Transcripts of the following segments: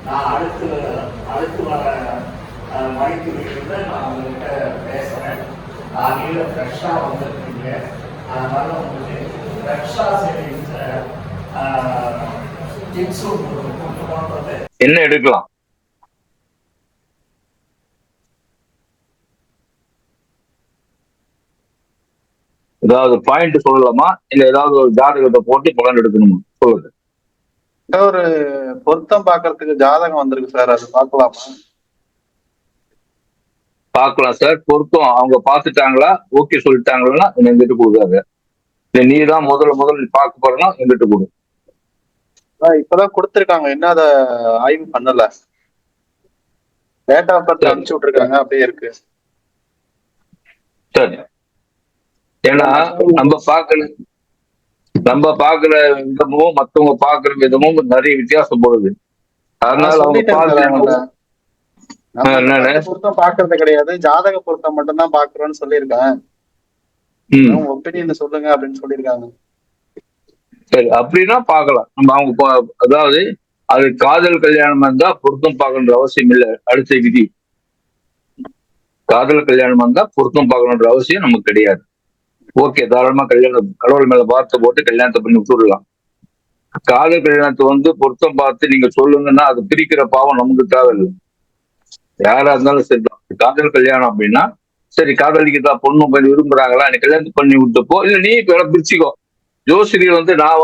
நான் அடுத்து வர மணித்துறையிலிருந்து நான் உங்ககிட்ட பேசுகிறேன். காலையில் ஃப்ரெஷ்ஷாக வந்துருக்கீங்க. அதனால் உங்களுக்கு ஃப்ரெஷ்ஷாக செய்கிற டிப்ஸும் கொடுக்கணுன்றது. என்ன எடுக்கலாம்? ஏதாவது பாயிண்ட் சொல்லலாமா, இல்ல ஏதாவது ஒரு ஜாதகத்தை போட்டு பலன் எடுக்கணுமா? சொல்லுங்க. ஒரு பொருத்தம் பாக்குறதுக்கு ஜாதகம் வந்திருக்கு சார், அது பார்க்கலாமா? பார்க்கலாம் சார். பொருத்தம் அவங்க பார்த்துட்டாங்களா, ஓகே சொல்லிட்டாங்களா எங்கிட்ட கொடுக்காது. நீ தான் முதல்ல பார்க்க போறனா எங்கிட்ட கொடு. இப்பதான் கொடுத்துருக்காங்க, என்ன அதை ஆய்வு பண்ணல. டேட் ஆஃப் பர்த் அனுப்பிச்சு விட்டுருக்காங்க, அப்படியே இருக்கு. சரி. ஏன்னா நம்ம பாக்குற விதமும் மத்தவங்க பாக்குற விதமும் நிறைய வித்தியாசம் போடுது. அதனால அவங்க பொருத்தம் பாக்குறது கிடையாது, ஜாதக பொருத்தம் மட்டும் தான் பாக்குறோம்னு சொல்லியிருக்கேன். ஒப்பீனியன் சொல்லுங்க அப்படின்னு சொல்லியிருக்காங்க. சரி, அப்படின்னா பாக்கலாம். நம்ம அவங்க அதாவது அது காதல் கல்யாணம் இருந்தா பொருத்தம் பார்க்கணுன்ற அவசியம் இல்லை. அடுத்த விதி, காதல் கல்யாணம் இருந்தா பொருத்தம் பார்க்கணுன்ற அவசியம் நமக்கு கிடையாது. ஓகே, தாராளமா கல்யாணம் கடவுள் மேல பார்த்து போட்டு கல்யாணத்தை பண்ணி விட்டுடலாம். காதல் கல்யாணத்தை பொருத்தம் பார்த்து நீங்க சொல்லுங்கன்னா அது பிரிக்கிற பாவம் நமக்கு தேவையில்லை. யாரா இருந்தாலும் சரிதான். காதல் கல்யாணம் அப்படின்னா சரி, காதலிக்கா பொண்ணு போய் விரும்புறாங்களா, நீ கல்யாணத்தை பண்ணி விட்டுப்போ, இல்ல நீ பிரிச்சுக்கோ. ஜோசிரியர் நான்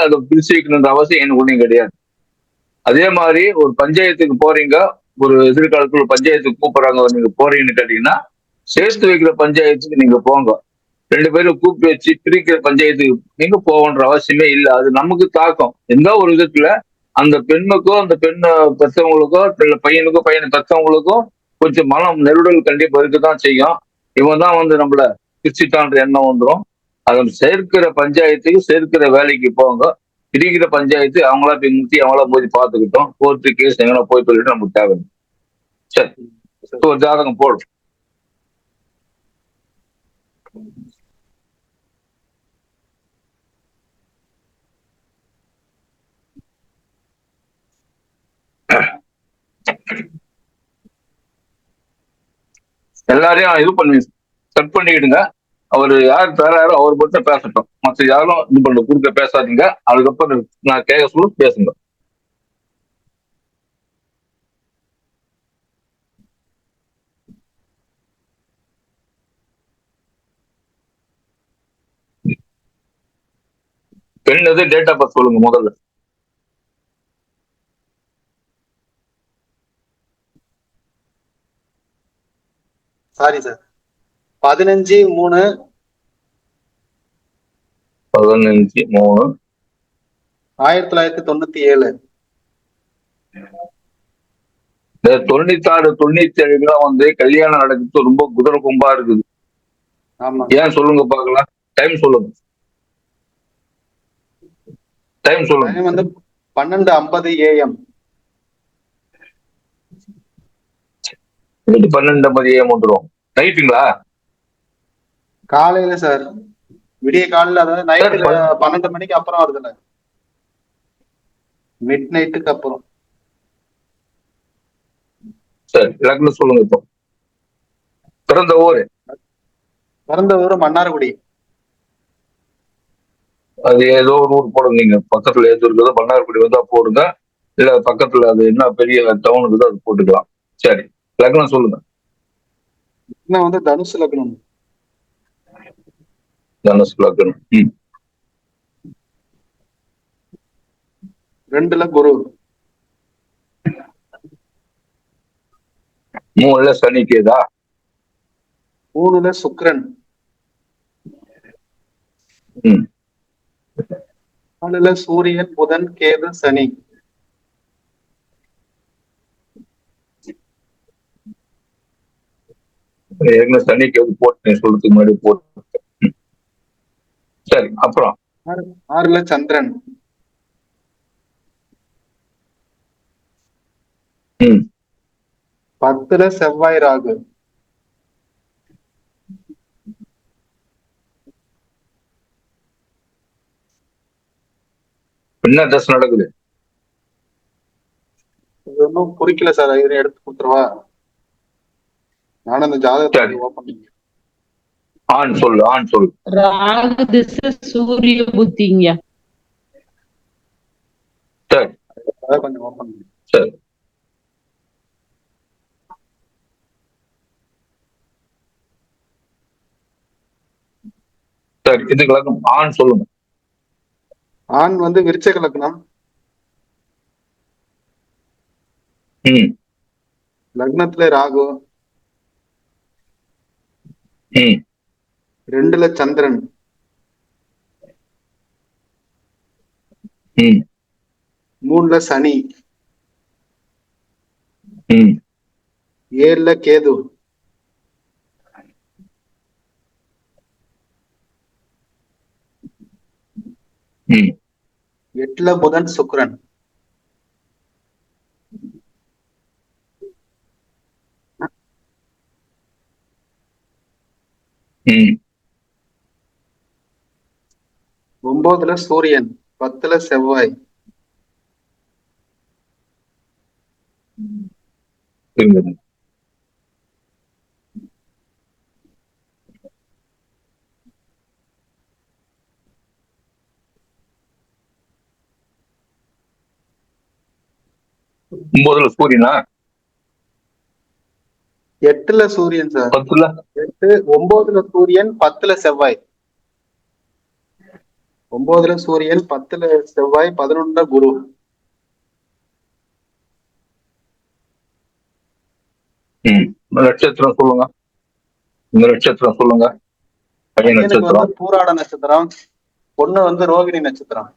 அதை பிரிச்சு வைக்கணுன்ற அவசியம் எனக்கு ஒன்றும் கிடையாது. அதே மாதிரி ஒரு பஞ்சாயத்துக்கு போறீங்க, ஒரு எதிர்காலத்துல பஞ்சாயத்துக்கு கூப்பிடுறாங்க, நீங்க போறீங்கன்னு கேட்டீங்கன்னா சேர்த்து வைக்கிற பஞ்சாயத்துக்கு நீங்க போங்க. 2 பேரும் கூப்பிட்டு வச்சு பிரிக்கிற பஞ்சாயத்துக்கு நீங்க போகன்ற அவசியமே இல்லை. அது நமக்கு தாக்கம் எந்த ஒரு விதத்துல அந்த பெண்ணுக்கோ அந்த பெண்ணை பெற்றவங்களுக்கோ இல்ல பையனை பெற்றவங்களுக்கோ கொஞ்சம் மனம் நெருடல் கண்டிப்பா இருக்கதான் செய்யும். இவன் தான் நம்மள பிரிச்சுட்டான்ற எண்ணம் வந்துடும். அதை சேர்க்கிற பஞ்சாயத்துக்கு சேர்க்கிற வேலைக்கு போங்க. பிரிக்கிற பஞ்சாயத்து அவங்களா போய் முத்தி அவங்களா போய் பார்த்துக்கிட்டோம். கோர்ட்டு கேஸ் எங்கன்னா போய் சொல்லிட்டு நமக்கு தேவை. சரி, ஒரு ஜாதகம் போடும். எல்லாரையும் இது பண்ணி செட் பண்ணிக்கிடுங்க. அவரு யார் தராரோ அவர் மட்டும் பேசட்டும், மற்ற யாரும் இது பண்ண குறுக்க பேசாதீங்க. அதுக்கப்புறம் நான் கேட்க சொல்ல பேசுங்க. பெண் எது டேட் ஆஃப் பர்த் சொல்லுங்க முதல்ல. Sorry sir, 15/3 1997. 96 97 கல்யாணம் நடக்குது. ரொம்ப குதிரை கொம்பா இருக்குது. ஏன் சொல்லுங்க பாக்கலாம். டைம் சொல்லுங்க. டைம் சொல்லுங்க. 12:50 AM. 12:50 AM வந்துடும். நைட்டுங்களா? காலையில சார், விடிய காலையில. அதாவது நைட்டுல 12 மணிக்கு அப்புறம் வருதுல்ல, மிட் நைட்டுக்கு அப்புறம். சரி, லக்னம் சொல்லுங்க. இப்போ பிறந்த ஊரு மன்னார்குடி. அது ஏதோ ஒரு ஊர் போடுங்க. நீங்க பக்கத்துல எது இருக்குதோ மன்னார்குடி வந்தா போடுங்க. இல்ல பக்கத்துல அது என்ன பெரிய டவுன் இருக்குதோ அது போட்டுக்கலாம். சரி, லக்னம் சொல்லுங்க. தனுசு லக்னம். தனுசு லக்னம். 2ல குரு. 3ல சனி கேதா. 3ல சுக்கிரன். 4ல சூரியன் புதன் கேது சனி. சனி கேது போட்டு சொல்றதுக்கு முன்னாடி போட்டு. சரி, அப்புறம் 6ல சந்திரன். 10ல செவ்வாய் ராகு. 11 தசை நடக்குது. ஒன்றும் குறிக்கல சார். இதை எடுத்து கொடுத்துருவா. நானும் அந்த ஜாதகத்தை சரி ஓப்பன் பண்ணி ஆண் சொல்லு. ராகு திசை சூரிய புத்திங்க. சரி அதை கொஞ்சம் ஓப்பன் பண்ணி. சரி சரி இதுக்கு லக்னம் ஆண் சொல்லுங்க. ஆண் வந்து விருச்சக லக்னம். ம் லக்னத்துல ராகு, ம் 2ல சந்திரன், ம் 3ல சனி, ம் 7ல கேது, ம் 8ல புதன் சுக்கிரன். ம் 9ல சூரியன், 10ல செவ்வாய். இருங்க. ஒன்பதுல சூரியனா? 8ல சூரியன் சார். 10ல 8, 9ல சூரியன், 10ல செவ்வாய். 9ல சூரியன், 10ல செவ்வாய், 11ல குரு. ம் நட்சத்திரம் சொல்லுங்க. இந்த நட்சத்திரம் சொல்லுங்க. பையன் பையனுக்கு நட்சத்திரம். வந்து பூராட நட்சத்திரம், பொண்ணு வந்து ரோகிணி நட்சத்திரம்.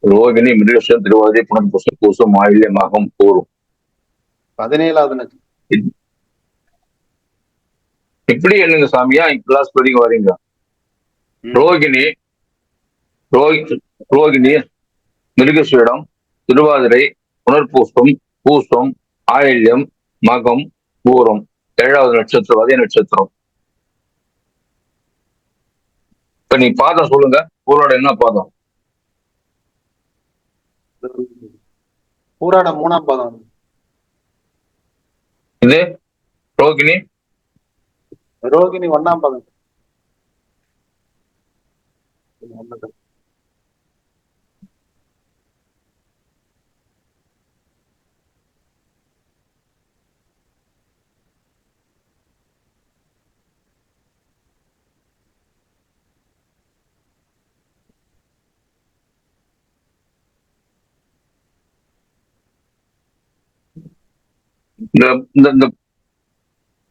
ரோகிணி, மிருகசம், திருவாதிரை, புனர்பூசம், பூசம், ஆயில்யம், மகம், பூரம். 17வது நட்சத்திரம். இப்படி என்னங்க சாமியா கிளாஸ் படிக்க வரீங்க? ரோகிணி, ரோகிணி, மிருகசீடம், திருவாதிரை, புனர்பூசம், பூசம், ஆயில்யம், மகம், பூரம். 7வது நட்சத்திரம் அதே நட்சத்திரம். இப்ப நீ பாதம் சொல்லுங்க. பூரோட என்ன பாதம்? பூராட 3ஆம் பாதம். இது ரோகிணி ரோகிணி 1ஆம் பாதம்.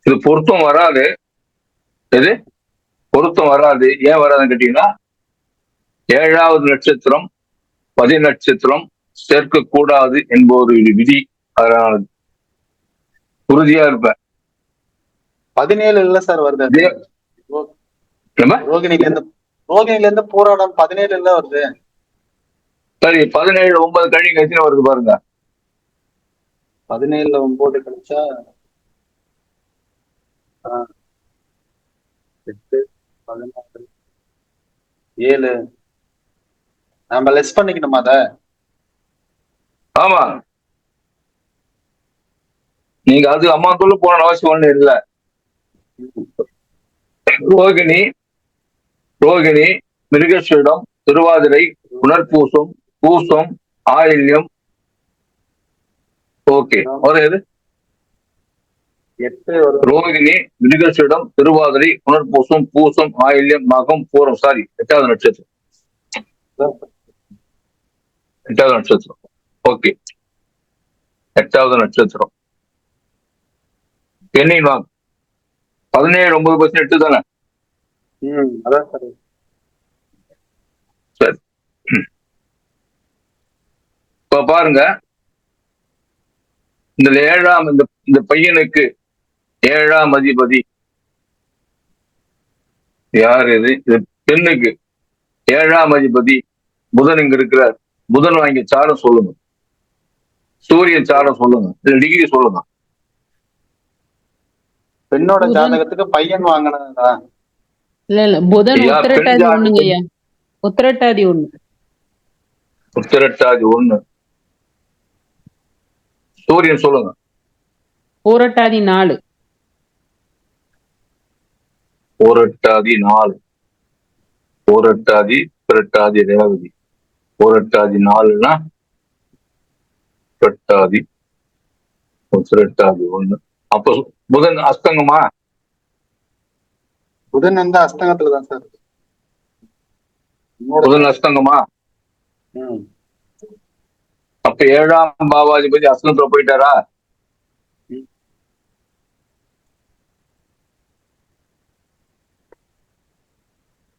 இது பொருத்தம் வராது. எது பொருத்தம் வராது? ஏன் வராதுன்னு கேட்டீங்கன்னா 7வது நட்சத்திரம் 10 நட்சத்திரம் சேர்க்க கூடாது என்ப ஒரு விதி. அதனால உறுதியா இருப்பேன். 17 இல்ல சார் வருது. ரோகிணில இருந்து பூராடம் 17 இல்ல வருது. சரி 17 9 கழிங்க எத்தனை வருது பாருங்க. 17ல 9 கழிச்சா 8, 16, 7. நம்ம லெஸ் பண்ணிக்கணுமா அத? ஆமா, நீங்க அது அம்மா சொல்ல போன அவசியம் ஒண்ணு இல்லை. ரோகிணி, மிருகசீடம், திருவாதிரை, புனர்பூசம், பூசம், ஆயில்யம். ஓகே, எது? 8 வரும். ரோகிணி, மிருகசீடம், திருவாதிரை, புனர்பூசம், பூசம், ஆயில்யம், மகம், பூரம். சாரி, 8வது நட்சத்திரம். 8வது நட்சத்திரம். ஓகே, 8வது நட்சத்திரம். என்ன 17 9 8 தானே? அதான் சரி. சரி, இப்ப பாருங்க. இந்த 7ஆம் இந்த பையனுக்கு 7ஆம் அதிபதி யார்? இது பெண்ணுக்கு 7ஆம் அதிபதி புதன் இங்க இருக்கிறார். புதன் வாங்கிய சாரம் சொல்லுங்க, சூரியன் சாரம் சொல்லுங்க, டிகிரி சொல்லுங்க. பெண்ணோட புதன் ஜாதகத்துக்கு பையன் வாங்கினதா? இல்ல புதன் ஐயா பெண் உத்திரட்டாதி ஒண்ணுங்க ஜாதகம் ஐயா. உத்திரட்டாதி ஒண்ணு. உத்திரட்டாதி 1, சூரியன் சொல்லுங்க. பூரட்டாதி 4. பூரட்டாதி 4, பூரட்டாதி, உத்திரட்டாதி, ரேவதி. பூரட்டாதி 4னா உத்திரட்டாதி, உத்திரட்டாதி 1. அப்போ புதன் அஸ்தங்கமா? புதன் வந்து அஸ்தங்கத்துல தான் சார். புதன் அஸ்தங்கமா? அப்ப 7ஆம் பாவாதிபதி அஸ்தங்கத்துல போயிட்டாரா?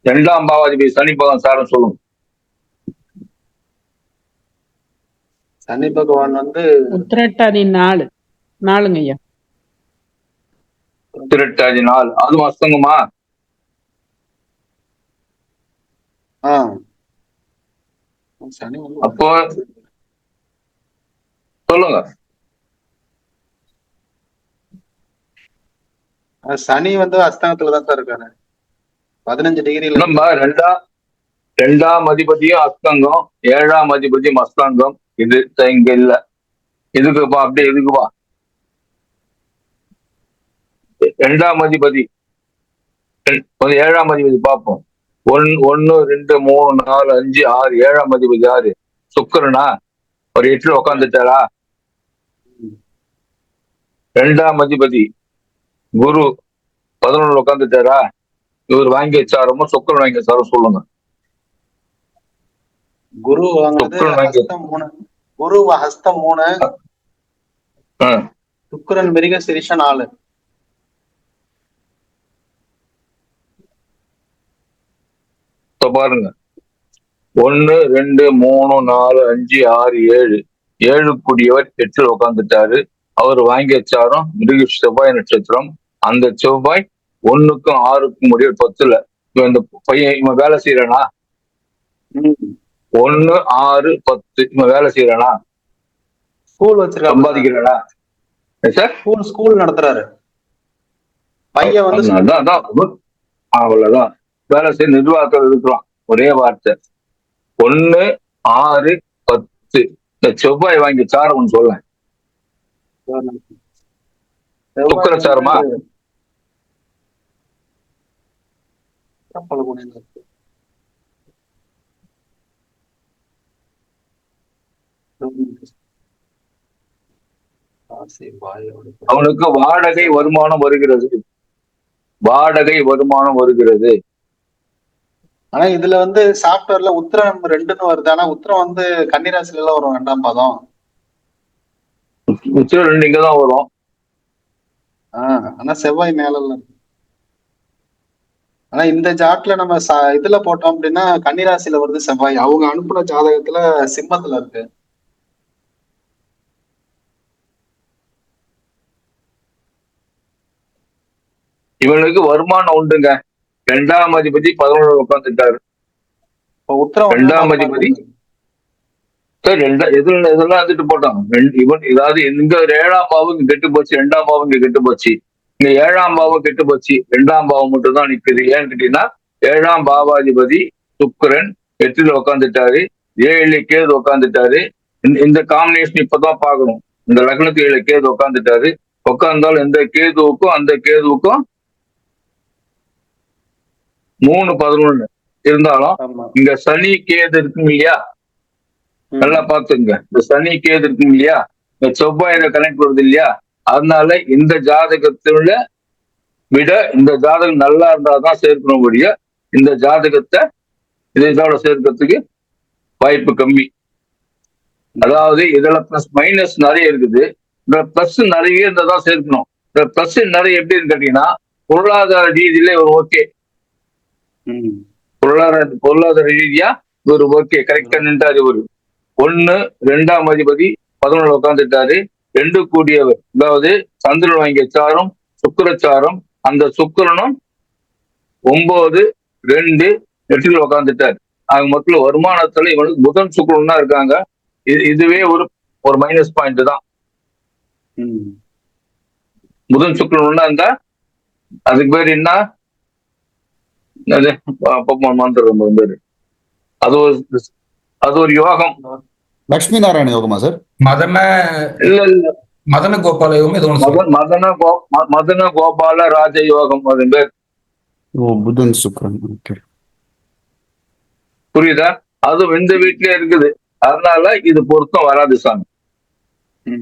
இரண்டாம் பாவாதிபதி சனி பகவான் சாரம் சொல்லுங்க. சனி பகவான் வந்து உத்திரட்டாதி 4ங்க ஐயா. உத்திரட்டாதி 4, அதுவும் அஸ்தங்கமா? சனி வந்து அப்போ சொல்லுங்க. சனி வந்து அஸ்தங்கத்துல தான் சார் இருக்காரு. 15 டிகிரில. நம்ம ரெண்டாம் அதிபதியும் அஸ்தங்கம், 7ஆம் அதிபதியும் அஸ்தங்கம். இது இங்க இல்ல. இதுக்குப்பா அப்படியே இதுக்குப்பா. 2ஆம் அதிபதி 7ஆம் அதிபதி பார்ப்போம். 1, 2, 3, 4, 5, 6. 7ஆம் அதிபதி யாரு? சுக்கிரனா? ஒரு 8ல உட்காந்துட்டாரா? 2ஆம் அதிபதி குரு 11ல உட்காந்துட்டாரா? இவர் வாங்கிய சாரமோ சுக்கிரன் வாங்கிய சாரம் சொல்லுங்க. குரு வாங்கினது சுக்கிரன் வாங்கிய ஹஸ்தம் 3. குரு ஹஸ்தம் 3. சுக்கிரன் மிருக சிரிஷ 4. பாருங்க, 1, 2, 3, 4, 5, 6, 7. 7 கூடியவர் 8ல உட்காந்துட்டாரு. அவர் வாங்கிய சாரம் மிருக செவ்வாய் நட்சத்திரம். அந்த செவ்வாய் 1க்கும் 6க்கும் முடிய 10ல. இந்த பையன் இவன் வேலை செய்யறானா? 1, 6, 10 இவன் வேலை செய்யறானா? ஸ்கூல் வச்சிருக்காரு. சம்பாதிக்கிறானா சார்? ஸ்கூல் நடத்துறாரு. பையன் வந்து அவ்வளவுதான். வேலை செய்ய நிர்வாகத்தில் இருக்கிறான். ஒரே வார்த்தை. 1, 6, 10. இந்த செவ்வாய் வாங்கி சாரம் சொல்ல. சுக்கிர சாரமா? அவனுக்கு வாடகை வருமானம் வருகிறது. வாடகை வருமானம் வருகிறது. ஆனா இதுல வந்து சாப்ட்வேர்ல உத்திரம் 2ன்னு வருது. ஆனா உத்திரம் வந்து கன்னிராசில எல்லாம் வரும் 2ஆம் பாதம். உத்திரம் 2 இங்கதான் வரும். ஆனா செவ்வாய் மேல இருக்கு. ஆனா இந்த ஜாட்ல நம்ம இதுல போட்டோம் அப்படின்னா கன்னிராசில வருது செவ்வாய். அவங்க அனுப்புன ஜாதகத்துல சிம்மத்துல இருக்கு. இவனுக்கு வருமானம் உண்டுங்க. 2ஆம் அதிபதி 11ல உட்காந்துட்டாரு. உத்திரம் 2ஆம் அதிபதி இதெல்லாம் வந்துட்டு போட்டான். இவன் ஏதாவது இங்க 7ஆம் பாவம் இங்க கெட்டு போச்சு, 2ஆம் பாவம் இங்க கெட்டு போச்சு. இங்க 7ஆம் பாவம் கெட்டு போச்சு, 2ஆம் பாவம் மட்டும் தான் நிக்குது. ஏன்னு கேட்டீங்கன்னா 7ஆம் பாவாதிபதி சுக்கிரன் 8ல உட்காந்துட்டாரு, 7ல கேது உட்காந்துட்டாரு. இந்த காம்பினேஷன் இப்பதான் பார்க்கணும். இந்த லக்னத்துக்கு 7 கேது உட்காந்துட்டாரு. உட்கார்ந்தாலும் இந்த கேதுவுக்கும் அந்த கேதுவுக்கும் 3, 11 இருந்தாலும் இங்க சனி கேது இருக்குங்க இல்லையா? நல்லா பாத்துங்க. இந்த சனி கேது இருக்குங்க இல்லையா? இந்த செவ்வாயில கனெக்ட் வருது இல்லையா? அதனால இந்த ஜாதகத்துல விட இந்த ஜாதகம் நல்லா இருந்தாதான் சேர்க்கணும் முடிய இந்த ஜாதகத்தை இதோட சேர்க்கறதுக்கு வாய்ப்பு கம்மி. அதாவது இதுல பிளஸ் மைனஸ் நிறைய இருக்குது. இந்த பிளஸ் நிறைய இருந்ததான் சேர்க்கணும். இந்த பிளஸ் நிறைய எப்படின்னு கேட்டீங்கன்னா பொருளாதார ரீதியில ஒரு ஓகே, பொருளாதார ரீதியா ஒரு ஓகே கரெக்டா நின்றாரு. ஒரு 1, 2ஆம் அதிபதி 11ல உட்காந்துட்டாரு. 2 கூடியவர், அதாவது சந்திரன் வாங்கிய சாரம் சுக்கிரச்சாரம். அந்த சுக்கிரனும் 9, 2, 8ல உட்காந்துட்டாரு. ஆக மொத்தம் வருமானத்துல இவனுக்கு புதன் சுக்கிரன் தான் இருக்காங்க. இதுவே ஒரு மைனஸ் பாயிண்ட் தான். புதன் சுக்கிரன் இருந்தா அதுக்கு பேர் என்ன, மந்திரம் பேரு, அது ஒரு யோகம். லட்சுமி நாராயண யோகமா சார்? இல்ல மதன கோபால யோகம் இது மதன கோபால ராஜ யோகம் அது பேர். ஓ, புதன் சுக்கிரன். ஓகே, புரியுதா? அதுவும் இந்த வீட்லயே இருக்குது. அதனால இது பொருத்தம் வராது சாமி.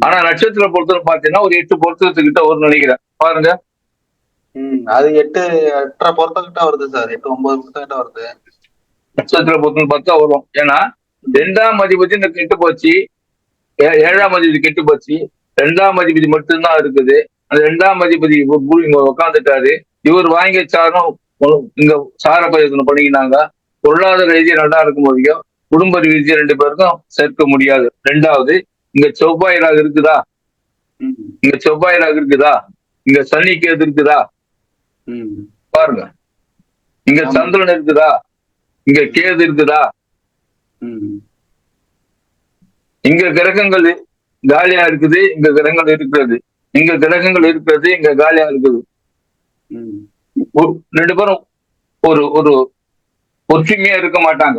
ஆனா நட்சத்திர பொருத்தம் பாத்தீங்கன்னா ஒரு 8 பொருத்தத்துக்கிட்ட ஒரு நினைக்கிறேன் பாருங்க. அது 8.5 பொருத்தம் வருது சார். 8-9 பொருத்தம் வருது. நட்சத்திர பொருத்தம் பார்த்தா வரும். ஏன்னா 2ஆம் அதிபதி இந்த கெட்டு போச்சு, 7ஆம் அதிபதி கெட்டு போச்சு, 2ஆம் அதிபதி மட்டும்தான் இருக்குது. அந்த 2ஆம் அதிபதி இங்க உட்காந்துட்டாரு. இவர் வாங்கி சாரம் இங்க சார பரிவர்த்தனை பண்ணிக்கினாங்க. பொருளாதார ரீதியா நல்லா இருக்க முடியும், குடும்ப ரீதியா 2 பேருக்கும் சேர்க்க முடியாது. 2வது இங்க செவ்வாய் ராகு இருக்குதா, இங்க செவ்வாய் ராகு இருக்குதா, இங்க சனி கேது இருக்குதா பாருங்க. இங்க சந்திரன் இருக்குதா, இங்க கேது இருக்குதா, இங்க கிரகங்கள் காலியா இருக்குது, இங்க கிரகங்கள் இருக்கிறது, இங்க கிரகங்கள் இருக்கிறது, இங்க காலியா இருக்குது. 2 பேரும் ஒரு ஒற்றுமையா இருக்க மாட்டாங்க.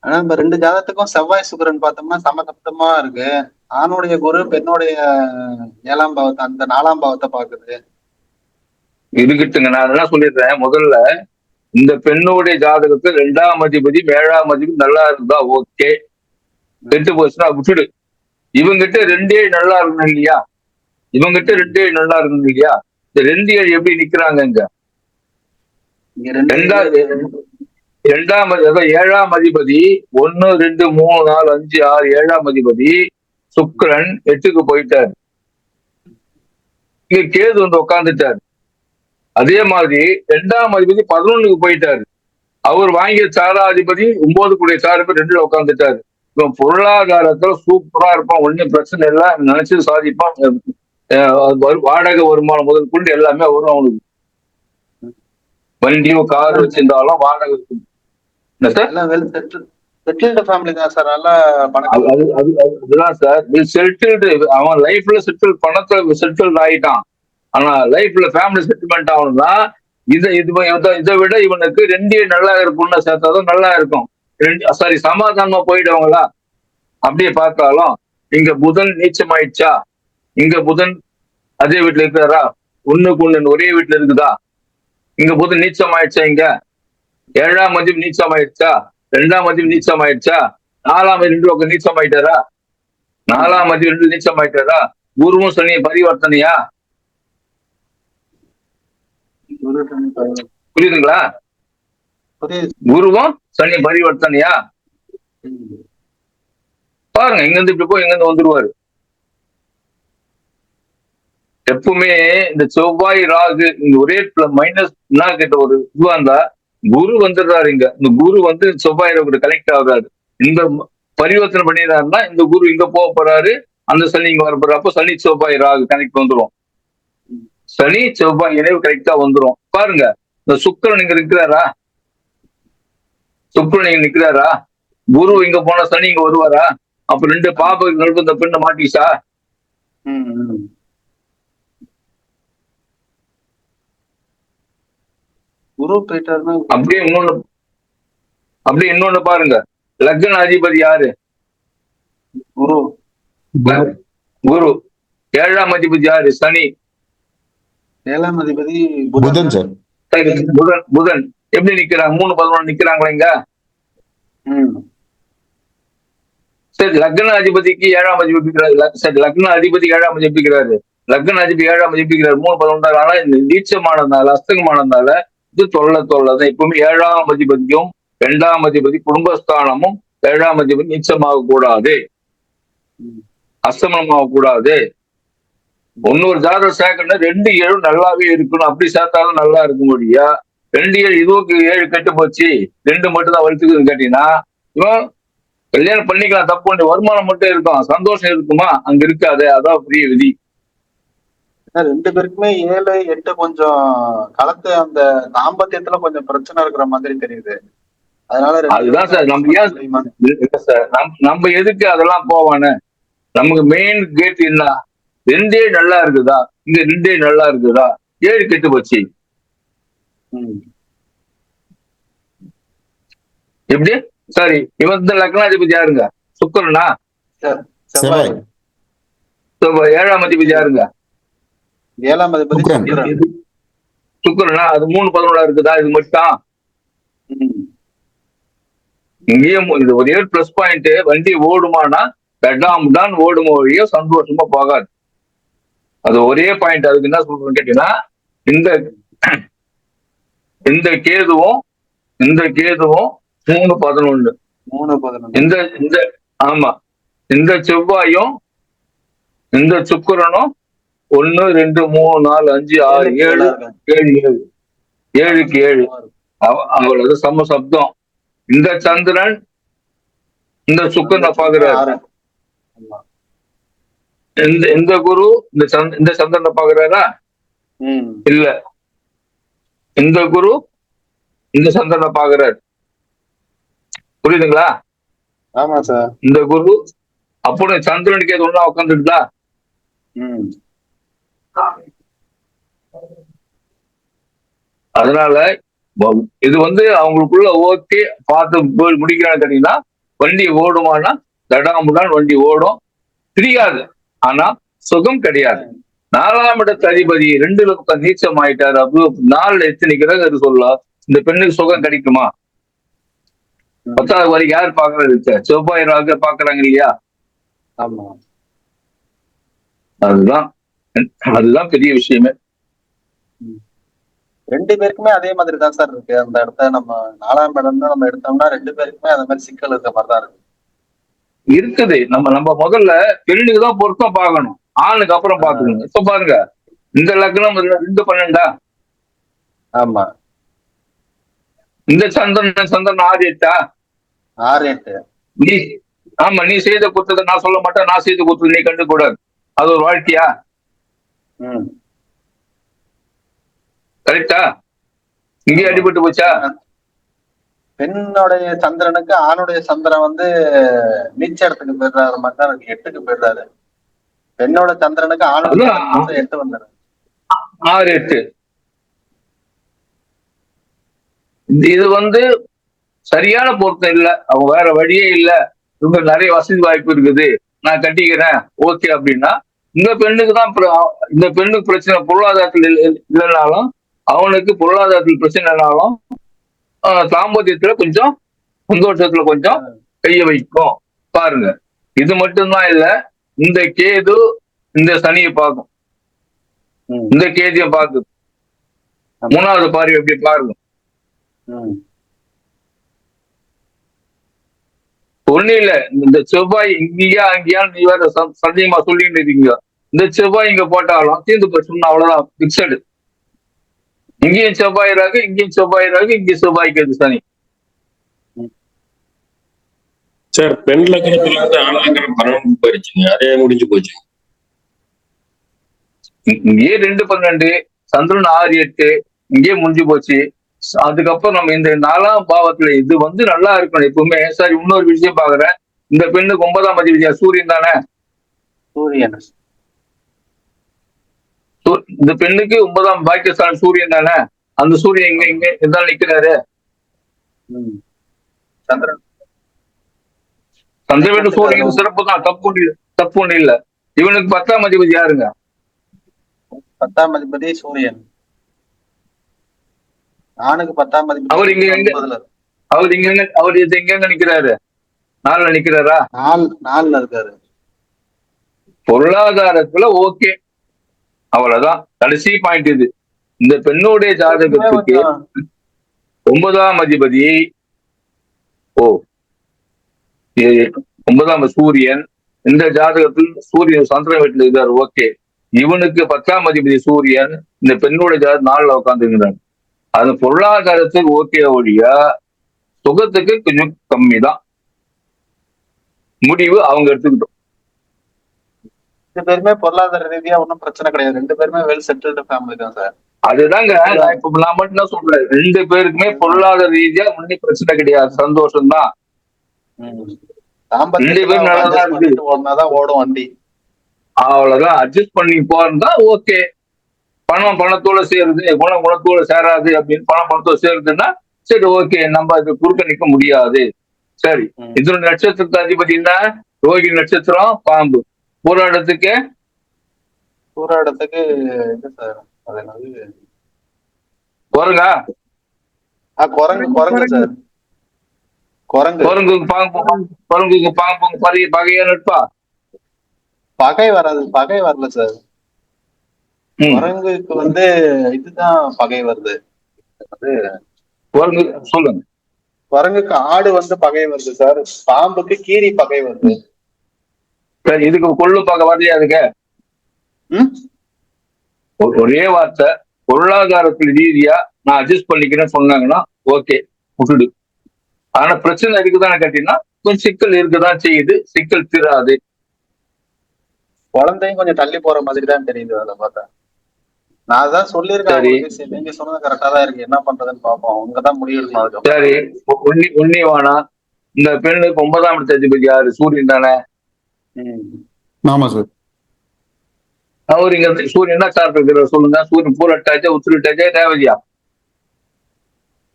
ஆனா இந்த 2 ஜாதகத்துக்கும் செவ்வாய் சுக்கிரன் பார்த்தோம்னா சமசப்தமா இருக்கு. ஆணுடைய குரு பெண்ணுடைய 7ஆம் பாவத்தை, அந்த 4ஆம் பாவத்தை பாக்குது. இருக்கட்டுங்க, நான் அதெல்லாம் சொல்லிடுறேன். முதல்ல இந்த பெண்ணுடைய ஜாதகத்துல 2ஆம் அதிபதி 7ஆம் அதிபதி நல்லா இருந்தா ஓகே, கெட்டு போச்சுன்னா விட்டுடு. இவங்கிட்ட 2 நல்லா இருக்கணும் இல்லையா, இவங்கிட்ட 2 நல்லா இருக்கணும் இல்லையா? இந்த 2 எப்படி நிக்கிறாங்க இங்க? 7ஆம் அதிபதி 1 2 3 4 5 6 7ஆம் அதிபதி சுக்கிரன் 8க்கு போயிட்டாரு. இங்க கேது வந்து உட்காந்துட்டாரு. அதே மாதிரி 2ஆம் அதிபதி 11க்கு போயிட்டாரு. அவர் வாங்கிய சாராதிபதி 9 கூடிய சாராதிபதி 2ல உட்காந்துட்டாரு. இவன் பொருளாதாரத்துல சூப்பரா இருப்பான், ஒன்னும் பிரச்சனை இல்லை, நினைச்சு சாதிப்பான். வாடகை வருமானம் முதல் கொண்டு எல்லாமே வரும் அவனுக்கு. வண்டியோ கார் வச்சிருந்தாலும் வாடகை. அதுதான் சார் செட்டில்டு. அவன் லைஃப்ல செட்டில், பணத்தை செட்டில்டு ஆயிட்டான். ஆனா லைஃப்ல ஃபேமிலி செட்டில்மெண்ட் ஆகணும்னா இதை விட இவனுக்கு 2 நல்லா இருக்கும்னு சேர்த்தாதான் நல்லா இருக்கும். சாரி, சமாதானமா போயிடுவாங்களா அப்படியே பார்த்தாலும். இங்க புதன் நீச்சமாயிடுச்சா, இங்க புதன் அதே வீட்டுல இருக்கிறாரா, 1க்கு 1 ஒரே வீட்டுல இருக்குதா, இங்க புதன் நீச்சம் ஆயிடுச்சா, இங்க 7ஆம் அதிபதி நீச்சம் ஆயிடுச்சா, 2ஆம் அதிபதி நீச்சம் ஆயிடுச்சா, 4ஆம் அதிபதி 2 நீச்சம் ஆயிட்டாரா, 4ஆம் அதிபதி 2 நீச்சம் ஆயிட்டாரா, குருவும் சனி பரிவர்த்தனையா? புரியுதுங்களா? குருவும் சனி பரிவர்த்தனையா? பாருங்க, இங்க இருந்து இப்படி போய் இங்க இருந்து வந்துருவாரு. எப்பவுமே இந்த செவ்வாய் ராகு இந்த ஒரே மைனஸ் கிட்ட ஒரு இதுவா இருந்தா குரு வந்துடுறாரு. இங்க இந்த குரு வந்து செவ்வாய் ராகு கனெக்ட் ஆகுறாரு. இந்த பரிவர்த்தனை பண்ணிடுறாருன்னா இந்த குரு இங்க போக போறாரு, அந்த சனி இங்க வர போறாரு. அப்போ சனி செவ்வாய் ராகு கனெக்ட் வந்துடும். சனி செவ்வாய் இணைவு கரெக்டா வந்துடும். பாருங்க, இந்த சுக்கிரன் இங்க இருக்கிறாரா, சுக்கிரன் இங்க நிக்கிறாரா, குரு இங்க போனா சனி இங்க வருவாரா? அப்ப 2 பாபுக்கு நடுப்பு இந்த பெண்ணை மாட்டிச்சா? குரு போயிட்டாருன்னா அப்படியே இன்னொன்னு பாருங்க. லக்ன அதிபதி யாரு? குரு. குரு. 7ஆம் அதிபதி யாரு? சனி. 7ஆம் அதிபதி புதன் சார். புதன் எப்படி நிக்கிறாங்க? 3 11 நிக்கிறாங்களா இங்க? சரி, லக்ன அதிபதிக்கு 7ஆம் அதிபதி, சரி லக்ன அதிபதி 7ஆம் அதிபதி இருக்கிறாரு, லக்ன அதிபதி 7ஆம் அதிபதி இருக்கிறாரு, 3 11. ஆனா இந்த நீச்சமானதுனால, அஸ்தங்கமானதுனால இது தொல்லைதான். எப்பவுமே 7ஆம் அதிபதியும் 2ஆம் அதிபதி குடும்பஸ்தானமும் 7ஆம் அதிபதி நீச்சமாக கூடாது, அஸ்தமனமாக கூடாது. இன்னொரு ஜாதகம் சேர்க்கணும் 2 7 நல்லாவே இருக்கணும். அப்படி சேர்த்தாலும் நல்லா இருக்க முடியா. 2 7 இதுவுக்கு 7 கெட்டு போச்சு, 2 மட்டும் தான் வளர்த்துக்குதுன்னு கேட்டீங்கன்னா இவன் கல்யாணம் பண்ணிக்கலாம், தப்பு. வருமானம் மட்டும் இருக்கும், சந்தோஷம் இருக்குமா? அங்க இருக்காது. அதான் பெரிய விதி. ரெண்டு பேருக்குமே 7, 8 கொஞ்சம் கலத்து அந்த தாம்பத்தியத்துல கொஞ்சம் பிரச்சனை இருக்கிற மாதிரி தெரியுது. அதனால ரெண்டு அதுதான் பேருக்கும் சார் நம்ம adjust பண்ண ஏன் முடியுமா? இல்ல சார் நம்ம எதுக்கு அதெல்லாம் போவானே. நமக்கு மெயின் கேட் என்ன, 2 நல்லா இருக்குதா, இங்க 2 நல்லா இருக்குதா, 7 கெட்டு போச்சு. ம். எப்படி சாரி இவன் இந்த லக்னாதிபதி யாருங்க, சுக்கிரனா, செவ்வாய். செவ்வாய். 7ஆம் அதிபதி யாருங்க, 7ஆம் அதிபதி சுக்கிரன். சுக்கிரன். சுக்கிரனா. அது 3-11 இருக்குதா, இது மட்டும். ம். இங்கேயும் இது ஒரே பிளஸ் பாயிண்ட், வண்டி ஓடுமானா பெடாம் தான் ஓடும் வழியோ சந்தோஷமா போகாது. அது ஒரே பாயிண்ட். அதுக்கு என்ன சொல்றேன்னு கேட்டீங்கன்னா, இந்த இந்த கேதுவும் 3-11, 3-11. இந்த இந்த ஆமா, இந்த செவ்வாயும் இந்த சுக்கிரனும் 1, 2, 3, 4, 5, 6, 7, 7க்கு 7 அவ்வளவு சம சப்தம். இந்த சந்திரன் இந்த சுக்கிரனை பாக்குறாரு, இந்த குரு இந்த சந்திரனை பாக்குறாரா, இல்ல இந்த குரு இந்த சந்திரனை பாக்குறாரு. புரியுதுங்களா? ஆமா சார். இந்த குரு அப்போ சந்திரனுக்கு எது ஒண்ணா உட்காந்துருந்தா. அதனால இது அவங்களுக்குள்ள ஓகே பார்த்து முடிக்கிறான்னு கேட்டீங்கன்னா, வண்டி ஓடுமானா தடாமுடான் வண்டி ஓடும், தெரியாது. ஆனா சுகம் கிடையாது. 4ஆம் இடத்து அதிபதி 2ல நீச்சம் ஆயிட்டாரு. அப்போ 4 எத்தனை கிரகம் அது சொல்லலாம், இந்த பெண்ணுக்கு சுகம் கிடைக்குமா? 10வது வரைக்கும் யார் பாக்குறது, செவ்வாய் ராகு பாக்குறாங்க இல்லையா? ஆமா. அதுதான் பெரிய விஷயமே. 2 பேருக்குமே அதே மாதிரி தான் சார் இருக்கு. அந்த இடத்த நம்ம 4ஆம் இடம் தான் நம்ம எடுத்தோம்னா 2 பேருக்குமே அந்த மாதிரி சிக்கல் இருக்க மாதிரி தான் இருக்கு. இருக்குது. நம்ம முதல்ல பெண்ணுக்கு தான் பொருத்தம் பார்க்கணும், ஆணுக்கு அப்புறம் பாத்துக்கணும். இப்ப பாருங்க, இந்த லக்னம் 2-12. ஆமா. இந்த சந்திரன் 6-8. 6-8. நீ ஆமா, நீ செய்த குற்றத்தை நான் சொல்ல மாட்டேன், நான் செய்த குற்றத்தை நீ கண்டு கூடாது. அது ஒரு வாழ்க்கையா? கரெக்டா? இங்கே அடிபட்டு போச்சா? பெண்ணுடைய சந்திரனுக்கு ஆணுடைய சந்திரன் நீச்ச இடத்துக்கு போயிடுறாரு மாதிரி தான் இருக்கு, 8க்கு போயிடுறாரு. பெண்ணோட சந்திரனுக்கு ஆணுடைய 8 வந்துடுறாரு. 6-8. இது சரியான பொருத்தம் இல்ல. அவங்க வேற வழியே இல்ல, ரொம்ப நிறைய வசதி வாய்ப்பு இருக்குது, நான் கட்டிக்கிறேன் ஓகே அப்படின்னா, இந்த பெண்ணுக்கு தான் இந்த பெண்ணுக்கு பிரச்சனை பொருளாதாரத்தில் இல்லைனாலும், அவனுக்கு பொருளாதாரத்தில் பிரச்சனை இல்லைனாலும் தாம்பத்தியத்துல கொஞ்சம் சந்தோஷத்துல கொஞ்சம் கைய வைக்கும். பாருங்க, இது மட்டும்தான் இல்ல, இந்த கேது இந்த சனியை பார்க்கும், இந்த கேதியை பார்க்குது. 3வது பார்வை எப்படி பாருங்க. ஒண்ணு இல்ல, இந்த செவ்வாய் இங்கேயா அங்கேயா நீ வேற சந்தேகமா சொல்லிட்டு இருக்கீங்க. இந்த செவ்வாய் இங்க போட்டாலும் தீர்ந்து போச்சு, அவ்வளவுதான், பிக்சடு. இங்கேயும் செவ்வாய் ராகு, இங்கேயும் செவ்வாய் ராகு, இங்கே செவ்வாய்க்கு அது சனி. சார் பெண் லக்னத்துல இருந்து ஆண் லக்னம் 12 போயிருச்சுங்க, அதே முடிஞ்சு போச்சு. இங்கே 2-12, சந்திரன் 6-8, இங்கே முடிஞ்சு போச்சு. அதுக்கப்புறம் நம்ம இந்த 4ஆம் பாவத்துல இது நல்லா இருக்கணும் எப்பவுமே. சார் இன்னொரு விஷயம் பாக்குறேன், இந்த பெண்ணுக்கு 9ஆம் அதிபதியா சூரியன் தானே? சூரியன். இந்த பெண்ணுக்கு 9ஆம் பாக்கியஸ்தானம் சூரியன் தானே? அந்த சூரியன் இங்க இதான் நிக்கிறாரு. சந்திரன் சூரியன் சிறப்பு தான், தப்பு ஒண்ணு இல்ல. இவனுக்கு 10ஆம் அதிபதி யாருங்க? 10ஆம் அதிபதி சூரியன். ஆணுக்கு 10ஆம் அதிபதி அவர் எங்க நிக்கிறாரு? 4ல நிக்கிறாரா? 4ல இருக்காரு. பொருளாதாரத்துல ஓகே, அவ்வளவுதான் கடைசி பாயிண்ட். இது இந்த பெண்ணுடைய ஜாதகத்துக்கு 9ஆம் அதிபதி 9ஆம் சூரியன், இந்த ஜாதகத்தில் சூரியன் சந்திரன் வீட்டுல இருக்காரு, ஓகே. இவனுக்கு 10ஆம் அதிபதி சூரியன், இந்த பெண்ணுடைய ஜாதகம் 4ல உட்காந்துருக்கிறாங்க. அது பொருளாதாரத்துக்கு ஓகே ஒழிய சுகத்துக்கு கொஞ்சம் கம்மி தான். முடிவு அவங்க எடுத்துக்கிட்டோம். ரெண்டு பேருமே பொருளாதார ரீதியா ஒன்றும் பிரச்சனை கிடையாது. ரெண்டு பேருமே வெல் செட்டில்டு ஃபேமிலி தான் சார். அதுதாங்க நான் மட்டும் தான் சொல்றேன். 2 பேருக்குமே பொருளாதார ரீதியா ஒன்னும் பிரச்சனை கிடையாது, சந்தோஷம் தான். 2 பேரும் நல்லாதான் இருக்கு. ஓடினாதான் ஓடும் வண்டி. அவ்வளவுதான், அட்ஜஸ்ட் பண்ணி போறதா ஓகே. பணம் பணத்தோட சேருது, குணம் குணத்தோட சேராது அப்படின்னு பணத்தோட சேருதுன்னா சரி ஓகே, நம்ம இது குறுக்க நிக்க முடியாது. சரி, இதோட நட்சத்திரத்து அதிபதினா ரோகிணி நட்சத்திரம், பாம்பு. போராட்டத்துக்கு இது சார், அது என்னது, குரங்கா? குரங்கு சார். குரங்குக்கு பாம்பு பகையா நட்பா? பகை வரல சார். குரங்குக்கு வந்து இதுதான் பகை வருது. குரங்கு சொல்லுங்க. குரங்குக்கு ஆடு வந்து பகை வருது சார். பாம்புக்கு கீரி பகை வருது. சரி, இதுக்கு கொள்ளு பகை வரலையா? அதுக்கு ஒரே வார்த்தை, பொருளாதாரத்தில் ரீதியா நான் அட்ஜஸ்ட் பண்ணிக்கிறேன்னு சொன்னாங்கன்னா ஓகே, விட்டுடு. ஆனா பிரச்சனை இருக்குதான்னு கேட்டீங்கன்னா கொஞ்சம் சிக்கல் இருக்குதான் செய்யுது, சிக்கல் தீராது. குழந்தையும் கொஞ்சம் தள்ளி போற மாதிரி தான் தெரியுது அதை பார்த்தா. நான் தான் சொல்லியிருக்கேன், நீங்க சொன்னது கரெக்டா தான் இருக்கு, என்ன பண்றதுன்னு பாப்போம், உங்கதான் முடிவு. சரி, உன்னிவானா இந்த பெண்ணுக்கு 9ஆம் இடத்து அதிபதி யாரு? சூரியன் தானே? ஆமா சார். அவர் இங்க சூரியன் என்ன சார் இருக்கிற சொல்லுங்க. சூரியன் பூரட்டாச்சா உத்திரட்டாச்சா ரேவதியா?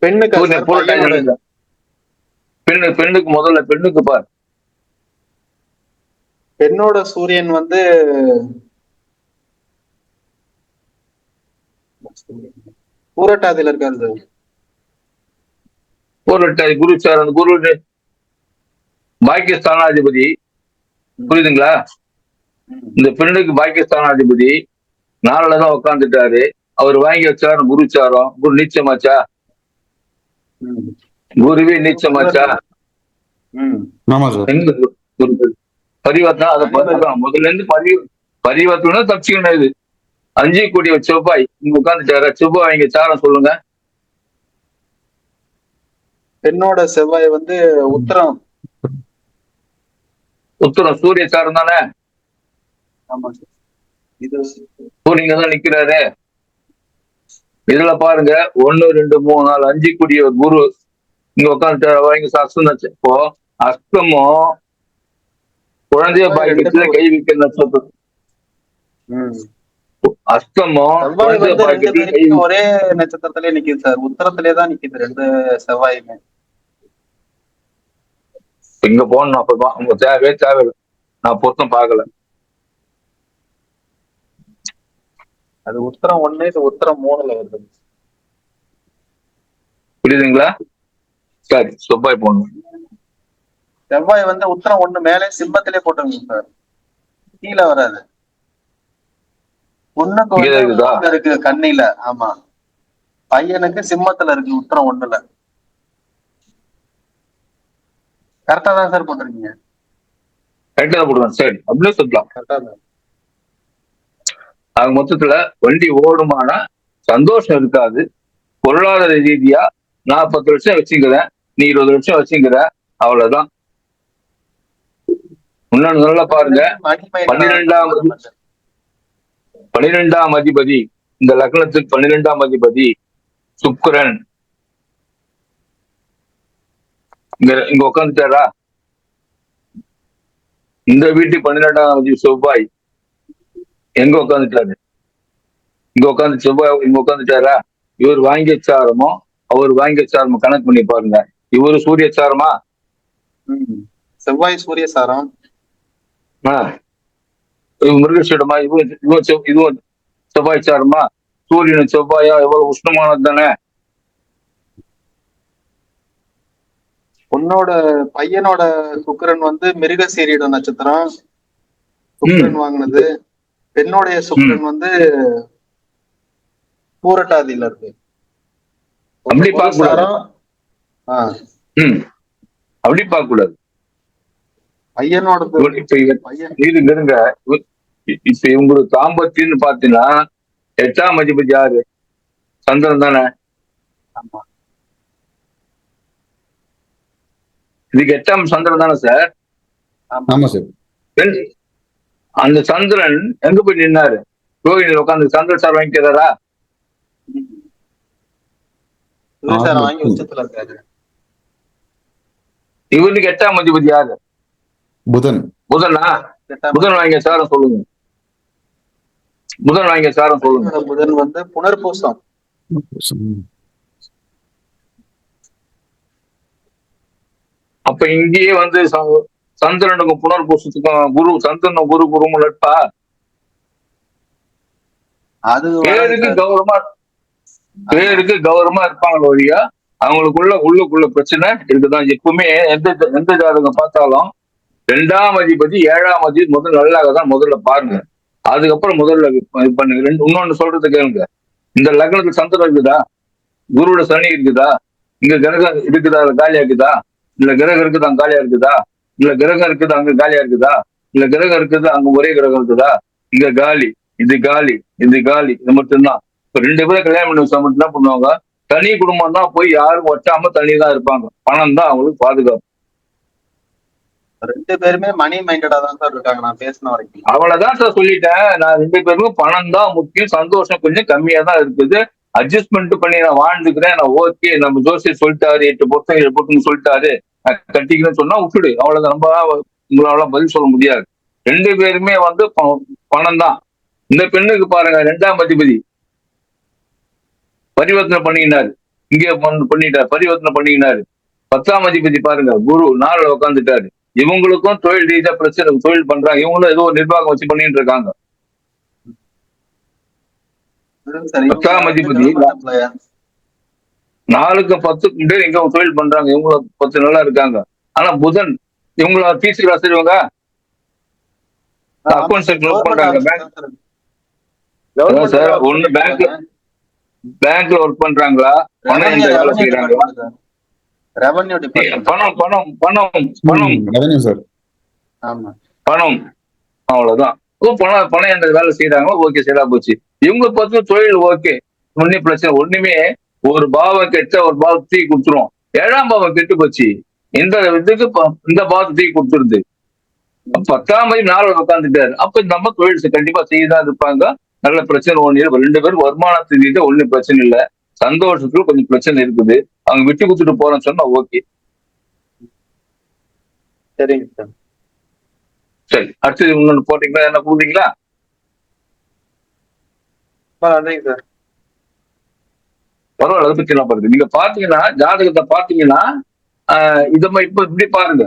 பெண்ணுக்கு சூரியன் பூரட்டாச்சா? பெண்ணுக்கு முதல்ல பெண்ணுக்கு பார். பெண்ணோட சூரியன் வந்து பூரட்டாதியில இருக்காரு. பூரட்டாதி குரு சார். அந்த குரு பாக்கியஸ்தானாதிபதி, புரியுதுங்களா? இந்த பெண்ணுக்கு பாக்கியஸ்தானாதிபதி 4லதான் உட்காந்துட்டாரு. அவர் வாங்கி வச்சாரு குருச்சாரம். குரு நீச்சமாச்சா? குருவே நீச்சமாச்சா? பரிவர்த்தனை. அதை முதல்ல இருந்து பரிவர்த்தனை தப்பிச்சுக்கணும். இது 5 கோடி செவ்வாய் இங்க உட்காந்துட்டாரு. செவ்வாய் இங்க சாரம் சொல்லுங்க. பெண்ணோட செவ்வாய் வந்து உத்தரம். சூரிய சாரம் தானே? சூரியங்க தான் நிக்கிறாரு. இதுல பாருங்க, 1 2 3 4 5 கோடிய குரு இங்க உட்காந்துட்டாரு. இங்க அஸ்தம். இப்போ அஸ்தமும் குழந்தைய பாய்க்கிறதுல கை வைக்கிற நட்சத்திரம். அஸ்தமும் குழந்தைய பாய்க்கிறதுல கை ஒரே நட்சத்திரத்திலே நிக்குது சார். உத்தரத்திலே தான் நிக்குது 2 செவ்வாயுமே. இங்க போகணும். அப்ப உங்க தேவையில்லை. நான் பொருத்தம் பார்க்கல. அது உத்தரம் 1, இது உத்தரம் 3ல வருது. புரியுதுங்களா? சரி, செவ்வாய் போடணும். செவ்வாய் வந்து உத்தரம் 1 மேலே சிம்மத்திலே போட்டுங்க சார், கீழே வராது. பொண்ணுக்கு இருக்கு கண்ணில. ஆமா, பையனுக்கு சிம்மத்துல இருக்கு உத்தரம் 1ல. கரெக்டா தான் சார் போட்டிருக்கீங்க. கரெக்டா தான் போடுவேன். சரி, அப்படியே சொல்லலாம். கரெக்டா தான். ஆக மொத்தத்துல வண்டி ஓடுமானா சந்தோஷம் இருக்காது. பொருளாதார ரீதியா நான் 10 லட்சம் வச்சுக்கிறேன், நீ 20 லட்சம் வச்சுக்கிற, அவ்வளவுதான். இன்னொன்னு நல்லா பாருங்க, 12ஆம் அதிபதி, இந்த லக்னத்துக்கு 12ஆம் அதிபதி சுக்கிரன் இங்க உட்காந்துட்டாரா? இந்த வீட்டுக்கு 12ஆம் அதிபதி செவ்வாய் எங்க உட்காந்துட்டாரு? இங்க உட்காந்து செவ்வாய் இங்க உட்காந்துட்டாரா? இவர் வாங்கிய சாரமோ அவர் வாங்கிய சாரமோ கணக்கு பண்ணி பாருங்க. இவரு சூரிய சாரமா? செவ்வாய் சூரிய சாரம். மிருகசிடமா? இதுவும் செவ்வாய் சாரமா? சூரியன் செவ்வாயா எவ்வளவு உஷ்ணமானது தானே? உன்னோட பையனோட சுக்கிரன் வந்து மிருகசீரிட நட்சத்திரம் சுக்கிரன் வாங்கினது. பெண்ணுடைய சுக்கிரன் வந்து பூரட்டாதியில இருக்கு. அப்படி பார்க்க கூடாது. அப்படி பார்க்க கூடாது. பையனோட இருங்க. இப்ப இவங்களுக்கு தாம்பத்தியம்னு பாத்தீங்கன்னா 8ஆம் அதிபதி யாரு? சந்திரன் தானே? இதுக்கு 8ஆம் சந்திரன் தானே சார்? ஆமா சார். அந்த சந்திரன் எங்க போய் நின்னாரு? ரோஹிணியில உட்காந்து சந்திரன் சார் வாங்கிக்கிறாரா? சார் வாங்கி உச்சத்துல இருக்காரு. இவனுக்கு 8ஆம் அதிபதி யாரு? புதன். புதனா? புதன் வாங்கிய சாரம் சொல்லுங்க. புதன் வாங்கிய சாரம் சொல்லுங்க. புதன் வந்து புனர்பூசம். அப்ப இங்கேயே வந்து சந்திரனுக்கும் புனர்பூசத்துக்கும் குரு, சந்திரனும் குரு குருவும் நட்பா? அது பேருக்கு கௌரவமா இருப்பாங்க வழியா உள்ளுக்குள்ள பிரச்சனை இருக்குதான். எப்பவுமே எந்த ஜாதகம் பார்த்தாலும் 2ஆம் அதிபதி 7ஆம் அதிபதி முதல்ல பாருங்க. அதுக்கப்புறம் முதல்ல இது பண்ணுங்க. இன்னொன்னு சொல்றது கேளுங்க. இந்த லக்னத்துக்கு சந்திரன் இருக்குதா? குருவோட சனி இருக்குதா? இங்க கிரகம் இருக்குதா? காலியா இருக்குதா? இல்ல கிரகம் இருக்குது அங்க காலியா இருக்குதா? இல்ல கிரகம் இருக்குது அங்க காலியா இருக்குதா? இல்ல கிரகம் இருக்குது அங்க ஒரே கிரகம் இருக்குதா? இங்க காலி, இது காலி, இது காலி, இது மட்டும்தான். இப்ப 2 பேரும் கல்யாணம் பண்ணி வச்சா மட்டும் என்ன பண்ணுவாங்க? தனி குடும்பம் தான், போய் யாரும் ஒட்டாம தனிதான் இருப்பாங்க. பணம் தான் அவங்களுக்கு பாதுகாப்பு. 2 பேருமே மணி மைண்டடா தான் சார் இருக்காங்க நான் பேசின வரைக்கும். அவ்வளவுதான் சார் சொல்லிட்டேன். நான் 2 பேருக்கும் பணம் தான் முக்கியம். சந்தோஷம் கொஞ்சம் கம்மியா தான் இருக்குது. அட்ஜஸ்ட்மெண்ட் பண்ணி நான் வாழ்ந்துக்கிறேன். நான் ஓகே, நம்ம ஜோசியர் சொல்லிட்டாரு 8 பொருத்தம் 7 பொருத்தம் சொல்லிட்டாரு, கட்டிக்கணும்னு சொன்னா விட்டுடு. அவ்வளவுதான். நம்ம உங்களால பதில் சொல்ல முடியாது. 2 பேருமே வந்து பணம் தான். இந்த பெண்ணுக்கு பாருங்க, 2ஆம் அதிபதி பரிவர்த்தனை பண்ணிக்கினாரு. இங்கே பண்ணிட்டாரு, பரிவர்த்தனை பண்ணிக்கினாரு. 10ஆம் அதிபதி பாருங்க, குரு 4ல உட்காந்துட்டாரு. இவங்களுக்கும் தொழில் ரீதியா பிரச்சனை, தொழில் பண்றாங்க. இவங்களும் ஏதோ நிர்வாகம் வச்சு பண்ணிட்டு இருக்காங்க. 10ஆம் அதிபதி 4க்கும் 10க்கும் எங்க தொழில் பண்றாங்க. இவங்களும் 10 நல்லா இருக்காங்க. ஆனா புதன் இவங்கள டிசி ராசிடுவாங்க, அக்கௌண்ட்ஸ் க்ளோஸ் பண்றாங்க. சார் ஒண்ணு பேங்க்ல ஒர்க் பண்றாங்களா? பணம் எந்த வேலை செய்யறாங்களா? பணம் பணம் பணம் பணம் பணம் அவ்வளவுதான். பணம் எந்த வேலை செய்யறாங்களோ ஓகே, சரியா போச்சு. இவங்க பார்த்து தொழில் ஓகே, ஒன்னும் பிரச்சனை. ஒண்ணுமே ஒரு பாவம் கெட்ட ஒரு பாவம் தூக்கி கொடுத்துரும். 7ஆம் பாவம் கெட்டு போச்சு. இந்த இதுக்கு இந்த பாவத்தை தூக்கி கொடுத்துருது. 10ஆம் தேதி 4 உட்காந்துட்டாரு. அப்ப நம்ம தொழில் கண்டிப்பா செய்யதான் இருப்பாங்க. நல்ல பிரச்சனை ஒண்ணு 2 பேரும் வருமானத்துக்கு ஒண்ணும் பிரச்சனை இல்லை. சந்தோஷத்துல கொஞ்சம் பிரச்சனை இருக்குது. அவங்க விட்டு கொடுத்துட்டு போறேன்னு சொன்னா ஓகே. சரிங்க சார். சரி, அடுத்தது இன்னொன்னு போட்டீங்களா? என்ன கூடுறீங்களா? நன்றிங்க சார். பரவாயில்ல, அதை பத்தி எல்லாம் பாருங்க. நீங்க பாத்தீங்கன்னா ஜாதகத்தை பாத்தீங்கன்னா இப்ப இப்படி பாருங்க.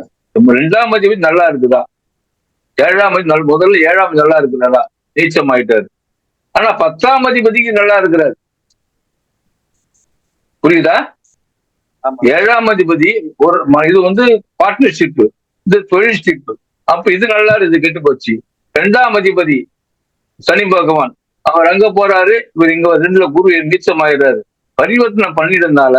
2ஆம் அதிபதி நல்லா இருக்குதா? 7ஆம் அதிபதி முதல்ல 7ஆம் நல்லா இருக்குதா? நீச்சம் ஆயிட்டாரு. ஆனா 10ஆம் அதிபதிக்கு நல்லா இருக்கிறாரு. புரியுதா? 7ஆம் அதிபதி ஒரு இது வந்து பார்ட்னர்ஷிப், இது தொழில்ஷிப். அப்ப இது நல்லா இது கெட்டு போச்சு. 2ஆம் அதிபதி சனி பகவான் அவர் அங்க போறாரு, இவர் இங்க 2ல குரு நீச்சம் ஆயிடுறாரு. பரிவர்த்தனை பண்ணிடுறதுனால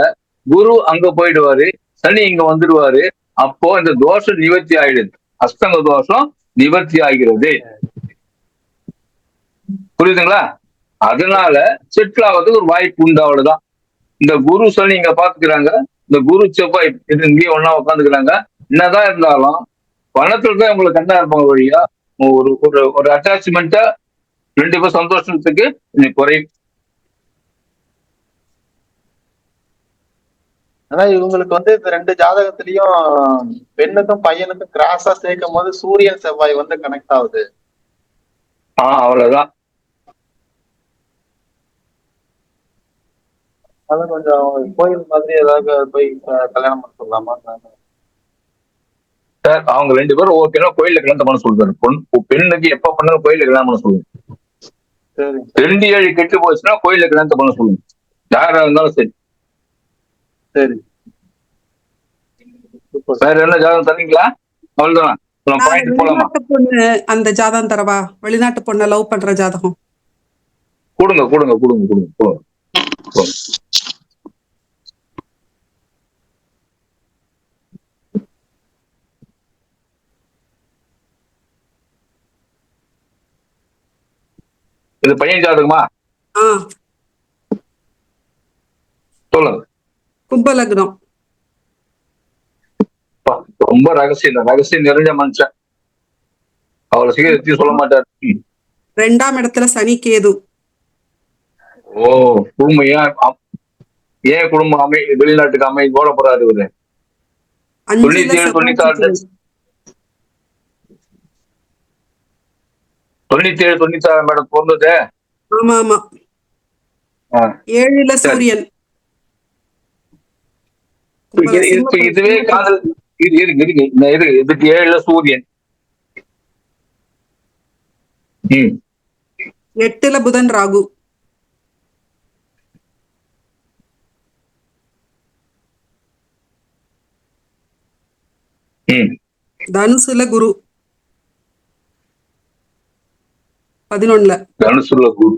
குரு அங்க போயிடுவாரு, சனி இங்க வந்துடுவாரு. அப்போ இந்த தோஷம் நிவர்த்தி ஆயிடுது. அஸ்தங்க தோஷம் நிவர்த்தி ஆகிறது. புரியுதுங்களா? அதனால செட்டில் ஆகிறதுக்கு ஒரு வாய்ப்பு உண்டு. அவ்வளவுதான். இந்த குரு சனி இங்க பாத்துக்கிறாங்க, இந்த குரு செவ்வாய் இங்கேயும் ஒன்னா உட்காந்துக்கிறாங்க. என்னதான் இருந்தாலும் பணத்துல தான் உங்களுக்கு கண்ணா இருப்பாங்க வழியா. ஒரு ஒரு அட்டாச்மெண்ட்டா 2 பேர் சந்தோஷத்துக்கு கொஞ்சம் குறையும். ஆனா இவங்களுக்கு வந்து இந்த 2 ஜாதகத்திலயும் பெண்ணுக்கும் பையனுக்கும் கிராஸா சேர்க்கும் போது சூரியன் செவ்வாய் வந்து கனெக்ட் ஆகுது. அவ்வளவுதான். அது கொஞ்சம் கோயில் மாதிரி ஏதாவது போய் கல்யாணம் பண்ண சொல்லலாமா சார்? அவங்க 2 பேரும் ஓகேனா கோயில கல்யாணம் பண்ண சொல்றாரு. பெண்ணுக்கு எப்ப பண்ணாலும் கோயில கல்யாணம் பண்ண சொல்லுங்க. 2-7 கெட்டு போச்சுன்னா கோயில கல்யாணத்தை பண்ண சொல்லுங்க. யாரா இருந்தாலும் சரி. சரி, வேற என்ன ஜாதகம் தரீங்களா? அவ்வளவுதான். வெளிநாட்டு பொண்ணு அந்த ஜாதகம் தரவா? வெளிநாட்டு பொண்ணை லவ் பண்ற ஜாதகம் கொடுங்க கொடுங்க கொடுங்க கொடுங்க கொடுங்க. இது பையன் ஜாதகமா? சொல்லுங்க. கும்ப லக்னம். ரொம்ப ரகசியம் நிறைஞ்ச மனுஷன். அவ்வளவு சீக்கிரத்தையும் சொல்ல மாட்டார். 2ஆம் இடத்துல சனி கேது. ஓ, குடும்பம் ஏன் குடும்பம் வெளிநாட்டுக்கு ஓட போறாரு இவரு? 5ல 97, 96 மேடம் பிறந்தது. ஆமா ஆமா. 7ல சூரியன். இதுவே காதல். இதுக்கு 7ல சூரியன். 8ல புதன் ராகு. தனுசுல குரு. 11ல. தனுசுல குரு.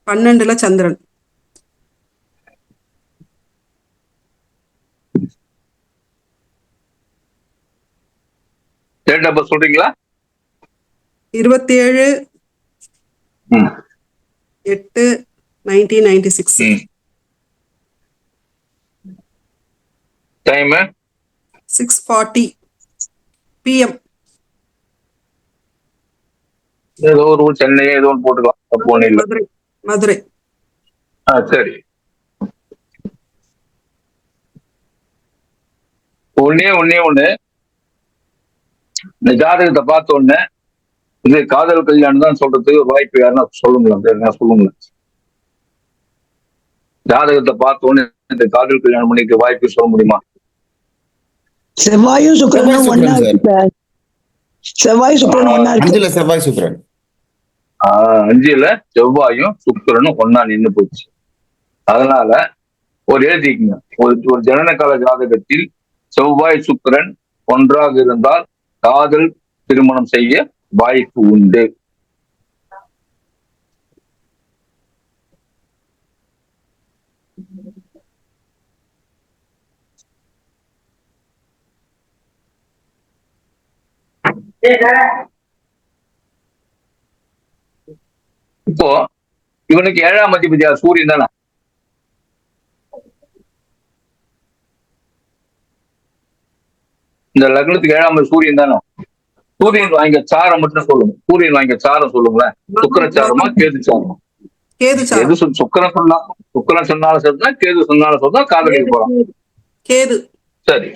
12ல சந்திரன். டேட் ஆஃப் பர்த் சொல்றீங்களா? 27/8/1996. Time 6:40 PM. ஏதோ ஒரு ஊர், சென்னை ஏதோ ஒன்று போட்டுக்கலாம், தப்பு ஒண்ணு இல்ல. மதுரை. சரி. ஒண்ணு இந்த ஜாதகத்தை பார்த்த உடனே இது காதல் கல்யாணம் தான் சொல்றதுக்கு ஒரு வாய்ப்பு யாருன்னா சொல்லுங்களேன். ஜாதகத்தை பார்த்த உடனே இந்த காதல் கல்யாணம் பண்ணிக்க வாய்ப்பு சொல்ல முடியுமா? செவ்வாயும் சுக்கிரனும் ஒண்ணா இருக்கு சார். செவ்வாய் சுக்கிரன் ஒண்ணா இருக்கு. 5ல செவ்வாய் சுக்கிரன். 5ல செவ்வாயும் சுக்கிரனும் ஒண்ணா நின்று போச்சு. அதனால ஒரு எழுதிக்குங்க, ஒரு ஜனன கால ஜாதகத்தில் செவ்வாய் சுக்கிரன் ஒன்றாக இருந்தால் காதல் திருமணம் செய்ய வாய்ப்பு உண்டு. இப்போ இவனுக்கு 7ஆம் அதிபதியா சூரியன் தானே? இந்த லக்னத்துக்கு 7ஆம் சூரியன் தானே? சூரியன் வாங்கிய சாரம் மட்டும் சொல்லுங்க. சூரியன் வாங்கிய சாரம் சொல்லுங்களேன். சுக்கிரச்சாரமா கேது சாரமா? எது சுக்கிரன் சொன்னாலும் சரிதான், கேது சொன்னாலும் சரிதான், காதலிக்கு போறான். கேது. சரி,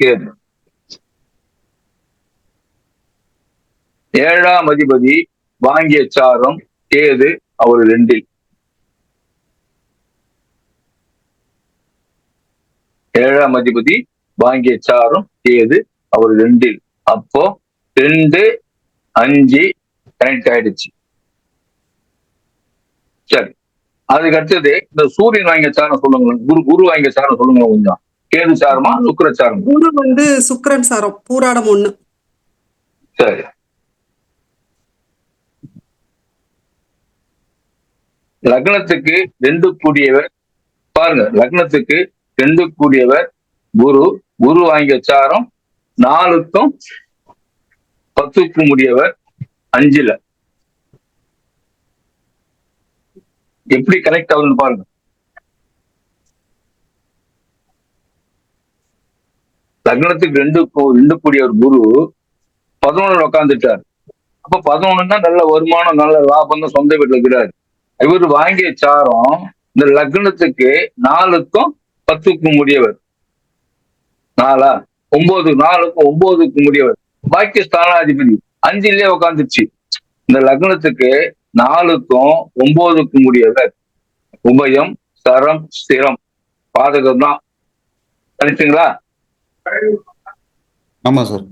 கேது. 7ஆம் அதிபதி வாங்கிய சாரம் கேது, அவர் 2ல். 7ஆம் அதிபதி வாங்கிய சாரம் கேது, அவர் 2ல். அப்போ 2, 5 கனெக்ட் ஆயிடுச்சு. சரி, அதுக்கு அடுத்தது இந்த சூரியன் வாங்கிய சாரம் சொல்லுங்க. குரு வாங்கிய சாரம் சொல்லுங்க கொஞ்சம். கேது சாரமா சுக்கிரச்சாரம்? குரு சுக்கிரன் சாரம், பூராடம் 1. சரி, லக்னத்துக்கு 2 கூடியவர் பாருங்க. லக்னத்துக்கு 2 கூடியவர் குரு வாங்கிய சாரம் 4க்கும் 10க்கும் முடியவர் 5ல. எப்படி கனெக்ட் ஆகுதுன்னு பாருங்க. லக்னத்துக்கு 2 கூடியவர் குரு 11ல உட்காந்துட்டார். அப்ப 11 தான் நல்ல வருமானம், நல்ல லாபம் தான், சொந்த வீட்டுல இருக்கிறாரு. இவர் வாங்கிய சாரம் இந்த லக்னத்துக்கு 4க்கும் 10க்கும் முடியவர். 4க்கும் 9க்கும் முடியவர். பாக்கிய ஸ்தானாதிபதி 5லே உட்காந்துச்சு. இந்த லக்னத்துக்கு 4க்கும் 9க்கும் முடியவர். உபயம், சரம், ஸ்திரம், பாதகம் தான். நினைச்சீங்களா? ஆமா சார்.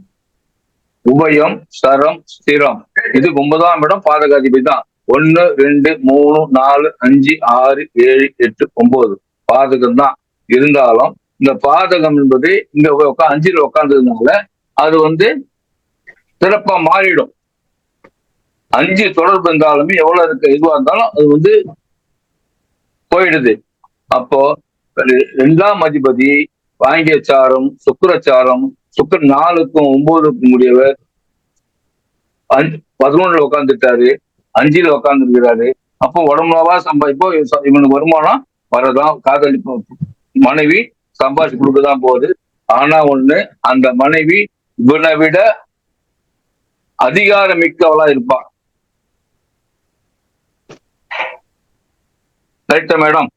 உபயம், சரம், ஸ்திரம், இது 9ஆம் இடம் பாதகாதிபதி தான். 1, 2, 3, 4, 5, 6, 7, 8, 9 பாதகம் தான். இருந்தாலும் இந்த பாதகம் என்பது இங்க 5ல உட்கார்ந்ததுனால அது சிறப்பா மாறிடும். 5 தொடர்பு இருந்தாலுமே எவ்வளவு இருக்கு இதுவா இருந்தாலும் அது போயிடுது. அப்போ 2ஆம் அதிபதி வாங்கிய சாரம் சுக்கிரச்சாரம். சுக்கிரன் 4க்கும் 9க்கும் முடியவர் 11ல உட்காந்துட்டாரு, 5ல உட்கார்ந்துருக்கிறாரு. அப்போ உடம்புலவா சம்பாதிப்போ இவனுக்கு வருமானம் வரதான். காதலிப்பு மனைவி சம்பாதிச்சு கொடுக்கதான் போகுது. ஆனா அந்த மனைவி இவனை விட அதிகாரம் மிக்கவளா இருப்பா. கரெக்டா மேடம்?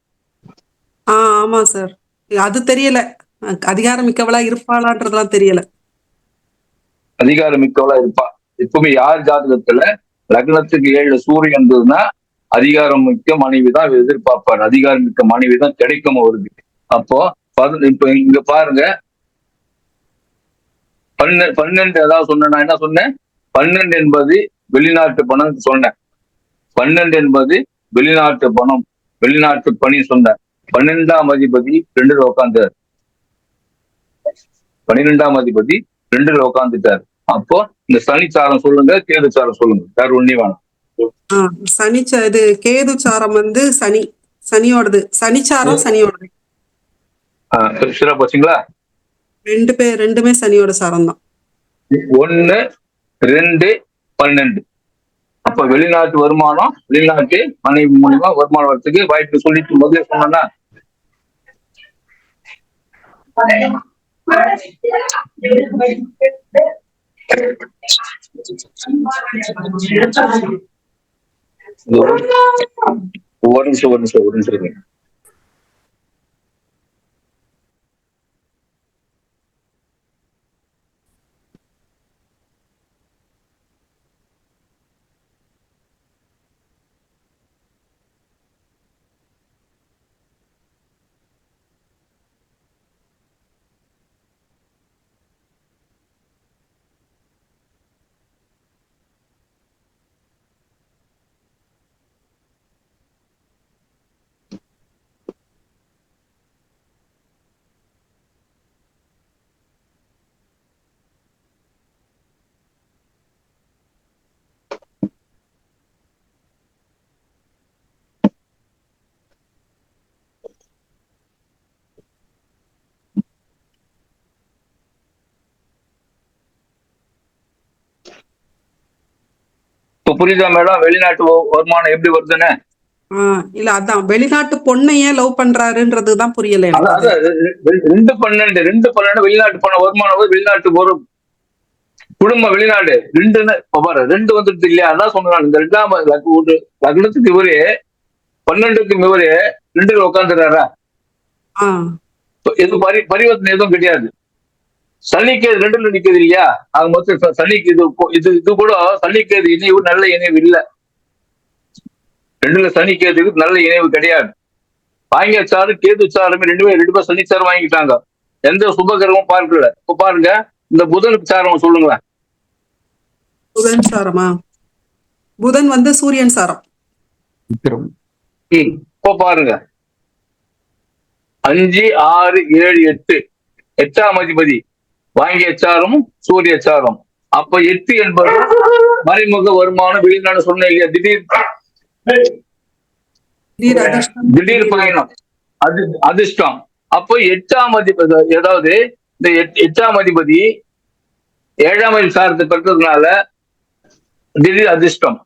ஆமா சார். அது தெரியல. அதிகாரம் மிக்கவளா இருப்பாளான்றதெல்லாம் தெரியல. அதிகாரம் மிக்கவளா இருப்பா. எப்பவுமே யார் ஜாதகத்துல லக்னத்துக்கு 7 சூரியன் இருந்ததுன்னா அதிகாரம் மிக்க மனைவி தான் எதிர்பார்ப்பார். அதிகாரம் மிக்க மனைவி தான் கிடைக்கும் அவருக்கு. அப்போ இப்ப இங்க பாருங்க, 12 ஏதாவது சொன்ன, நான் என்ன சொன்னேன்? 12 என்பது வெளிநாட்டு பணம் சொன்னேன். 12 என்பது வெளிநாட்டு பணம், வெளிநாட்டு பணி சொன்னேன். 12ஆம் அதிபதி 2ல உட்கார்ந்தார். 12ஆம் அதிபதி 2ல உட்கார்ந்துட்டார். அப்போ இந்த சனிச்சாரம் சொல்லுங்க, கேதுச்சாரம் சொல்லுங்க, வேற ஒண்ணே வேணாம். இது கேது சாரம் வந்து சனியோடது. சனிச்சாரம் சனியோடது. போச்சுங்களா? ரெண்டுமே சனியோட சாரம் தான். 1, 2, 12. அப்ப வெளிநாட்டு வருமானம், வெளிநாட்டு மனைவி மூலியமா வருமானம் வரத்துக்கு வாய்ப்பு சொல்லிட்டு முதல்ல சொன்னா ஒரு நிமிஷம். புரியுதா மேடம்? வெளிநாட்டு வருமானம் எப்படி வருதுன்னு? இல்ல, அதான் வெளிநாட்டு பொண்ணை ஏன் லவ் பண்றாருன்றதுதான் புரியல. 2/12 வெளிநாட்டு பணம் வருமானம், வெளிநாட்டு ஒரு குடும்ப வெளிநாடு 2 வந்துட்டு இல்லையா? அதான் சொன்னாங்க. இந்த 2ஆம் லக்னத்துக்கு இவரே 12க்கு இவரே 2ல உட்காந்துறாரா? இது பரிவர்த்தனை எதுவும் கிடையாது. சனிக்கு 2ல நிக்குது இல்லையா? அது மொத்தம் சனிக்கு இது கூட சனிக்கு இணைவு நல்ல இணைவு இல்ல. 2ல சனிக்கு நல்ல இணைவு கிடையாது. வாங்கிய சாரு கேது சாருமே 2 பேர் சனிச்சாரம் வாங்கிட்டாங்க. எந்த சுபகிரகமும் பார்க்கல. இப்ப பாருங்க, இந்த புதனுக்கு சாரம் சொல்லுங்களேன். புதன் சாரமா? புதன் வந்து சூரியன் சாரம். இப்ப பாருங்க, 5, 6, 7, 8 8ஆம் அதிபதி வாங்கிய சாரம் சூரிய சாரம். அப்ப 8 என்பது மறைமுக வருமானம், வெளிநாடு சொன்ன இல்லையா? திடீர் பயணம், அது அதிர்ஷ்டம். அப்போ 8ஆம் அதிபதி, ஏதாவது இந்த 8ஆம் அதிபதி 7ஆம் அதிபதி சாரத்தை பெற்றதுனால திடீர் அதிர்ஷ்டம்.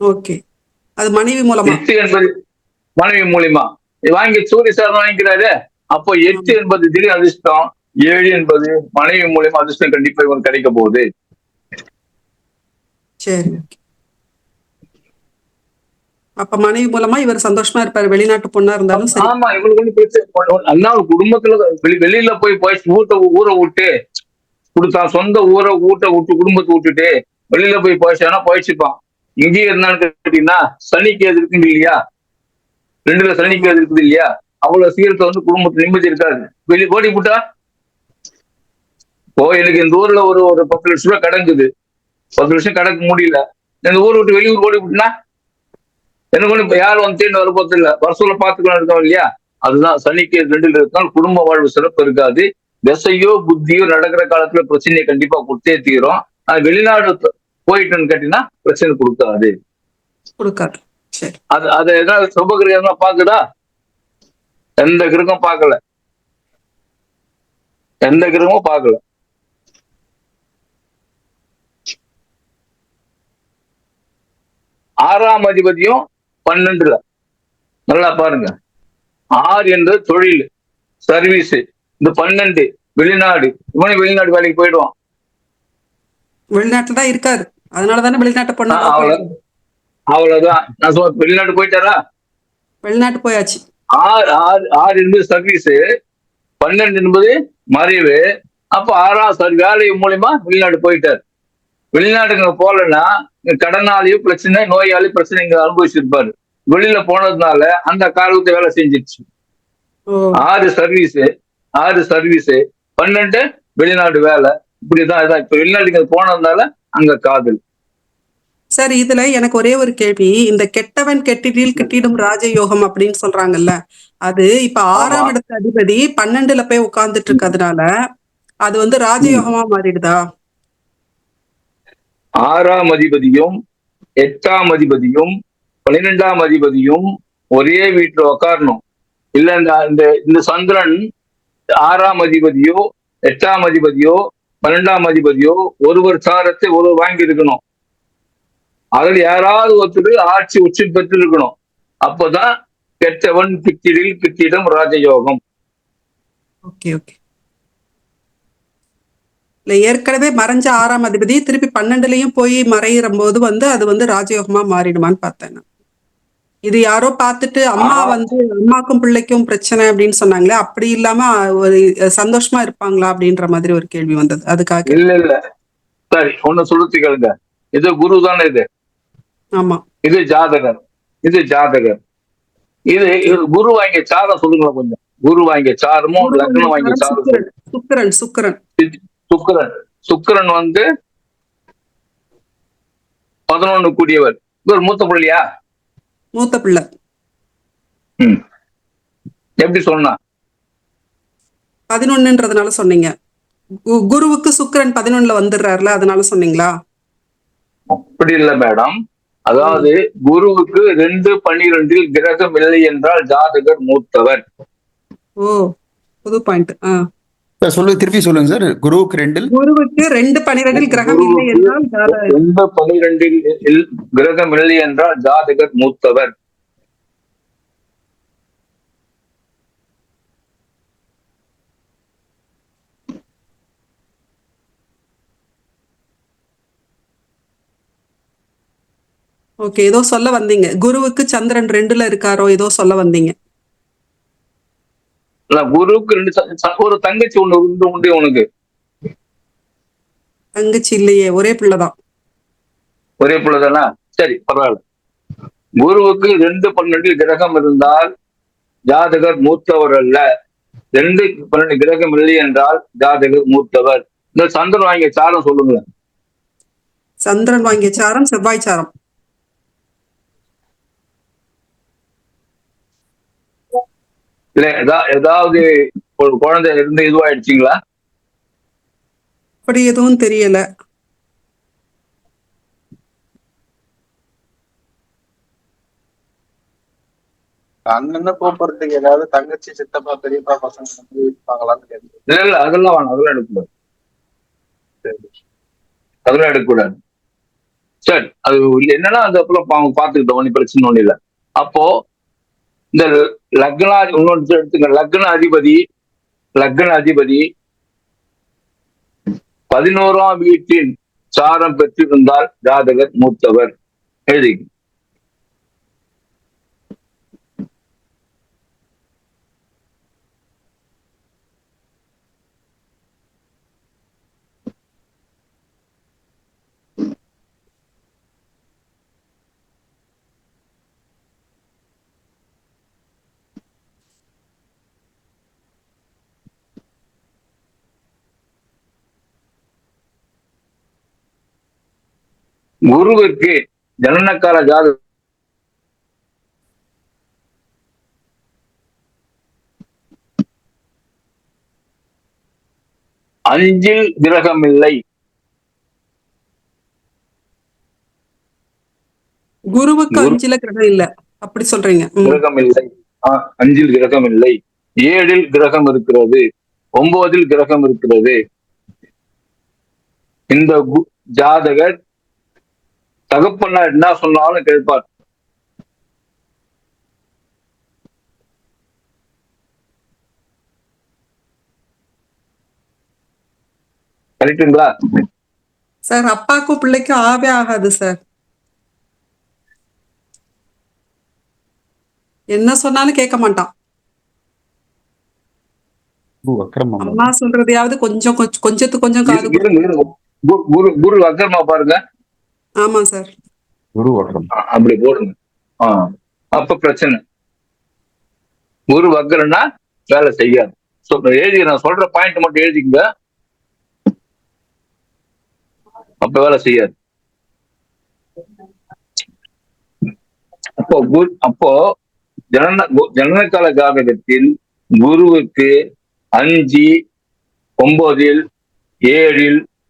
ஓகே, அது மனைவி மூலமா. 8 என்பது மனைவி மூலியமா வாங்கி சூரிய சாரம் வாங்கிக்கிறாரு. அப்போ 8 என்பது திடீர் அதிர்ஷ்டம், 7 என்பது மனைவி மூலியமா அதிர்ஷ்டம் கண்டிப்பா இவன் கிடைக்க போகுது. சரி, அப்ப மனைவி மூலமா இவர் சந்தோஷமா இருப்பாரு, வெளிநாட்டு பொண்ணா இருந்தாலும் சரி. ஆமா, இவங்களுக்கு ஒண்ணு பிரச்சனை. அண்ணா குடும்பத்துல வெளியில போய் ஊரை விட்டு கொடுத்தான், சொந்த ஊரை விட்டு குடும்பத்தை விட்டுட்டு வெளியில போய் போயிச்சானா போயிச்சுப்பான். இங்கேயே இருந்தான்னு கேட்டீங்கன்னா சனிக்கு எது இருக்குங்க இல்லையா? 2ல சனிக்கு எது இருக்குது இல்லையா? அவ்வளவு சீரத்தை வந்து குடும்பத்து நிம்மதி இருக்காது. வெளியே ஓடி போட்டா எனக்கு இந்த ஊர்ல ஒரு 10 லட்சம் ரூபாய் கடங்குது, 10 லட்சம் கடக்க முடியல, இந்த ஊரை விட்டு வெளியூர் ஓடி போட்டுனா எனக்கு ஒண்ணு இப்ப யாரும் வந்து தேடி வர போறது இல்ல, வருஷம்ல பாத்துக்கலாம் இருக்கோம் இல்லையா? அதுதான் சனிக்கு 2ல இருந்தாலும் குடும்ப வாழ்வு சிறப்பு இருக்காது. திசையோ புத்தியோ நடக்கிற காலத்துல பிரச்சனையை கண்டிப்பா கொடுத்தே தீரும். அது வெளிநாடு போயிட்டுன்னு கேட்டீங்கன்னா பிரச்சனை கொடுக்காது. அது ஏதாவது சுபகிரகம் பாக்குதா? எந்த கிரகமும் பார்க்கல, எந்த கிரகமும் பார்க்கல. ஆறாம் அதிபதியும் 12ல. நல்லா பாருங்க, 6 என்றது தொழில், சர்வீஸ். இந்த 12 வெளிநாடு, இவனே வெளிநாடு வேலைக்கு போயிடுவான். வெளிநாட்டுல தான் இருக்காரு. அதனாலதானே வெளிநாட்டு பொண்ணை லவ் அவ்வளவு பண்றாரு. அவ்வளவுதான். நான் சொல்ல வெளிநாட்டு போயிட்டாரா? வெளிநாட்டு போயாச்சு. ஆறு ஆறு ஆறு என்பது சர்வீஸ், 12 என்பது மறைவு. அப்ப 6ஆம் வேலை மூலியமா வெளிநாடு போயிட்டார். வெளிநாட்டுக்கு போகலன்னா கடனாளியும் பிரச்சனை, நோயாளி பிரச்சனை இங்க அனுபவிச்சிருப்பாரு. வெளியில போனதுனால அந்த காலத்தை வேலை செஞ்சிருச்சு. ஓ 6 சர்வீஸ் 12 வெளிநாடு வேலை. இப்படிதான் இதான். இப்ப வெளிநாட்டுக்கு போனதுனால அங்க காதல். சார், இதுல எனக்கு ஒரே ஒரு கேள்வி. இந்த கெட்டவன் கெட்டிடில் கிட்டிடும் ராஜயோகம் அப்படின்னு சொல்றாங்கல்ல, அது இப்ப ஆமா. 6ஆம் இடத்து அதிபதி 12ல போய் உட்கார்ந்துட்டு இருக்கிறதுனால அது வந்து ராஜயோகமா மாறிடுதா? 6ஆம் அதிபதியும் 8ஆம் அதிபதியும் 12ஆம் அதிபதியும் ஒரே வீட்டுல உட்காரணும். இல்ல இந்த இந்த சந்திரன் 6ஆம் அதிபதியோ 8ஆம் அதிபதியோ 12ஆம் அதிபதியோ ஒருவர் சாரத்தை ஒருவர் வாங்கி இருக்கணும். அதில் யாராவது ஒருத்தர் ஆட்சி உச்சி பெற்று இருக்கணும். அப்பதான் கெட்டவன் கிட்டிடில் கிட்டிடம் ராஜயோகம். Okay okay. இல்ல, ஏற்கனவே மறைஞ்ச 6ஆம் அதிபதி திருப்பி 12லயும் போய் மறையிற போது வந்து அது வந்து ராஜயோகமா மாறிடுமான்னு பார்த்தேன் நான். இது யாரோ பார்த்துட்டு அம்மா வந்து அம்மாக்கும் பிள்ளைக்கும் பிரச்சனை அப்படின்னு சொன்னாங்களே, அப்படி இல்லாம ஒரு சந்தோஷமா இருப்பாங்களா அப்படின்ற மாதிரி ஒரு கேள்வி வந்தது. அதுக்காக இல்ல இல்ல, சரி ஒண்ணு சொல்லுச்சு கேளுங்க. இது குரு தானே இது. ஆமா. இது ஜாதகர். இது குரு வாங்கிய சாரம் சொல்லுங்களா கொஞ்சம். குரு வாங்கிய சாரமும் லக்னம் வாங்கிய சாரம். சுக்கிரன் சுக்கிரன் சுக்கிரன் சுக்கிரன் வந்து 11 கூடியவர். இவர் மூத்த பிள்ளையா? மூத்த பிள்ளை. எப்படி சொன்னா? 11ன்றதுனால சொன்னீங்க. குருவுக்கு சுக்கிரன் 11ல வந்துடுறாருல, அதனால சொன்னீங்களா? அப்படி இல்ல மேடம். அதாவது குருவுக்கு 2-12 கிரகம் இல்லை என்றால் ஜாதகர் மூத்தவர். ஓ, புது பாயிண்ட். திருப்பி சொல்லுங்க சார். குருவுக்கு 2 குருவுக்கு 2-12 கிரகம் இல்லை என்றால் 2-12 கிரகம் இல்லை என்றால் ஜாதகர் மூத்தவர். ஓகே, ஏதோ சொல்ல வந்தீங்க. குருவுக்கு சந்திரன் 2ல இருக்காரோ ஏதோ சொல்ல வந்தீங்க. குருவுக்கு ஒரு தங்கச்சி ஒண்ணு உண்டு உனக்கு. தங்கச்சி இல்லையே, ஒரே பிள்ளைதான். ஒரே பிள்ளைதானா? சரி பரவாயில்ல. குருவுக்கு 2-12 கிரகம் இருந்தால் ஜாதகர் மூத்தவர் அல்ல. 2-12 கிரகம் இல்லை என்றால் ஜாதகர் மூத்தவர். இந்த சந்திரன் வாங்கிய சாரம் சொல்லுங்க. சந்திரன் வாங்கிய சாரம் செவ்வாய் சாரம். இல்ல ஏதாவது ஒரு குழந்தை இருந்து இதுவாயிடுச்சுங்களா? அப்படி எதுவும் தெரியல. அண்ணன்னு கூப்பிடுறதுக்கு ஏதாவது தங்கச்சி சித்தப்பா பெரியப்பா பசங்க இருப்பாங்களான்னு கேட்டு. இல்ல அதெல்லாம் வேணும். அதெல்லாம் எடுக்கக்கூடாது. அதெல்லாம் எடுக்கக்கூடாது. சரி, அது என்னன்னா அது அப்புறம் அவங்க பார்த்துக்கிட்டோம். ஒன்னும் பிரச்சனை ஒண்ணு இல்லை. அப்போ இந்த லக்னா இன்னொன்று எடுத்துங்க. லக்ன அதிபதி 11ஆம் வீட்டின் சாரம் பெற்றிருந்தால் ஜாதகர் மூத்தவர். எழுதி. குருவிற்கு ஜனனக்கால ஜாதகம் 5ல் கிரகம் இல்லை. குருவுக்கு 5ல கிரகம் இல்ல, அப்படி சொல்றீங்க? கிரகம் இல்லை. 5ல் கிரகம் இல்லை. 7ல் கிரகம் இருக்கிறது. 9ல் கிரகம் இருக்கிறது. இந்த ஜாதகர் தகப்பனா என்ன சொன்னாலும் கேட்பார். கரெக்டுங்களா? சார் அப்பாக்கும் பிள்ளைக்கும் ஆவே ஆகாது சார். என்ன சொன்னாலும் கேட்க மாட்டான். குரு வக்ரமா அம்மா சொல்றதையாவது கொஞ்சத்துக்கு கொஞ்சம் காது கொடுக்கும். இருங்க, இருங்க. குரு வக்கரமா பாருங்க. ஆமா சார். குரு வக்ரம். அப்படி போடுங்க. அப்ப பிரச்சனை. குரு வக்கரன்னா வேலை செய்யாது. எழுதி நான் சொல்ற பாயிண்ட் மட்டும் எழுதிங்க. அப்ப வேலை செய்யாது. அப்போ ஜனனகால ஜாதகத்தில் குருவுக்கு 5, 9, 7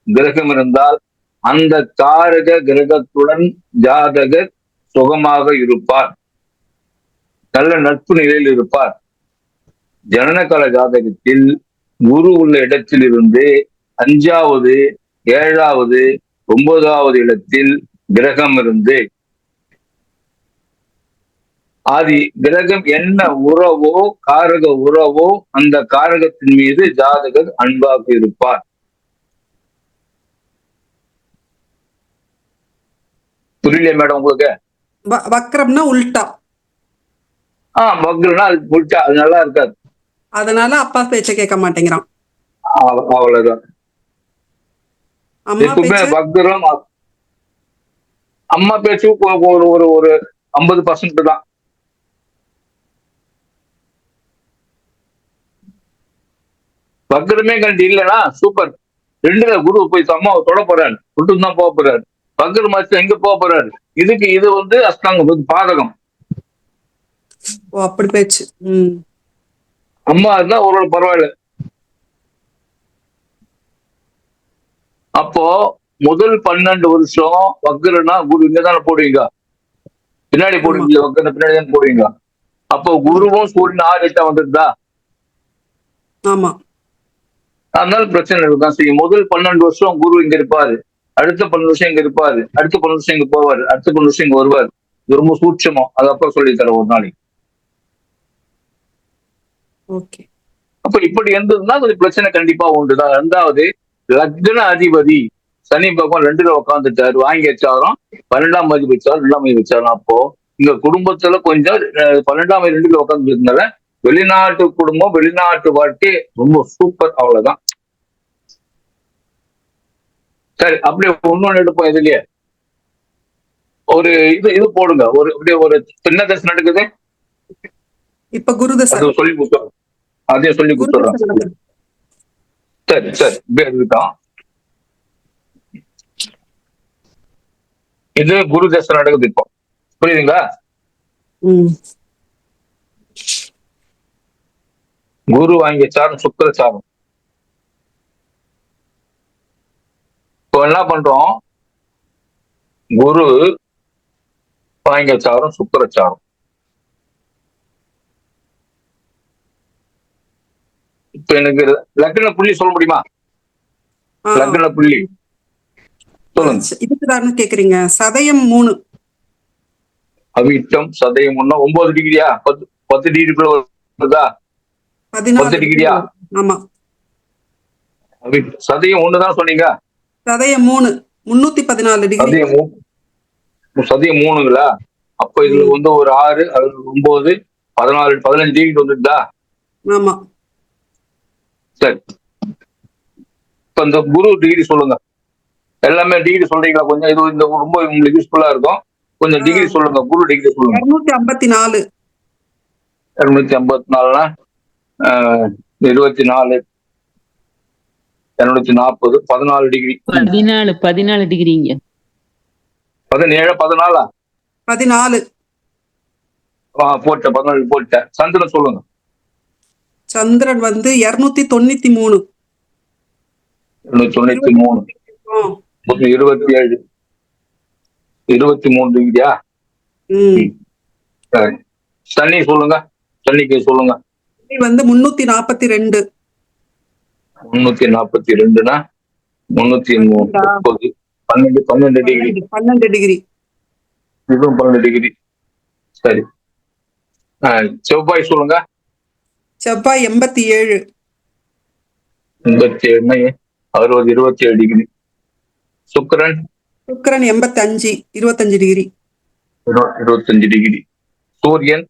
கிரகம் இருந்தால் அந்த காரக கிரகத்துடன் ஜாதகர் சுகமாக இருப்பார், நல்ல நட்பு நிலையில் இருப்பார். ஜனனகால ஜாதகத்தில் குரு உள்ள இடத்தில் இருந்து 5வது, 7வது, 9வது இடத்தில் கிரகம் இருந்து அது கிரகம் என்ன உறவோ காரக உறவோ அந்த காரகத்தின் மீது ஜாதகர் அன்பாக இருப்பார். புரியலையா மேடம் உங்களுக்கு? வக்ரம்னா உல்டா. வக்ரம்னா அது உல்டா, அது நல்லா இருக்காது. அதனால அப்பா பேச்ச கேட்க மாட்டேங்கிறான். அவ்வளவுதான். அம்மா எப்பவுமே பேச்ச வக்ரம் அம்மா பேச்சு ஒரு 50% தான். வக்ரமே கண்டி இல்லைன்னா சூப்பர். 2ல குரு போய் அம்மாவை தொட போறாரு, விட்டு தான் போக போறாரு. வக்ர மாசம் எங்க போக போறாரு? இது வந்து அஸ்தாங்கம், பாதகம். ஓ அப்படி பேச்சு. அம்மா இருந்தா ஒரு பரவாயில்ல. அப்போ முதல் 12 வருஷம் வக்ரனா குரு இங்கதானே போடுவீங்க, பின்னாடி போடுவீங்க. வக்ர பின்னாடி தான் போடுவீங்க. அப்போ குருவும் சூரியன் 6, 8 வந்துருதா? ஆமா. அதனால பிரச்சனை இருக்குதான் செய்யும். முதல் 12 வருஷம் குரு இங்க இருப்பாரு, அடுத்த 12 வருஷம் இங்க இருப்பாரு, அடுத்த 12 வருஷம் இங்க போவாரு, அடுத்த 12 வருஷம் இங்க வருவார். இது ரொம்ப சூட்சமம். அது அப்புறம் சொல்லி தரேன் ஒரு நாளைக்கு. ஓகே. அப்ப இப்படி இருந்ததுன்னா கொஞ்சம் பிரச்சனை கண்டிப்பா உண்டுதான். 2வது லக்ன அதிபதி சனி பகவான் 2ல உட்காந்துட்டாரு, வாங்கி வச்சாலும் 12ஆம் அதிபதி வச்சாலும் 2ஆம் அதிபதி வச்சாலும். அப்போ இங்க குடும்பத்துல கொஞ்சம் 12ஆம் அதிபதி 2ல உட்காந்து இருந்தால வெளிநாட்டு குடும்பம், வெளிநாட்டு வாழ்க்கை ரொம்ப சூப்பர். அவ்வளவுதான். சரி, அப்படியே இன்னொன்னு எடுப்போம். இதுலயே ஒரு இது போடுங்க. அப்படியே ஒரு சின்ன தசை நடக்குது. இப்ப குருதசை சொல்லி கொடுத்துறோம், அதையும் சொல்லி கொடுத்துறோம். சரி இப்படியே இருக்கட்டும். இது குரு தசை நடக்குது இப்போ. புரியுதுங்களா? குரு வாங்கிய சாரம் சுக்கிர சாரம். இப்போ என்ன பண்றோம்? குரு வாங்கிய சாரம் சுக்கிர சாரம். இப்ப எனக்கு லக்ன புள்ளி சொல்ல முடியுமா? லக்ன புள்ளி சொல்லுங்க. இதுக்குதான்னு கேக்குறீங்க? சதயம் 3, அவிட்டம் சதயம் 9 டிகிரியா? 10 டிகிரிக்குள்ள வருதா? 10 டிகிரியா? ஆமா. சதயம் 1 தான் சொன்னீங்க. சதயம் 3 314 டிகிரி. சதயம் 3ங்களா? அப்ப இதுல வந்து ஒரு 6, 9, 14, 15 டிகிரி வந்துருதா? ஆமா. சரி, இப்ப இந்த குரு டிகிரி சொல்லுங்க. எல்லாமே டிகிரி சொல்றீங்களா? கொஞ்சம் இது இந்த ரொம்ப உங்களுக்கு யூஸ்ஃபுல்லா இருக்கும். கொஞ்சம் டிகிரி சொல்லுங்க. குரு டிகிரி சொல்லுங்க. 254. 254னா 24, 240, 14 டிகிரி. 14 டிகிரிங்க. 17, 14 14. போட்டேன். 14 போட்டேன். சந்திரன் சொல்லுங்க. சந்திரன் வந்து 293. 293, 27, 23 டிகிரியா? சரி, சனி சொல்லுங்க. சனிக்கு சொல்லுங்க. வந்து 342. 342னா 330, 12 டிகிரி. 12 டிகிரி. இதுவும் 12 டிகிரி. சரி, செவ்வாய் சொல்லுங்க. செவ்வாய் 87. 87னா 60, 27 டிகிரி. சுக்கிரன் சுக்கிரன் 85 25 டிகிரி. 25 டிகிரி. சூரியன்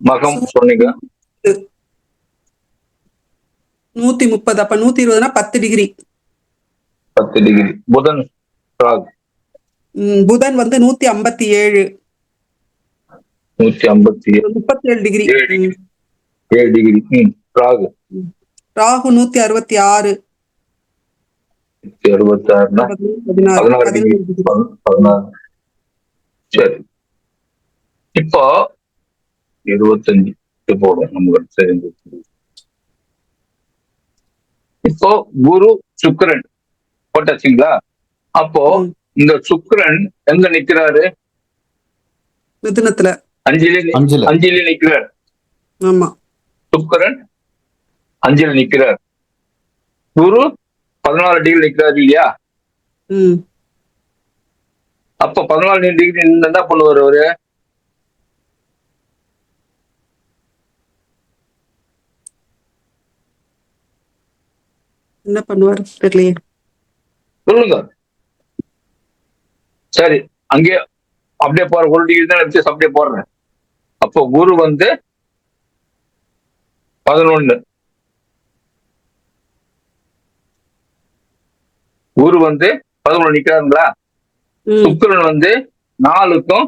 மகம் சொன்னீங்க 130. அப்ப 120னா 10 டிகிரி. 10 டிகிரி. புதன் ராகு புதன் வந்து 157 157 37 degree. 7 degree. Rahu Rahu 166 66 16 degree. 16. சரி, இப்போ 25 போடும் நமக்கு. சரி, இப்போ குரு சுக்கிரன் போட்டாச்சுங்களா? அப்போ இந்த சுக்கிரன் எங்க நிக்கிறாரு? மிதுனத்துல. அஞ்சில நிக்கிறார். ஆமா, சுக்கிரன் 5ல நிக்கிறார். குரு 14 டிகிரி நிக்கிறாரு இல்லையா? அப்ப 14 டிகிரி என்ன பண்ணுவார் அவரு? என்ன பண்ணுவாரு தெரியலையே. சொல்லுங்க. சரி, அங்கே அப்படியே போற 1 டிகிரி தான் வச்சு அப்படியே போடுறேன். அப்போ குரு வந்து 11, குரு வந்து 11 நிக்கிறாருங்களா? சுக்கிரன் வந்து 4க்கும்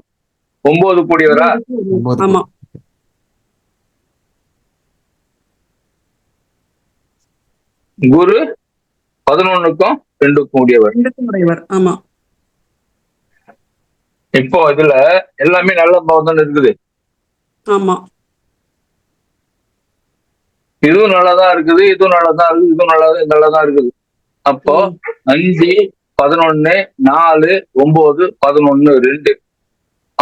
9 கூடியவரா? ஆமா, குரு 11க்கும் 2க்கும் கூடியவர். ஆமா, இப்போ இதுல எல்லாமே நல்ல பாவம் தான் இருக்குது. ஆமா, இதுவும் நல்லாதான் இருக்குது, இதுவும் நல்லாதான் இருக்குது, இதுவும் நல்லாதான் இருக்குது. அப்போ 5, 11, 4, 9, 11, 2.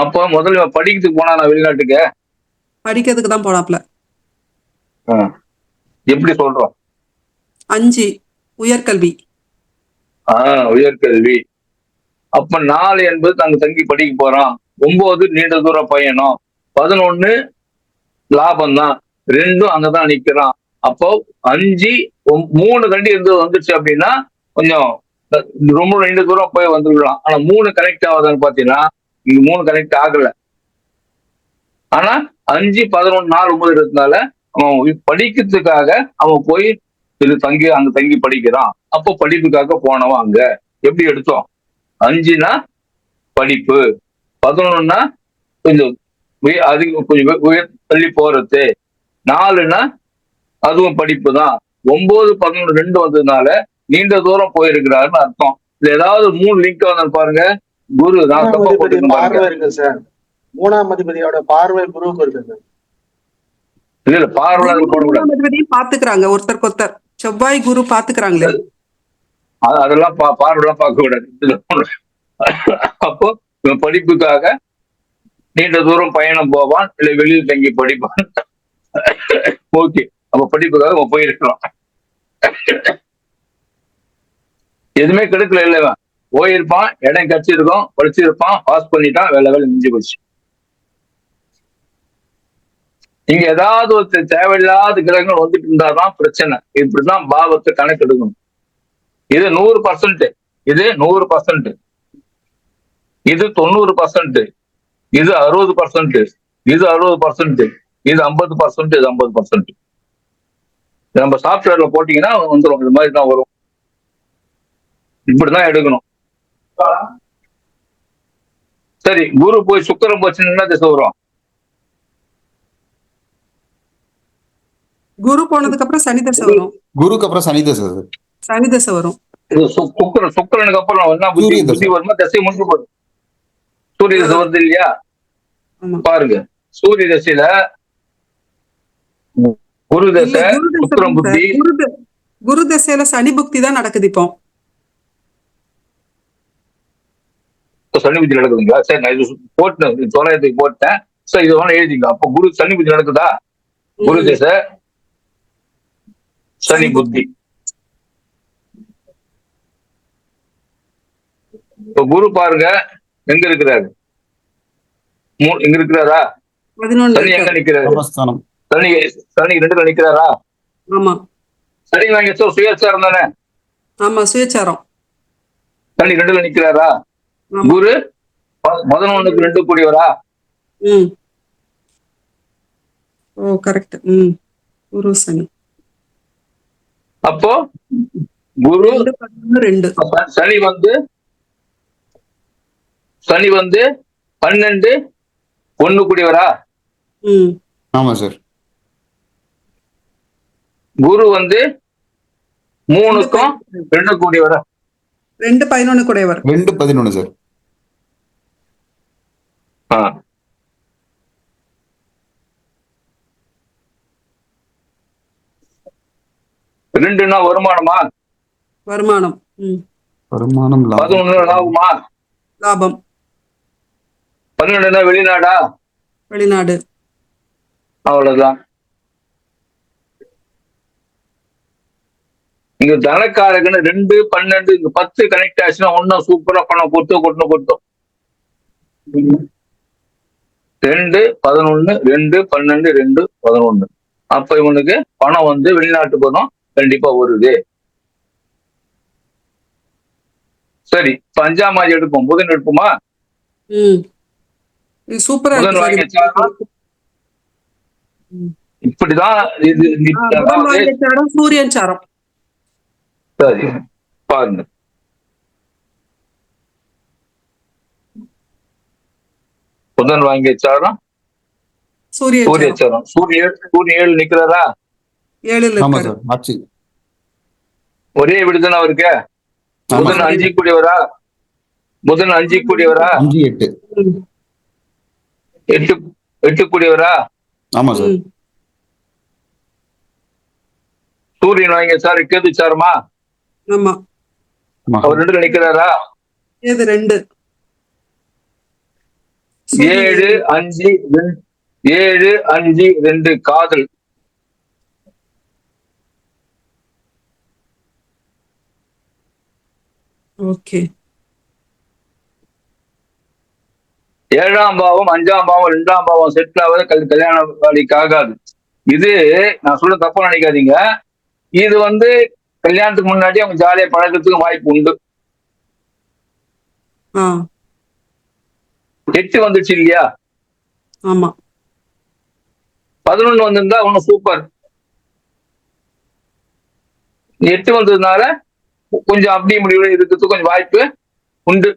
அப்போ முதல்ல படிக்கிறதுக்கு போனா நான் வெளிநாட்டுக்கு படிக்கிறதுக்கு தான் போனாப்ல. எப்படி சொல்றோம்? 5 உயர்கல்வி. உயர்கல்வி. அப்ப 4 என்பது தங்க தங்கி படிக்க போறான். 9 நீண்ட தூர பயணம். 11 லாபம் தான். 2 அங்கதான் நிக்கிறான். அப்போ 5 3 கண்டி வந்துருச்சு அப்படின்னா கொஞ்சம் ரொம்ப நீண்ட தூரம் போய் வந்துருக்கலாம். ஆனா 3 கனெக்ட் ஆகுதான்னு பாத்தீங்கன்னா இங்க 3 கனெக்ட் ஆகல. ஆனா 5, 11, 4, 9 இருக்கிறதுனால அவன் படிக்கிறதுக்காக அவன் போய் அங்க தங்கி படிக்கிறான். அப்போ படிப்புக்காக போனவன் அங்க எப்படி எடுத்தோம்? 5னா படிப்பு, 11னா கொஞ்சம் கொஞ்சம் உயர் தள்ளி போறது, 4னா அதுவும் படிப்பு தான். 9, 11, 2 வந்ததுனால நீண்ட தூரம் போயிருக்கிறாருன்னு அர்த்தம். இது ஏதாவது 3 லிங்க் வந்து பாருங்க. குரு தான் தப்பா போட்டு சார். 3ஆம் அதிபதியோட பார்வை குருவுக்கு இருக்கு. இல்ல பார்வை போடக்கூடாது. பாத்துக்கிறாங்க ஒருத்தருக்கு ஒருத்தர். செவ்வாய் குரு பாத்துக்கிறாங்களே, அதெல்லாம் பார்வைலாம் பார்க்க கூடாது. அப்போ படிப்புக்காக நீண்ட தூரம் பயணம் போவான், இல்ல வெளியில் தங்கி படிப்பான். ஓகே, அப்ப படிப்புக்காக அவன் போயிருக்கலாம். எதுவுமே கெடுக்கல இல்ல, போயிருப்பான், இடம் கிடைச்சிருக்கும், படிச்சிருப்பான், பாஸ் பண்ணிட்டான், வேலை முடிஞ்சு போச்சு. இங்க ஏதாவது ஒரு தேவையில்லாத கிரகங்கள் வந்துட்டு இருந்தாதான் பிரச்சனை. இப்படிதான் பாவத்தை கணக்கு எடுக்கணும். இது 100%, இது 100%, இது 90%, இது 60%, இது 60%, இது 50%, இது 50%. நம்ம சாப்ட்வேர்ல போட்டீங்கன்னா வந்துடும். இது மாதிரி தான் வரும். இப்படிதான் எடுக்கணும். சரி, குரு போய் சுக்கிரன் போச்சுன்னு என்ன திசை வரும்? குரு போனதுக்கு அப்புறம் சனி தசை வரும். குருக்கு அப்புறம் சனி தசை. சனி தசை வரும். சுக்கிரனுக்கு அப்புறம் என்ன புத்தி வருமா? தசை முடிஞ்சு போடும். சூரிய தசை வருது இல்லையா? பாருங்க, சூரிய தசையில குரு தசை, சுக்கிரன் புத்தி. குரு தசையில சனி புக்தி தான் நடக்குது இப்போ. சனி புத்தி நடக்குதுங்களா? சரி, நான் இது போட்டேன், தோராயத்துக்கு போட்டேன். சரி, இது வேணா எழுதிங்க. அப்ப குரு சனி புத்தி நடக்குதா? குரு தசை, சனி புத்தி. இப்ப குரு பாருங்க எங்க இருக்கிறாரு? எங்க இருக்கிறாரா? சனி எங்க நிக்கிறாரு? சனி 2ல நிக்கிறாரா? ஆமா. சனி வாங்க சுயேச்சாரம் தானே? ஆமா, சுயச்சாரம். சனி 2ல நிக்கிறாரா? ஆமா. குரு 11க்கு 2 கூடியவரா? ம். ஓ கரெக்ட். குரு சனி. அப்போ குரு 2, 11, 2. சனி வந்து 12 1 கூடியவரா? ம். ஆமா சார். குரு வந்து 3க்கும் 2 கூடியவரா? 2, 11 கூடையவர். 2, 11 சார். ஆ. ரெண்டுன்னா வருமானமா? வருமானம். வருமானம் லாபம். 11 லாபமா? லாபம். 12 வெளிநாடா? வெளிநாடு. அவ்வளவுதான். இங்க தனக்காரகன்னு 2, 12 இங்க 10 கனெக்ட் ஆச்சுன்னா ஒன்னும் சூப்பரா பணம் கொட்டும். 2, 11, 2, 12, 2, 11. அப்ப இவனுக்கு பணம் வந்து வெளிநாட்டு பணம் கண்டிப்பா வருது. சரி, இப்ப 5ஆம் மாதி எடுப்போம். புதன் எடுப்போமா? இது சூப்பரா புதன் இருக்கு வாங்கிச்சா இப்படிதான் இது. சாரம். சூரியன் சாரம். சரி, பாருங்க. புதன் வாங்கிச்சாரம் சூரியச்சாரம். சூரியன் 7 நிக்கிறாரா? 7ல் ஆமா இருக்காரு. சார். ஆட்சி. ஒரே விடுதலை அவருக்கு. புதன் 5 கூடியவரா? புதன் 5 கூடியவரா? 5, 8. 8 கூடியவரா? ஆமா சார். சூரியன் வாங்க சார். கேது சாரமா? ஆமா. அவர் 2ல நிக்கிறாரா? ஏது 2. 7, 5, 7, 5, 2 காதல். ஓகே. 7ஆம் பாவம் 5ஆம் பாவம் 2ஆம் பாவம் செட்டில் ஆகாத கல்யாண வேலைக்கு ஆகாது. இது நான் சொல்ல தப்பா நினைக்காதீங்க. இது வந்து கல்யாணத்துக்கு முன்னாடி அவங்க ஜாலியா பழக்கத்துக்கு வாய்ப்பு உண்டு. 8 வந்துச்சு இல்லையா? ஆமா. 11 வந்திருந்தா ஒன்னும் சூப்பர். 8 வந்ததுனால கொஞ்சம் அப்படி முடிவு இருக்கிறதுக்கு கொஞ்சம் வாய்ப்பு உண்டு.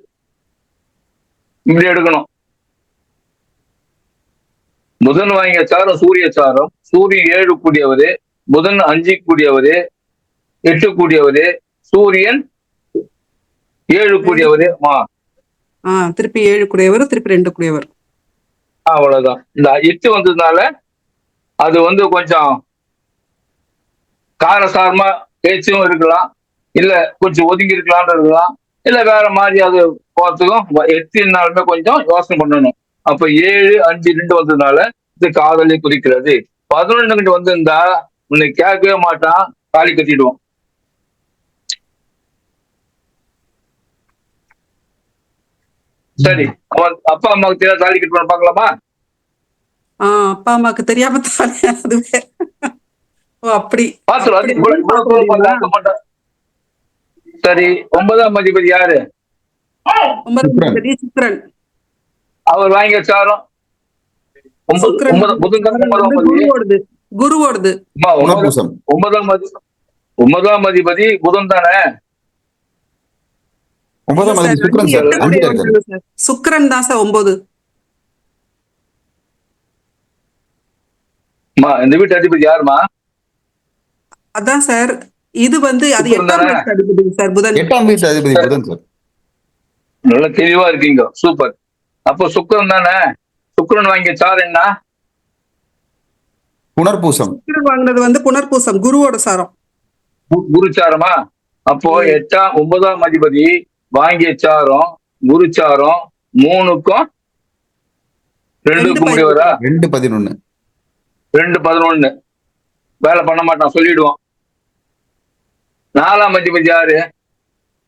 இப்படி எடுக்கணும். புதன் வாங்கிய சாரம் சூரியச்சாரம். சூரியன் 7 கூடியவரு, புதன் 5 கூடியவரு, 8 கூடியவரு, சூரியன் 7 கூடியவரு. திருப்பி 7 கூடையவர், திருப்பி 2 கூடையவர். அவ்வளவுதான். இந்த 8 வந்ததுனால அது வந்து கொஞ்சம் காரசாரமா பேச்சும் இருக்கலாம், இல்ல கொஞ்சம் ஒதுங்கி இருக்கலாம், இல்ல வேற மாதிரி அது போறதுக்கும் 8 கொஞ்சம் யோசனை பண்ணணும். அப்ப 7, 5, 2 வந்ததுனால இது காதலை குறிக்கிறது. 11 வந்திருந்தா உன்னை கேட்கவே மாட்டான், தாலி கட்டிடுவோம். சரி, அவன் அப்பா அம்மாவுக்கு தெரியாத தாலி கட்டுவான்னு பாக்கலாமா? அப்பா அம்மாக்கு தெரியாம தானே அதுவே. ஓ அப்படி. சரி, 9ஆம் அதிபதி யாரு? 9ஆம் அதிபதி சுக்கிரன். அவர் வாங்கிய சாரம் குருவோடது. 9ஆம் அதிபதி புதன் தானே? 9ஆம் அதிபதி சுக்கிரன் சார். சுக்கிரன் தான் சார் 9. இந்த வீட்டு அதிபதி யாருமா? அதான் சார், இது வந்து அது 8ஆம் வீட்டு அதிபதி சார், புதன். 8ஆம் வீட்டு அதிபதி புதன் சார். நல்ல தெளிவா இருக்கீங்க, சூப்பர். அப்போ சுக்கிரன் தானே? சுக்கிரன் வாங்கிய சாரம் என்ன? புனர்பூசம். சுக்கிரன் வாங்கினது வந்து புனர்பூசம், குருவோட சாரம். குருச்சாரமா? அப்போ 9ஆம் அதிபதி வாங்கிய சாரம் குருச்சாரம் 3க்கும் 2க்கும் முடிவரா? 2, 11. 2, 11 வேலை பண்ண மாட்டான், சொல்லிடுவான். 4ஆம் அதிபதி யாரு?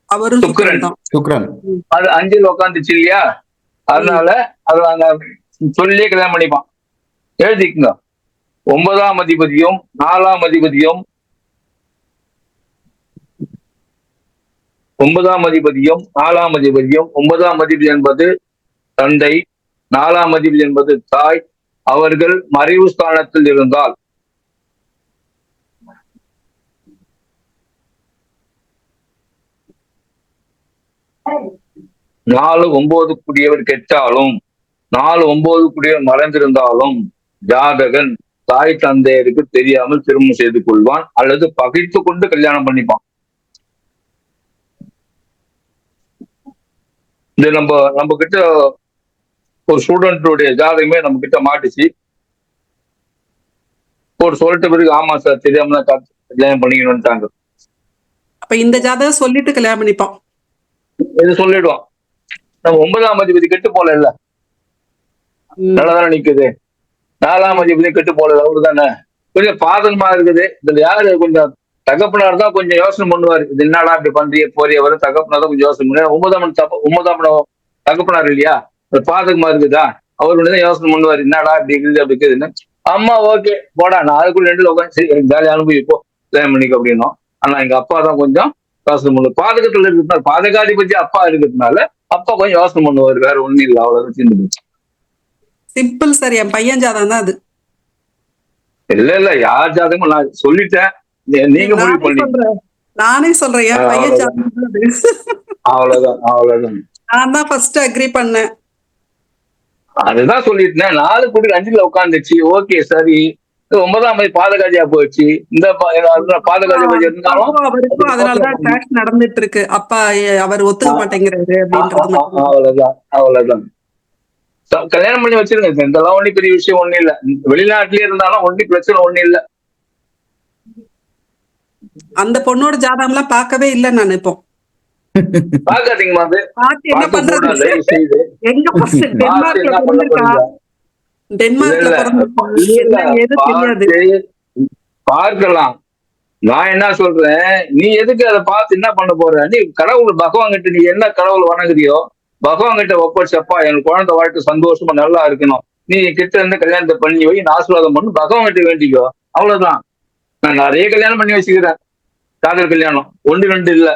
அவரும் சுக்கிரன். சுக்கிரன் அது 5ல் உட்காந்துச்சு இல்லையா? அதனால அது நாங்க சொல்லியே கல்யாணம் பண்ணிப்பான். எழுதிக்குங்க. 9ஆம் அதிபதியும் 4ஆம் அதிபதியும் 9ஆம் அதிபதியும் 4ஆம் அதிபதியும், 9ஆம் அதிபதி என்பது தந்தை, 4ஆம் அதிபதி என்பது தாய், அவர்கள் மறைவு ஸ்தானத்தில் இருந்தால் நாலு 9 கூடியவர் கெட்டாலும், 4 9 கூடியவர் மறைந்திருந்தாலும் ஜாதகன் தாய் தந்தையருக்கு தெரியாமல் திருமணம் செய்து கொள்வான் அல்லது பகைத்து கொண்டு கல்யாணம் பண்ணிப்பான். இது நம்ம கிட்ட ஒரு ஸ்டூடெண்டோடைய ஜாதகமே நம்ம கிட்ட மாட்டுச்சு. ஒரு சொல்லிட்ட பிறகு ஆமா சார் தெரியாம தான் கல்யாணம் பண்ணிக்கணும்ட்டாங்க. அப்ப இந்த ஜாதகம் சொல்லிட்டு கல்யாணம் பண்ணிப்பான். இது சொல்லிடுவோம். நம்ம 9ஆம் அதிபதி கெட்டு போல இல்ல, நல்லதானே நிக்குது. 4ஆம் அதிபதி கெட்டு போல அவரு தானே கொஞ்சம் பாதகமா இருக்குது. இதுல யாரு கொஞ்சம் தகப்பனார் தான் கொஞ்சம் யோசனை பண்ணுவாரு. இது என்னடா இப்படி பண்றீங்க போறிய வர தகப்பனார் தான் கொஞ்சம் யோசனை பண்ணுவாரு. 9ஆம் தகப்பனார் இல்லையா, அது பாதகமா இருக்குதா, அவரு தான் யோசனை பண்ணுவாரு. என்னடா இப்படி இருக்குது அப்படி இருக்குதுன்னு. அம்மா ஓகே போடா, நான் அதுக்குள்ள 2 உட்காந்து சரி எனக்கு ஜாலியா அனுபவிப்போ கல்யாணம் பண்ணிக்க அப்படின்னோம். ஆனா எங்க அப்பா தான் கொஞ்சம் யோசனை பண்ணுவார். பாதகத்துல இருக்கிறதுனால, பாதகாதிபதி அப்பா இருக்கிறதுனால அப்பா கொஞ்சம் யோசனை பண்ணுவாரு. வேற ஒண்ணும் இல்லை, அவ்வளவுதான் தீர்ந்து போச்சு. சிம்பிள் சார், என் பையன் ஜாதகம் தான் அது. இல்ல யார் ஜாதகமும் நான் சொல்லிட்டேன், நீங்க முடிவு பண்ணி. நானே சொல்றேன் என் பையன் ஜாதகம் தான் அது. அவ்வளவுதான். நான் தான் ஃபர்ஸ்ட் அக்ரி பண்ணேன். அதுதான் சொல்லிட்டேன். 4 கூடி 5ல உட்காந்துச்சு. ஓகே சரி, 9ஆம் தேதி பாதகாதியா போயிடுச்சு. இந்த பாதகாதி இருந்தாலும் அவருக்கும் அதனாலதான் அட்டாக் நடந்துட்டு இருக்கு. அப்பா அவர் ஒத்துக்க மாட்டேங்கிறாரு அப்படின்றது. அவ்வளவுதான். கல்யாணம் பண்ணி வச்சிருங்க. இதெல்லாம் ஒன்னும் பெரிய விஷயம் ஒண்ணும் இல்ல. வெளிநாட்டிலே இருந்தாலும் ஒன்னும் பிரச்சனை ஒண்ணும் இல்ல. அந்த பொண்ணோட ஜாதகம் எல்லாம் பார்க்கவே இல்லை நான். இப்போ பாக்காதீங்கம்மா, என்ன பண்றது? எங்க டென்மார்க்ல பார்க்கலாம். நான் என்ன சொல்றேன், நீ எதுக்கு அதை பார்த்து என்ன பண்ண போற? நீ கடவுள் பகவான் கிட்ட நீ என்ன கடவுள் வணங்குறியோ பகவான் கிட்ட ஒப்படைச்சப்பா என் குழந்தை வாழ்க்கை சந்தோஷமா நல்லா இருக்கணும், நீ கிட்ட இருந்து கல்யாணத்தை பண்ணி வை, ஆசீர்வாதம் பண்ணு, பகவான் கிட்ட வேண்டிக்கோ. அவ்வளவுதான். நான் நிறைய கல்யாணம் பண்ணி வச்சுக்கிறேன். காதல் கல்யாணம் 1 2 இல்ல,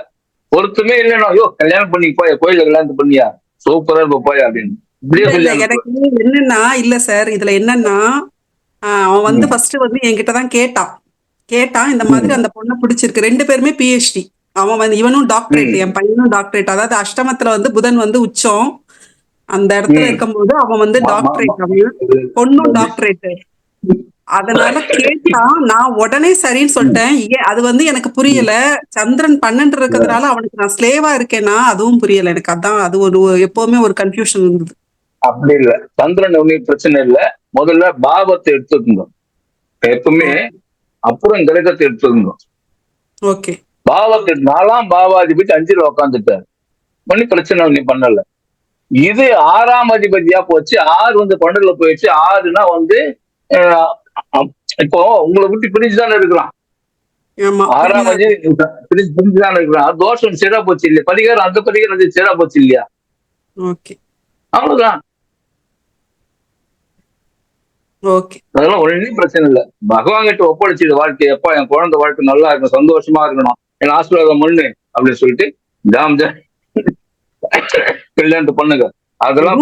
ஒருத்தமே இல்லைன்னா ஐயோ கல்யாணம் பண்ணி போய் கோயில கல்யாணத்தை பண்ணியா சூப்பரா இருப்ப போய் அப்படின்னு. எனக்கு என்னன்னா இல்ல சார், இதுல என்னன்னா அவன் வந்து ஃபர்ஸ்ட் வந்து என்கிட்டதான் கேட்டான் இந்த மாதிரி அந்த பொண்ணை பிடிச்சிருக்கு. 2 பேருமே PhD. அவன் வந்து இவனும் டாக்டரேட், என் பையனும் டாக்டரேட். அதாவது அஷ்டமத்துல வந்து புதன் வந்து உச்சம் அந்த இடத்துல இருக்கும்போது அவன் வந்து டாக்டரேட், அவன் பொண்ணும் டாக்டரேட். அதனால கேட்டான். நான் உடனே சரின்னு சொல்லிட்டேன். அது வந்து எனக்கு புரியல. சந்திரன் 12 இருக்கிறதுனால அவனுக்கு நான் ஸ்லேவா இருக்கேன்னா அதுவும் புரியல எனக்கு. அதான் அது ஒரு எப்பவுமே ஒரு கன்ஃபியூஷன் இருந்தது. அப்படி இல்ல, சந்திரன் ஒன்னும் பிரச்சனை இல்ல. முதல்ல பாவத்தை எடுத்துக்கணும் எப்பவுமே, அப்புறம் கிரகத்தை எடுத்துக்கணும். ஓகே, பாவத்தை 4ஆம் பாவாதிபதி 5ல உட்காந்துட்டாரு, ஒன்னும் பிரச்சனை ஒன்னும் பண்ணல. இது 6ஆம் அதிபதியா போச்சு. 6 வந்து 12ல போயிடுச்சு. 6னா வந்து இப்போ உங்களை விட்டு பிரிஞ்சுதானே இருக்கிறான். 6ஆம் அதிபதி பிரிஞ்சுதானே இருக்கிறான். தோஷம் சிறா போச்சு இல்லையா, பரிகாரம் அந்த பரிகாரம் சிறா போச்சு இல்லையா. அவ்வளவுதான். அதெல்லாம் ஒன்னும் பிரச்சனை இல்லை. பகவான் கிட்ட ஒப்படைச்சிடு வாழ்க்கை. எப்பா என் குழந்தை வாழ்க்கை நல்லா இருக்கணும், சந்தோஷமா இருக்கணும், என் ஆசீர்வாதம் பண்ணு அப்படின்னு சொல்லிட்டு ஜாம் கல்யாணத்தை பண்ணுங்க. அதெல்லாம்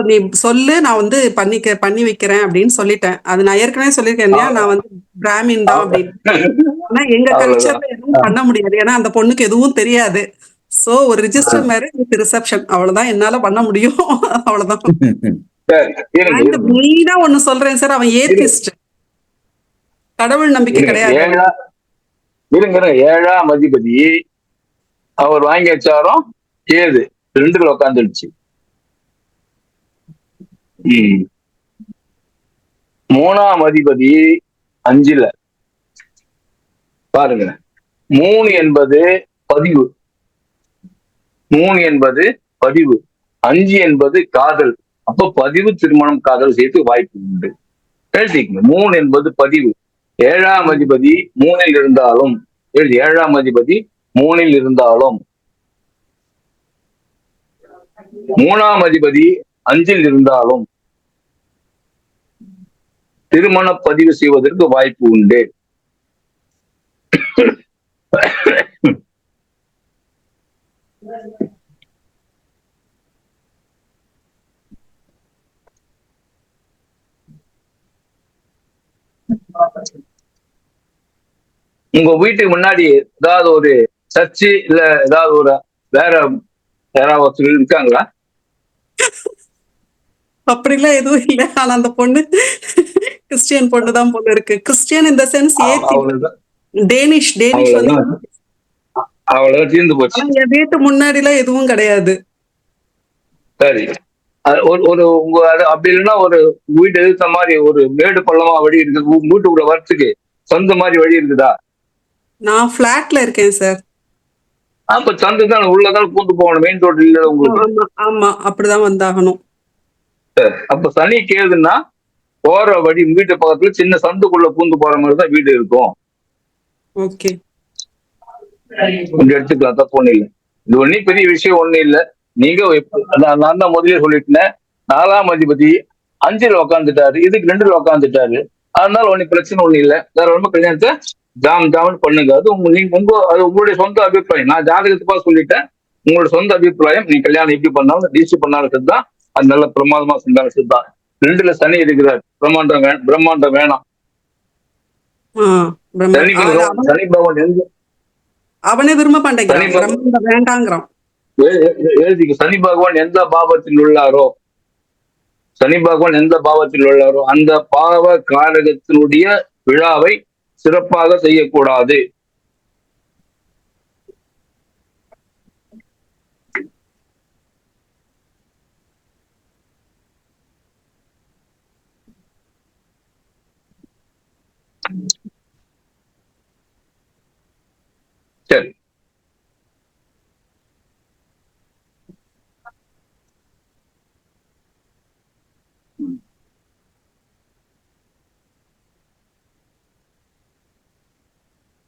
நீ சொல்லு, நான் வந்து பண்ணி வைக்கிறேன் அப்படின்னு சொல்லிட்டேன். அது நான் ஏற்கனவே சொல்லியிருக்கேன் இல்லையா, நான் வந்து பிராமின் தான் அப்படின்னு. ஆனா எங்க கல்ச்சர்ல எதுவும் பண்ண முடியாது, ஏன்னா அந்த பொண்ணுக்கு எதுவும் தெரியாது. சோ ஒரு ரிஜிஸ்டர் மேரேஜ் ரிசப்ஷன் அவ்வளவுதான் என்னால பண்ண முடியும். அவ்வளவுதான். மெயினா ஒண்ணு சொல்றேன் சார், அவன் ஏத்திஸ்ட், கடவுள் நம்பிக்கை கிடையாது. 7ஆம் அதிபதி அவர் வாங்கி வச்சாரும் ஏது 2ல உட்காந்துடுச்சு. 3ஆம் அதிபதி 5ல பாருங்க. 3 என்பது பதிவு, 3 என்பது பதிவு, 5 என்பது காதல். அப்ப பதிவு, திருமணம், காதல் சேர்த்து வாய்ப்பு உண்டு. 3 என்பது பதிவு. 7ஆம் அதிபதி 3ல் இருந்தாலும், 7ஆம் அதிபதி 3ல் இருந்தாலும், 3ஆம் அதிபதி 5ல் இருந்தாலும் திருமண பதிவு செய்வதற்கு வாய்ப்பு உண்டு. உங்க வீட்டுக்கு முன்னாடி ஏதாவது ஒரு சர்ச்சு இல்ல ஏதாவது ஒரு வேற யாராவது ஒருத்தர் இருக்காங்களா? அப்படிலாம் எதுவும் இல்ல. ஆனா அந்த பொண்ணு கிறிஸ்டியன் பொண்ணு தான் போல இருக்கு. கிறிஸ்டியன் இந்த சென்ஸ் ஏத்தி அவ்வளவுதான் டேனிஷ் வந்து அவ்வளவுதான் அவ்வளவுதான் தீர்ந்து போச்சு. ஆனா என் வீட்டு முன்னாடி எல்லாம் எதுவும் கிடையாது. சரி, உங்க அப்படி இல்லைன்னா ஒரு வீட்டு எதிர்த்த மாதிரி ஒரு மேடு பள்ளமா வழி இருக்குது, வீட்டுக்குள்ள வரத்துக்கு சொந்த மாதிரி வழி இருக்குதா? நான் பிளாட்ல இருக்கேன் சார். அப்ப சந்து தான் உள்ளதான் பூந்து போகணும், மெயின் ரோடு இல்ல உங்களுக்கு. ஆமா ஆமா, அப்படிதான் வந்தாகணும். அப்ப சனி கேதுன்னா போற வழி வீட்டு பக்கத்துல சின்ன சந்துக்குள்ள பூந்து போற மாதிரி தான் வீடு இருக்கும். ஓகே, கொஞ்சம் எடுத்துக்கலாம், தப்பு ஒண்ணு இல்லை. இது ஒன்னும் பெரிய விஷயம் ஒண்ணு இல்லை. நீங்க நான் தான் முதலே சொல்லிட்டேன், 4ஆம் அதிபதி 5ல் உக்காந்துட்டாரு, இதுக்கு 2ல் உக்காந்துட்டாரு. அதனால ஒன்னும் பிரச்சனை ஒண்ணு இல்லை. தாராளமா கல்யாணத்தை ஜாம் பண்ணுங்க. அது அது உங்களுடைய சொந்த அபிப்பிராயம். நான் ஜாதகத்துப்பா சொல்லிட்டேன், உங்களோட சொந்த அபிப்பிராயம். நீ கல்யாணம் எப்படி பண்ணாலும் டிசி பண்ணாலும் சரிதான், அது நல்ல பிரமாதமா செஞ்சாலும் சரிதான். 2ல சனி இருக்கிறார், பிரம்மாண்டம் வேணாம். சனி பகவான் அவனே விரும்ப மாட்டேங்கிறான், வேண்டாங்கிறான். எழுதிக்கு சனி பகவான் எந்த பாவத்தில் உள்ளாரோ, சனி பகவான் எந்த பாவத்தில் உள்ளாரோ அந்த பாவ காரகத்தினுடைய விழாவை சிறப்பாக செய்யக்கூடாது. சரி,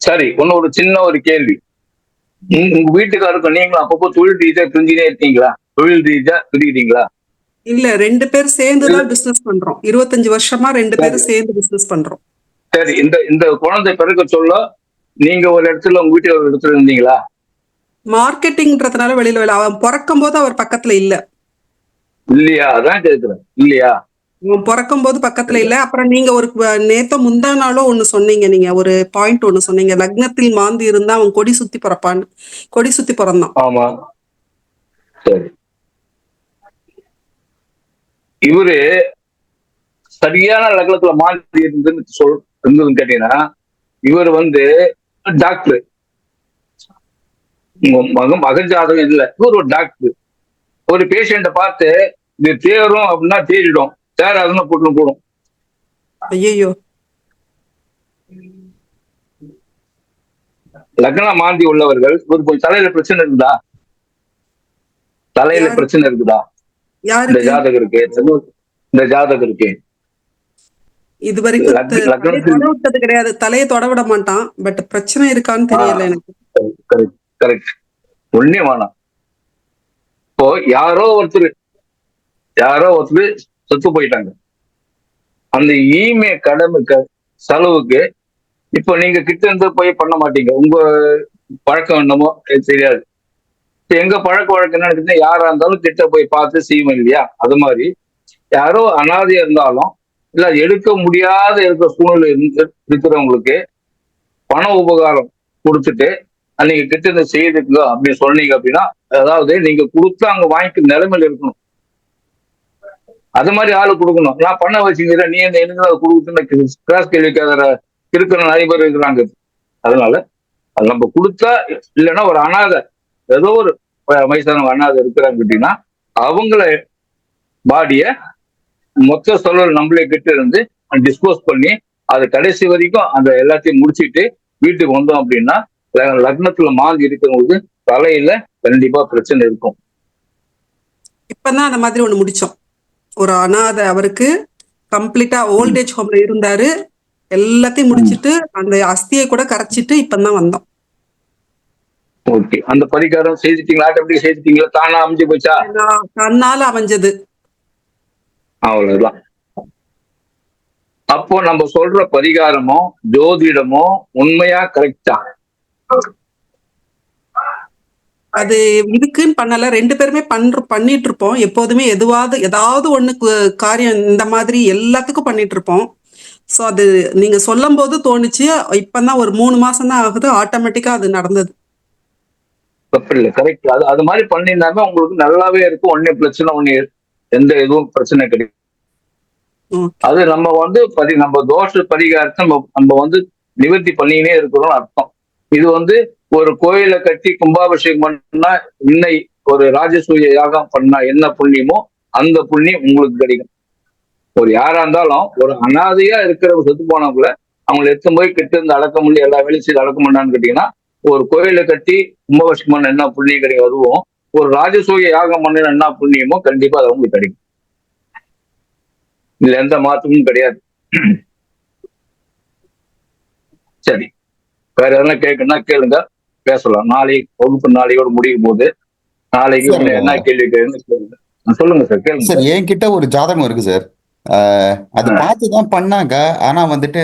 சரி. ஒரு சின்ன ஒரு கேள்வி. உங்க வீட்டுக்காருக்கு நீங்களும் அப்பப்போ தொழில் ரீதியா பிரிஞ்சுனே இருக்கீங்களா? தொழில் ரீதியா பிரிக்கிறீங்களா? இல்ல, 2 பேர் சேர்ந்துதான் பிசினஸ் பண்றோம். 25 வருஷமா 2 பேரும் சேர்ந்து பிசினஸ் பண்றோம். சரி, இந்த குழந்தை பிறக்க சொல்ல நீங்க ஒரு இடத்துல உங்க வீட்டுல ஒரு இடத்துல இருந்தீங்களா? மார்க்கெட்டிங்ன்றதுனால வெளியில அவன் பிறக்கும் போது அவர் பக்கத்துல இல்ல. இல்லையா? அதான் கேட்கிறேன், இல்லையா? அவன் பிறக்கும் போது பக்கத்துல இல்ல. அப்புறம் நீங்க ஒரு நேத்த முந்தா நாளோ ஒண்ணு சொன்னீங்க, நீங்க ஒரு பாயிண்ட் ஒண்ணு சொன்னீங்க, லக்னத்தில் மாந்தி இருந்தா அவன் கொடி சுத்தி பிறப்பான்னு. கொடி சுத்தி பிறந்தான். ஆமா, சரி. இவரு சரியான லக்னத்துல மாந்தி இருந்ததுன்னு கேட்டீங்கன்னா, இவர் டாக்டர். மகன் ஜாதகம் இல்ல, இவர் ஒரு டாக்டர். ஒரு பேஷண்ட பார்த்து இது தேரும் அப்படின்னா தேறிடும், தேராதுன்னா போடும். ஐயோ, லக்ன மாந்தி உள்ளவர்கள் கொஞ்சம் தலையில பிரச்சனை இருக்குதா? தலையில பிரச்சனை இருக்குதா? இந்த ஜாதகம் இருக்கு, இந்த ஜாதகம் இருக்கு. இது வரைக்கும் கிடையாது, தலையை தொட விட மாட்டான். பட் பிரச்சனை இருக்கான்னு தெரியல எனக்கு. கரெக்ட், ஒண்ணே வேணாம். இப்போ யாரோ ஒருத்தர் செத்து போயிட்டாங்க. அந்த ஈமே கடமை செலவுக்கு இப்போ நீங்க கிட்ட இருந்து போய் பண்ண மாட்டீங்க. உங்க பழக்கம் என்னமோ தெரியாது. எங்க பழக்க வழக்கம் என்ன, யாரா இருந்தாலும் கிட்ட போய் பார்த்து செய்வோம் இல்லையா? அது மாதிரி யாரோ அனாதையா இருந்தாலும் இல்ல எடுக்க முடியாத இருக்கிற சூழ்நிலை இருக்கிறவங்களுக்கு பண உபகாரம் கொடுத்துட்டு நீங்க கிட்ட இருந்து செய்துங்க அப்படின்னு சொன்னீங்க அப்படின்னா, அதாவது நீங்க கொடுத்து அங்க வாங்கிக்க நிலைமையில இருக்கணும். அது மாதிரி ஆளு கொடுக்கணும். நான் பண்ண வச்சுக்கிறேன், நீ என்ன அதை கொடுக்குன்னு கிராஸ் கேள்விக்காக இருக்கிற நிறைய பேர் இருக்கிறாங்க. அதனால அது நம்ம கொடுத்தா, இல்லைன்னா ஒரு அனாதை, ஏதோ ஒரு வயசான அனாதை இருக்கிறாங்க அப்படின்னா அவங்கள பாடிய மொத்த செலவு நம்மளே கிட்ட இருந்து டிஸ்போஸ் பண்ணி அது கடைசி வரைக்கும் அந்த எல்லாத்தையும் முடிச்சுட்டு வீட்டுக்கு வந்தோம் அப்படின்னா, லக்னத்துல மாந்தி இருக்கிறவங்களுக்கு தலையில கண்டிப்பா பிரச்சனை இருக்கும். இப்பதான் அந்த மாதிரி ஒண்ணு முடிச்சோம். ஒரு அனாதை, அவருக்கு கம்ப்ளீட்டா ஓல்டேஜ் ஹோம்ல இருந்தாரு. எல்லாத்தையும் முடிச்சிட்டு அந்த அஸ்தியை கூட கரைச்சிட்டு இப்பதான் வந்தோம். ஓகே, அந்த பரிகாரம் செய்துட்டீங்களா? ஆட்டோமேட்டிக்கா செய்துட்டீங்களா? தானா அமைஞ்சு போச்சா? தன்னால அமைஞ்சது, அவ்வளவுதான். அப்போ நம்ம சொல்ற பரிகாரமோ ஜோதிடமோ உண்மையா கரெக்டா? அது இதுக்குன்னு பண்ணல, 2 பேருமே பண்ணிட்டு இருப்போம் எப்போதுமே. ஏதாவது ஒண்ணு காரியம் இந்த மாதிரி எல்லாத்துக்கும் பண்ணிட்டு இருப்போம். சோ அது நீங்க சொல்லும் போது தோணுச்சு. இப்பதான் ஒரு 3 மாசம் தான் ஆகுது, ஆட்டோமேட்டிக்கா அது நடந்தது. தப்பு இல்லை, கரெக்ட். அது மாதிரி பண்ணியிருந்தாங்க உங்களுக்கு நல்லாவே இருக்கும். ஒன்னே பிரச்சனை, எந்த எதுவும் பிரச்சனை கிடையாது. அது நம்ம வந்து நம்ம தோஷ பரிகாரத்தை நம்ம வந்து நிவர்த்தி பண்ணினே இருக்கிறோம் அர்த்தம். இது வந்து ஒரு கோயிலை கட்டி கும்பாபிஷேகம் பண்ணா, இன்னை ஒரு ராஜசூய யாகம் பண்ணா என்ன புண்ணியமோ அந்த புண்ணியம் உங்களுக்கு கிடைக்கும். ஒரு யாரா இருந்தாலும் ஒரு அனாதையா இருக்கிற செத்து போனவங்கள அவங்களை எடுத்து போய் கெட்டு இருந்து அடக்க முடியும், எல்லா வேலையும் செய்து அடக்க முடியான்னு கேட்டீங்கன்னா, ஒரு கோயிலை கட்டி கும்பாபிஷேகம் பண்ண என்ன புண்ணியம் கிடைக்கும், அதுவும் ஒரு ராஜசூய யாகம் பண்ண என்ன புண்ணியமோ கண்டிப்பா அது அவங்களுக்கு கிடைக்கும். இதுல எந்த மாற்றமும் கிடையாது. சரி, வேற எதனா கேட்கணும்னா கேளுங்க, பேசலாம். நாளைக்கு வகுப்பு நாளையோட முடியும் போது நாளைக்கு என்ன கேள்வி கேளுங்க. சொல்லுங்க சார், கேளுங்க சார். என்கிட்ட ஒரு ஜாதகம் இருக்கு சார். அது பார்த்துதான் பண்ணாங்க. ஆனா வந்துட்டு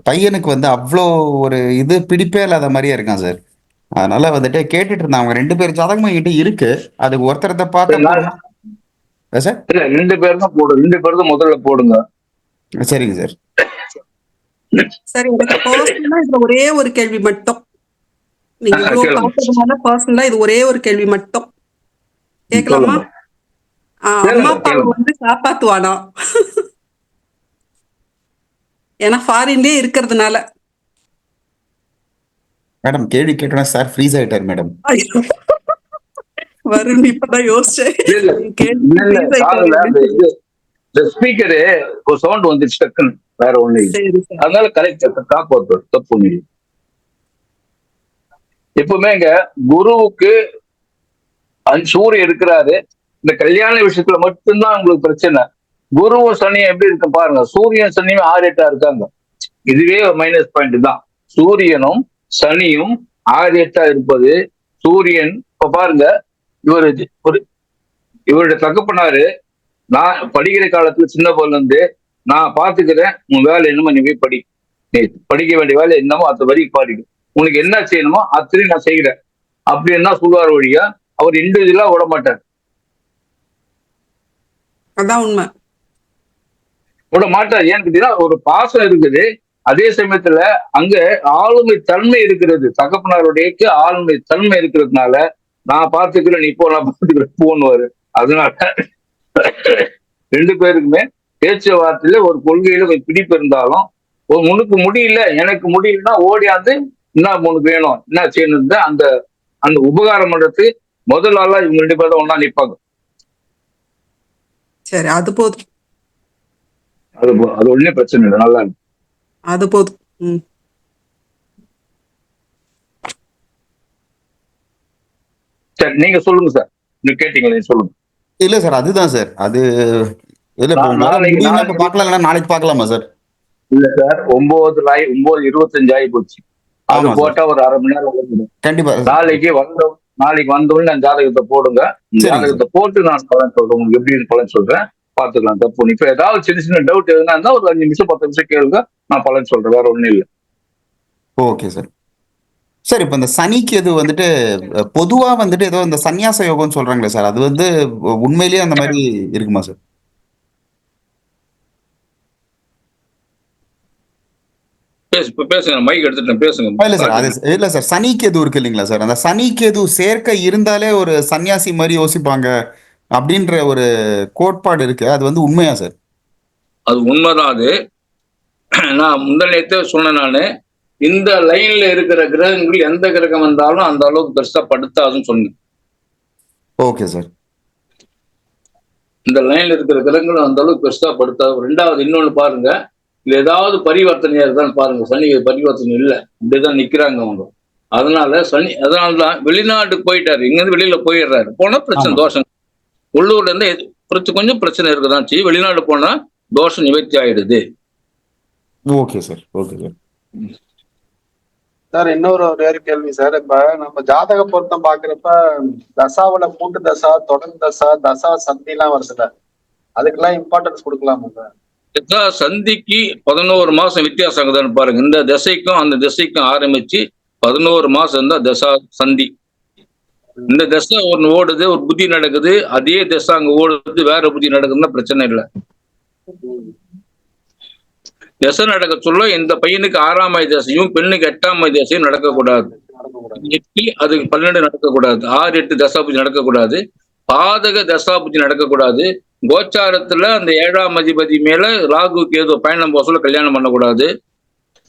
பையனுக்கு வந்து அவ்வளோ ஒரு இது பிடிப்பே இல்லாத மாதிரியே இருக்கான் சார். அதனால வந்துட்டு கேட்டுட்டு இருந்தாங்க. அவங்க 2 பேர் ஜாதகமும் என்கிட்ட இருக்கு. அதுக்கு ஒருத்தரத்தை பார்த்தா சார். இல்ல 2 பேர் தான் போடுங்க, 2 பேர் தான் முதல்ல போடுங்க. சரிங்க சார். சரி, எனக்கு பர்சனலா இதுல ஒரே ஒரு கேள்வி மட்டும். நீங்க இவ்வளவு பார்த்ததுனால பர்சனலா இது ஒரே ஒரு கேள்வி மட்டும் கேட்கலாமா? அம்மா அப்பாவை வந்து காப்பாத்துவானா? ஏன்னா ஃபாரின்லயே இருக்கிறதுனால. மேடம் கேள்வி கேட்டோன்னா சார் ஃப்ரீஸ் ஆயிட்டார் மேடம். வருண் இப்பதான் யோசிச்சேன். ஸ்பீக்கரு ஒரு சவுண்ட் வந்துச்சு டக்குன்னு, வேற ஒண்ணு. அதனால கரெக்ட், காப்பாத்து, தப்பு ஒண்ணு. எப்பவுமே இங்க குருவுக்கு சூரியன் இருக்கிறாரு. இந்த கல்யாண விஷயத்துல மட்டும்தான் உங்களுக்கு பிரச்சனை. குருவும் சனியும் எப்படி இருக்கு பாருங்க. சூரியன் சனியும் 6-8 இருக்காங்க. இதுவே மைனஸ் பாயிண்ட் தான். சூரியனும் சனியும் 6-8 இருப்பது. சூரியன் இப்ப பாருங்க, இவருடைய தகப்பனாரு, நான் படிக்கிற காலத்துல சின்ன போல இருந்து நான் பாத்துக்கிறேன், உன் வேலை என்னமோ நீ போய் படி, நீ படிக்க வேண்டிய வேலை என்னமோ அத்த வரைக்கும் பாடிக்கும், உனக்கு என்ன செய்யணுமோ அத்தனையும் நான் செய்யறேன் அப்படின்னு தான் சொல்லுவார் வழியா. அவர் இண்டிவிஜுவலா விட மாட்டார். அதான் உண்மை. விட மாட்டார். ஏன்னு கேட்டீங்கன்னா ஒரு பாசம் இருக்குது. அதே சமயத்துல அங்க ஆளுமை தன்மை இருக்கிறது. தகப்பனாருடைய ஆளுமை தன்மை இருக்கிறதுனால நான் பாத்துக்கிறேன், நீ போ, நான் பாத்துக்கிறேன் போன்னுவாரு. அதனால 2 பேருக்குமே பேச்சுவார்த்தையில ஒரு கொள்கையில ஒரு பிடிப்பு இருந்தாலும், உனக்கு முடியல எனக்கு முடியலன்னா ஓடியாந்து என்ன உனக்கு வேணும் என்ன செய்யணும், அந்த அந்த உபகாரம் பண்றது முதல் ஆளா இவங்க 2 பேரும் தான் ஒன்னா நிற்பாங்க. சரி, அது போதும். அது ஒண்ணும் பிரச்சனை இல்லை, நல்லா இருக்கு, அது போதும். சரி, நீங்க சொல்லுங்க சார். நீங்க கேட்டீங்களே, சொல்லுங்க. இல்ல சார், அதுதான் சார். அது இல்ல பாக்கலாம், நாளைக்கு பாக்கலாமா சார்? இல்ல சார், 9:25 ஆகி போச்சு. அது போட்டா ஒரு அரை மணி நேரம் கண்டிப்பா. நாளைக்கு வந்தோடனே நான் ஜாதகத்தை போடுங்க. ஜாதகத்தை போட்டு நான் பலன் சொல்றேன், உங்களுக்கு எப்படி பலன் சொல்றேன் பாத்துக்கலாம். தப்பு. இப்ப ஏதாவது சின்ன சின்ன டவுட் எதுனா இருந்தா ஒரு 5 நிமிஷம் 10 நிமிஷம் கேளுங்க, நான் பலன் சொல்றேன், வேற ஒண்ணும் இல்லை. Okay sir. சார், இப்ப இந்த சனிக்கு எது வந்துட்டு பொதுவா வந்துட்டு ஏதோ இந்த சன்னியாச யோகம்னு சொல்றாங்களே சார், அது வந்து உண்மையிலேயே அந்த மாதிரி இருக்குமா சார்? பேசுங்க, மைக் எடுத்துட்டு பேசுங்க. இல்ல சார், இல்ல சார், சனிக்கேது இருக்கு இல்லைங்களா சார், அந்த சனிக்கேது சேர்க்கை இருந்தாலே ஒரு சன்னியாசி மாதிரி யோசிப்பாங்க அப்படின்ற ஒரு கோட்பாடு இருக்கு. அது வந்து உண்மையா சார்? அது உண்மைதான். அது நான் முந்தனே சொன்னேன். நானு இந்த லைன்ல இருக்கிற கிரகங்கள் எந்த கிரகம் வந்தாலும் அந்த அளவுக்கு பெருசா படுத்தாதுன்னு சொன்னேன். Okay sir. இந்த லைன்ல இருக்கிற கிரகங்களும் அந்த அளவுக்கு பெருசா படுத்தாது. 2வது இன்னொன்னு பாருங்க, இது ஏதாவது பரிவர்த்தனையா இருக்கான்னு பாருங்க. சனி பரிவர்த்தனை இல்லை, இப்படிதான் நிக்கிறாங்க அவங்க. அதனாலதான் வெளிநாட்டுக்கு போயிட்டாரு, இங்க இருந்து வெளியில போயிடுறாரு. போனா பிரச்சனை, தோஷம். உள்ளூர்ல இருந்து கொஞ்சம் பிரச்சனை இருக்குதான் செய்யும். வெளிநாடு போனா தோஷம் நிவர்த்தி ஆயிடுது. Okay sir. Okay sir. Sir, இன்னொரு கேள்வி சார். இப்ப நம்ம ஜாதக பொருத்தம் பாக்குறப்ப தசாவுல 3 தசா, தொடர் தசா, தசா சந்தி எல்லாம் வருதுல்ல, அதுக்கெல்லாம் இம்பார்ட்டன்ஸ் கொடுக்கலாமா சார்? தசா சந்திக்கு 11 மாசம் வித்தியாசம் ஆகுதான்னு பாருங்க. இந்த திசைக்கும் அந்த திசைக்கும் ஆரம்பிச்சு 11 மாசம் இருந்தா தசா சந்தி. இந்த தசை ஒண்ணு ஓடுது, ஒரு புத்தி நடக்குது, அதே தசை அங்க ஓடுது, வேற புத்தி நடக்குதுன்னா பிரச்சனை இல்லை. தசை நடக்க சொல்ல இந்த பையனுக்கு 6ஆம் ஆய் தசையும் பெண்ணுக்கு 8ஆம் ஆய் தசையும் நடக்கக்கூடாது. நடக்கக்கூடாது. 8 அதுக்கு 12 நடக்கக்கூடாது. 6, 8 தசாபுத்தி நடக்கக்கூடாது. பாதக தசாபுத்தி நடக்கக்கூடாது. கோச்சாரத்துல அந்த 7ஆம் அதிபதி மேல ராகு கேது பயணம் போக சொல்ல கல்யாணம் பண்ணக்கூடாது.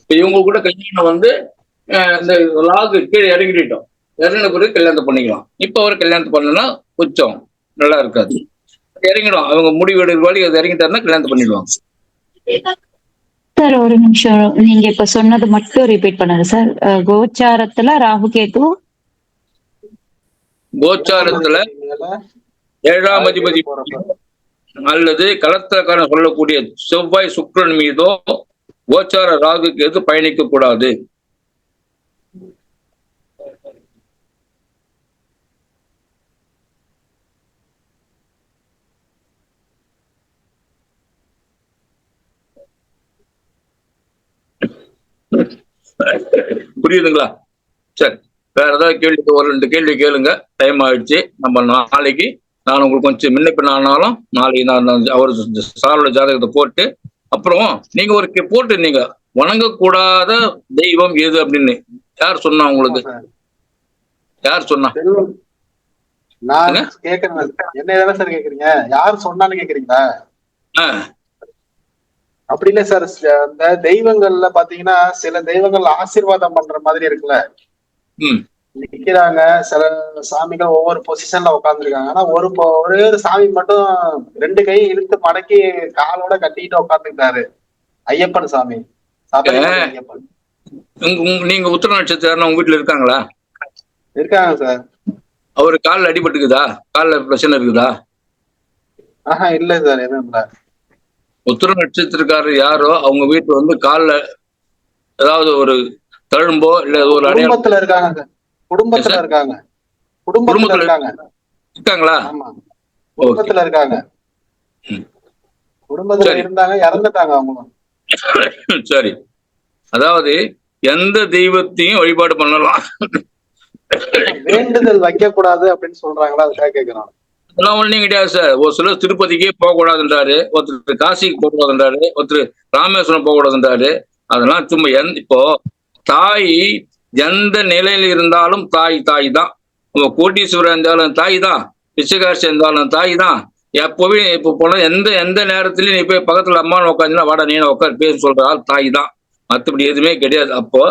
இப்ப இவங்க கூட கல்யாணம் வந்து இந்த ராகு கீழே இறங்கிட்டோம், இறங்கின பிறகு கல்யாணத்தை பண்ணிக்கலாம். இப்ப அவர் கல்யாணத்தை பண்ணனா கொஞ்சம் நல்லா இருக்காது. இறங்கிடும், அவங்க முடிவு எடுக்கிற வழி அது இறங்கிட்டாருன்னா கல்யாணத்தை பண்ணிடுவாங்க. சார் ஒரு நிமிஷம், நீங்க இப்ப சொன்னது மட்டும் ரிப்பீட் பண்ணுங்க சார். கோச்சாரத்துல ராகு கேது, கோச்சாரத்துல 7ஆம் அதிபதி அல்லது கலத்திரக்காரன் சொல்லக்கூடிய செவ்வாய் சுக்கிரன் மீதோ கோச்சார ராகு கேது பயணிக்க கூடாது. புரியுதுங்களா? சரி, வேற ஏதாவது கேள்வி, ஒரு 2 கேள்வி கேளுங்க. டைம் ஆயிடுச்சு. நம்ம நாளைக்கு நான் உங்களுக்கு கொஞ்சம் முன்ன பின்ன ஆனாலும் நாளைக்கு நான் அவர் சாரோட ஜாதகத்தை போட்டு, அப்புறம் நீங்க ஒரு போட்டுருந்தீங்க வணங்கக்கூடாத தெய்வம் எது அப்படின்னு. யார் சொன்னா உங்களுக்கு? யார் சொன்னா? நான் கேக்குறேன். என்ன சார் கேக்குறீங்க? யார் சொன்னான்னு கேக்குறீங்களா? அப்படி இல்ல சார். அந்த தெய்வங்கள்ல பாத்தீங்கன்னா சில தெய்வங்கள் ஆசீர்வாதம் பண்ற மாதிரி இருக்குல்ல, நிக்கிறாங்க. சில சாமிகள் ஒவ்வொரு பொசிஷன்ல உட்காந்துருக்காங்க. ஆனா ஒரே ஒரு சாமி மட்டும் 2 கையும் இழுத்து மடக்கி காலோட கட்டிக்கிட்டு உட்காந்துக்கிட்டாரு. ஐயப்பன் சாமி, ஐயப்பன். நீங்க உத்திர நட்சத்திரம் உங்க வீட்டுல இருக்காங்களா? இருக்காங்க சார். அவரு காலில் அடிபட்டுக்குதா? காலில் பிரச்சனை இருக்குதா? இல்ல சார், எதுவும் இல்ல. உத்திர நட்சத்திரக்காரர் யாரோ அவங்க வீட்டுல வந்து காலில் ஏதாவது ஒரு தழும்போ இல்ல ஒரு குடும்பத்துல இருக்காங்க. குடும்பத்துல இருக்காங்க. குடும்பத்துல இருக்காங்க. இருக்காங்களா? ஆமா, குடும்பத்துல இருக்காங்க. குடும்பத்துல இருந்தாங்க, இறந்துட்டாங்க அவங்களும். சரி, அதாவது எந்த தெய்வத்தையும் வழிபாடு பண்ணலாம், வேண்டுதல் வைக்க கூடாது அப்படின்னு சொல்றாங்களா? அதுக்காக கேட்கிறோம். அதெல்லாம் ஒண்ணும் கிடையாது சார். ஒரு சிலர் திருப்பதிக்கே போக கூடாதுன்றாரு, ஒருத்தர் காசிக்கு போக கூடாதுன்றாரு, ஒருத்தர் ராமேஸ்வரம் போக கூடாதுன்றாரு. அதெல்லாம் சும்மா இப்போ தாய் எந்த நிலையில இருந்தாலும் தாய் தான். கோட்டீஸ்வரர் இருந்தாலும் தாய் தான், பிச்சைக்காரசி இருந்தாலும் தாய் தான். எப்பவே இப்ப போனா எந்த நேரத்திலயும் நீ போய் பக்கத்துல அம்மான்னு உட்காந்துன்னா வாடா நீ உட்காந்து பேச சொல்ற ஆள் தாய் தான். மற்றபடி எதுவுமே கிடையாது. அப்போ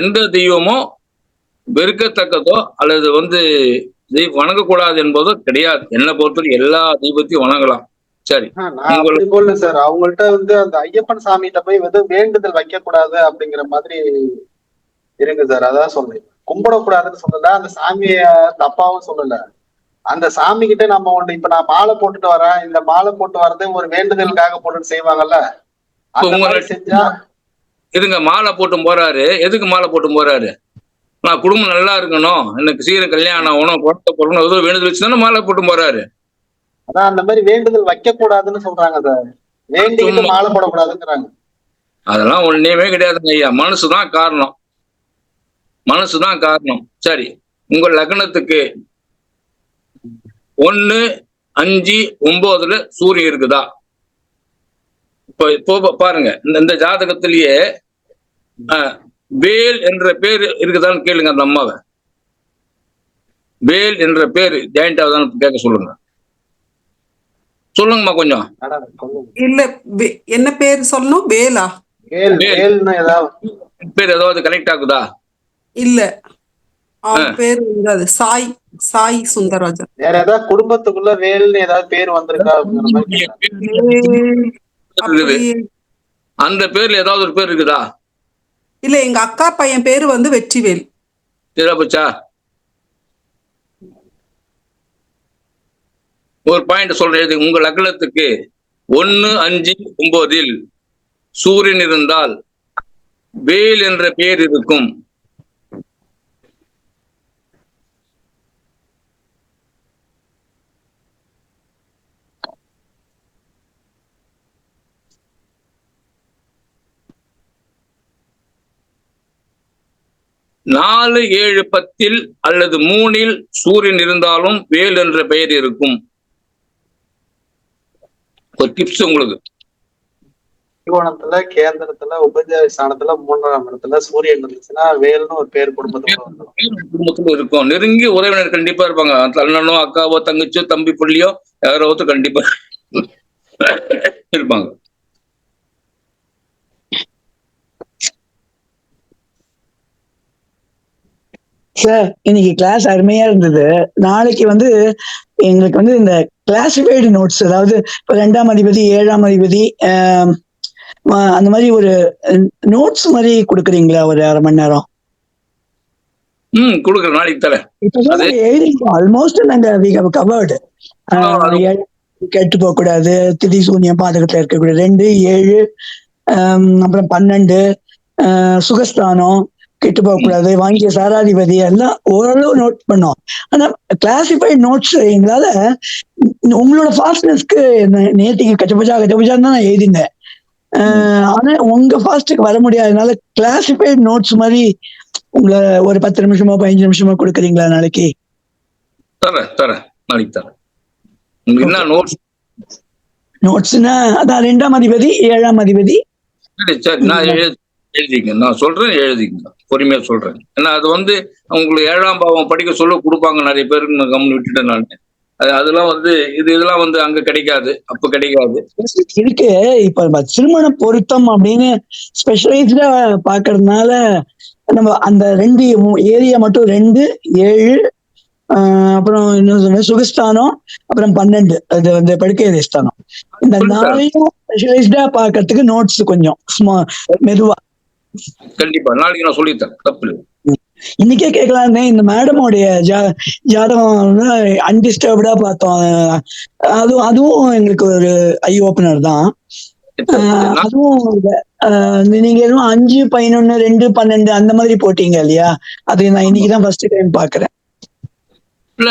எந்த தெய்வமோ வெறுக்கத்தக்கதோ அல்லது வந்து வணங்கக்கூடாது என்பதோ கிடையாது. என்ன பொறுத்தவரை எல்லா தெய்வத்தையும் வணங்கலாம். சரி, போல சார் அவங்கள்ட்ட வந்து அந்த ஐயப்பன் சாமிகிட்ட போய் வந்து வேண்டுதல் வைக்க கூடாது அப்படிங்கிற மாதிரி இருக்கு சார். அதான் சொல்றேன், கும்பிடக்கூடாதுன்னு சொல்லல, அந்த சாமிய தப்பாவும் சொல்லல. அந்த சாமி கிட்ட நம்ம ஒண்ணு, இப்ப நான் மாலை போட்டுட்டு வரேன், இந்த மாலை போட்டு வர்றது ஒரு வேண்டுதலுக்காக போட்டுட்டு செய்வாங்கல்ல, அந்த மாதிரி செஞ்சா. இதுங்க மாலை போட்டு போறாரு, எதுக்கு மாலை போட்டு போறாரு? நான் குடும்பம் நல்லா இருக்கணும், எனக்கு சீர கல்யாணம் ஆகணும், குழந்தை பிறக்கணும், ஏதோ வேண்டுதல் வச்சுதானே மாலை போட்டு போறாரு. அதான் அந்த மாதிரி வேண்டுதல் வைக்க கூடாதுன்னு சொல்றாங்க சார். வேண்டிட்டு மாலை போடக்கூடாதுங்கிறாங்க. அதெல்லாம் ஒண்ணுமே கிடையாதுங்க ஐயா. மனசுதான் காரணம், மனசுதான் காரணம். சரி, உங்க லக்னத்துக்கு 1, 5, 9 சூரியன் இருக்குதா? இப்போ பாருங்க, இந்த ஜாதகத்திலேயே வேல் என்ற பேர் இருக்குதான்னு கேளுங்க அந்த அம்மாவை. வேல் என்ற பேர் ஜாயிண்ட் ஆகுதான்னு கேட்க சொல்லுங்க. சொல்லுங்கம்மா கொஞ்சம். இல்ல, என்ன பேர் சொல்லணும்? வேலா? பேர் ஏதாவது கனெக்ட் ஆகுதா? இல்ல, பேர் வந்து அது சாய் சுந்தரராஜன். வேற ஏதாவது குடும்பத்துக்குள்ள வேல்னு ஏதாவது பேர் வந்திருக்கா? அந்த பேர்ல ஏதாவது ஒரு பேர் இருக்குதா? இல்ல, எங்க அக்கா பையன் பேரு வந்து வெற்றிவேல். சிறப்புச்சா. ஒரு பாயிண்ட் சொல்றேன், உங்க லக்னத்துக்கு 1, 5, 9 சூரியன் இருந்தால் வேல் என்ற பெயர் இருக்கும். 4, 7, 10 அல்லது 3 சூரியன் இருந்தாலும் வேல் என்ற பெயர் இருக்கும். ஒரு டிப்ஸ் உங்களுக்கு. திரிகோணத்துல, கேந்திரத்துல, உபஜய ஸ்தானத்துல, 3ஆம் இடத்துல சூரியன் இருந்துச்சுன்னா வேல்னு ஒரு பேர் குடும்பத்துல இருக்கும். நெருங்கி உறவினர் கண்டிப்பா இருப்பாங்க. அண்ணனோ, அக்காவோ, தங்கச்சியோ, தம்பி புள்ளியோ யாரோ ஒருத்தர் கண்டிப்பா இருப்பாங்க. சார் இன்னைக்கு கிளாஸ் அருமையா இருந்தது. நாளைக்கு வந்து எங்களுக்கு வந்து இந்த கிளாசிஃபைடு நோட்ஸ், அதாவது இப்போ 2ஆம் அதிபதி 7ஆம் அதிபதி அந்த மாதிரி ஒரு நோட்ஸ் மாதிரி கொடுக்குறீங்களா ஒரு அரை மணி நேரம்? கொடுக்குறேன், நாளைக்கு தரேன். எழுதிருக்கோம் ஆல்மோஸ்ட். நாங்க கவர்டு. கெட்டு போக கூடாது, திதி சூன்யம் பாதகத்துல இருக்கக்கூடாது, 2, 7, அப்புறம் 12, சுகஸ்தானம் கெட்டு போக கூடாது, வாங்கிய சாராதிபதி எல்லாம் ஓரளவு நோட் பண்ணோம். ஆனா கிளாசிஃபைட் நோட்ஸ் எங்களால உங்களோட ஃபாஸ்ட்னஸ்க்கு நேற்றுக்கு கச்சபஜா தான் நான் எழுதினேன். ஆனா உங்க ஃபாஸ்ட்டுக்கு வர முடியாதனால கிளாசிஃபைட் நோட்ஸ் மாதிரி உங்களை ஒரு 10 நிமிஷமோ 15 நிமிஷமோ கொடுக்குறீங்களா நாளைக்கு? தரேன், நாளைக்கு தரேன். என்ன நோட்ஸ்னா அதான் 2ஆம் அதிபதி 7ஆம் அதிபதி. சரி, நான் எழுதிங்க, நான் சொல்றேன், எழுதிங்க, பொறுமையா சொல்றேன். ஏன்னா அது வந்து உங்களுக்கு 7ஆம் பாவம் படிக்க சொல்ல கொடுப்பாங்க நிறைய பேருக்கு. நான் கம்மி விட்டுட்டேன் நான். அதெல்லாம் வந்து இதெல்லாம் வந்து அங்க கிடைக்காது, அப்ப கிடைக்காது. இருக்கு. இப்ப திருமண பொருத்தம் அப்படின்னு ஸ்பெஷலைஸ்டா பாக்குறதுனால நம்ம அந்த 2 ஏரியா மட்டும் 2, 7, அப்புறம் என்ன சொன்ன சுகஸ்தானம், அப்புறம் 12 அது வந்து படுக்கை ஸ்தானம். இந்த 4 ஸ்பெஷலைஸ்டா பாக்குறதுக்கு நோட்ஸ் கொஞ்சம் மெதுவா. கண்டிப்பா நாளைக்கு நான் சொல்லித்தரேன், தப்பு இல்லை. இன்னைக்கே கேட்கலான்னு இந்த மேடமோடைய ஜாதகம் அன்டிஸ்டர்ப்டா பார்த்தோம். அதுவும் எங்களுக்கு ஒரு ஐ ஓப்பனர் தான். அதுவும் நீங்க எதுவும் 5, 11, 2, 12 அந்த மாதிரி போட்டீங்க இல்லையா? அது நான் இன்னைக்குதான் ஃபர்ஸ்ட் டைம் பாக்குறேன். இல்ல,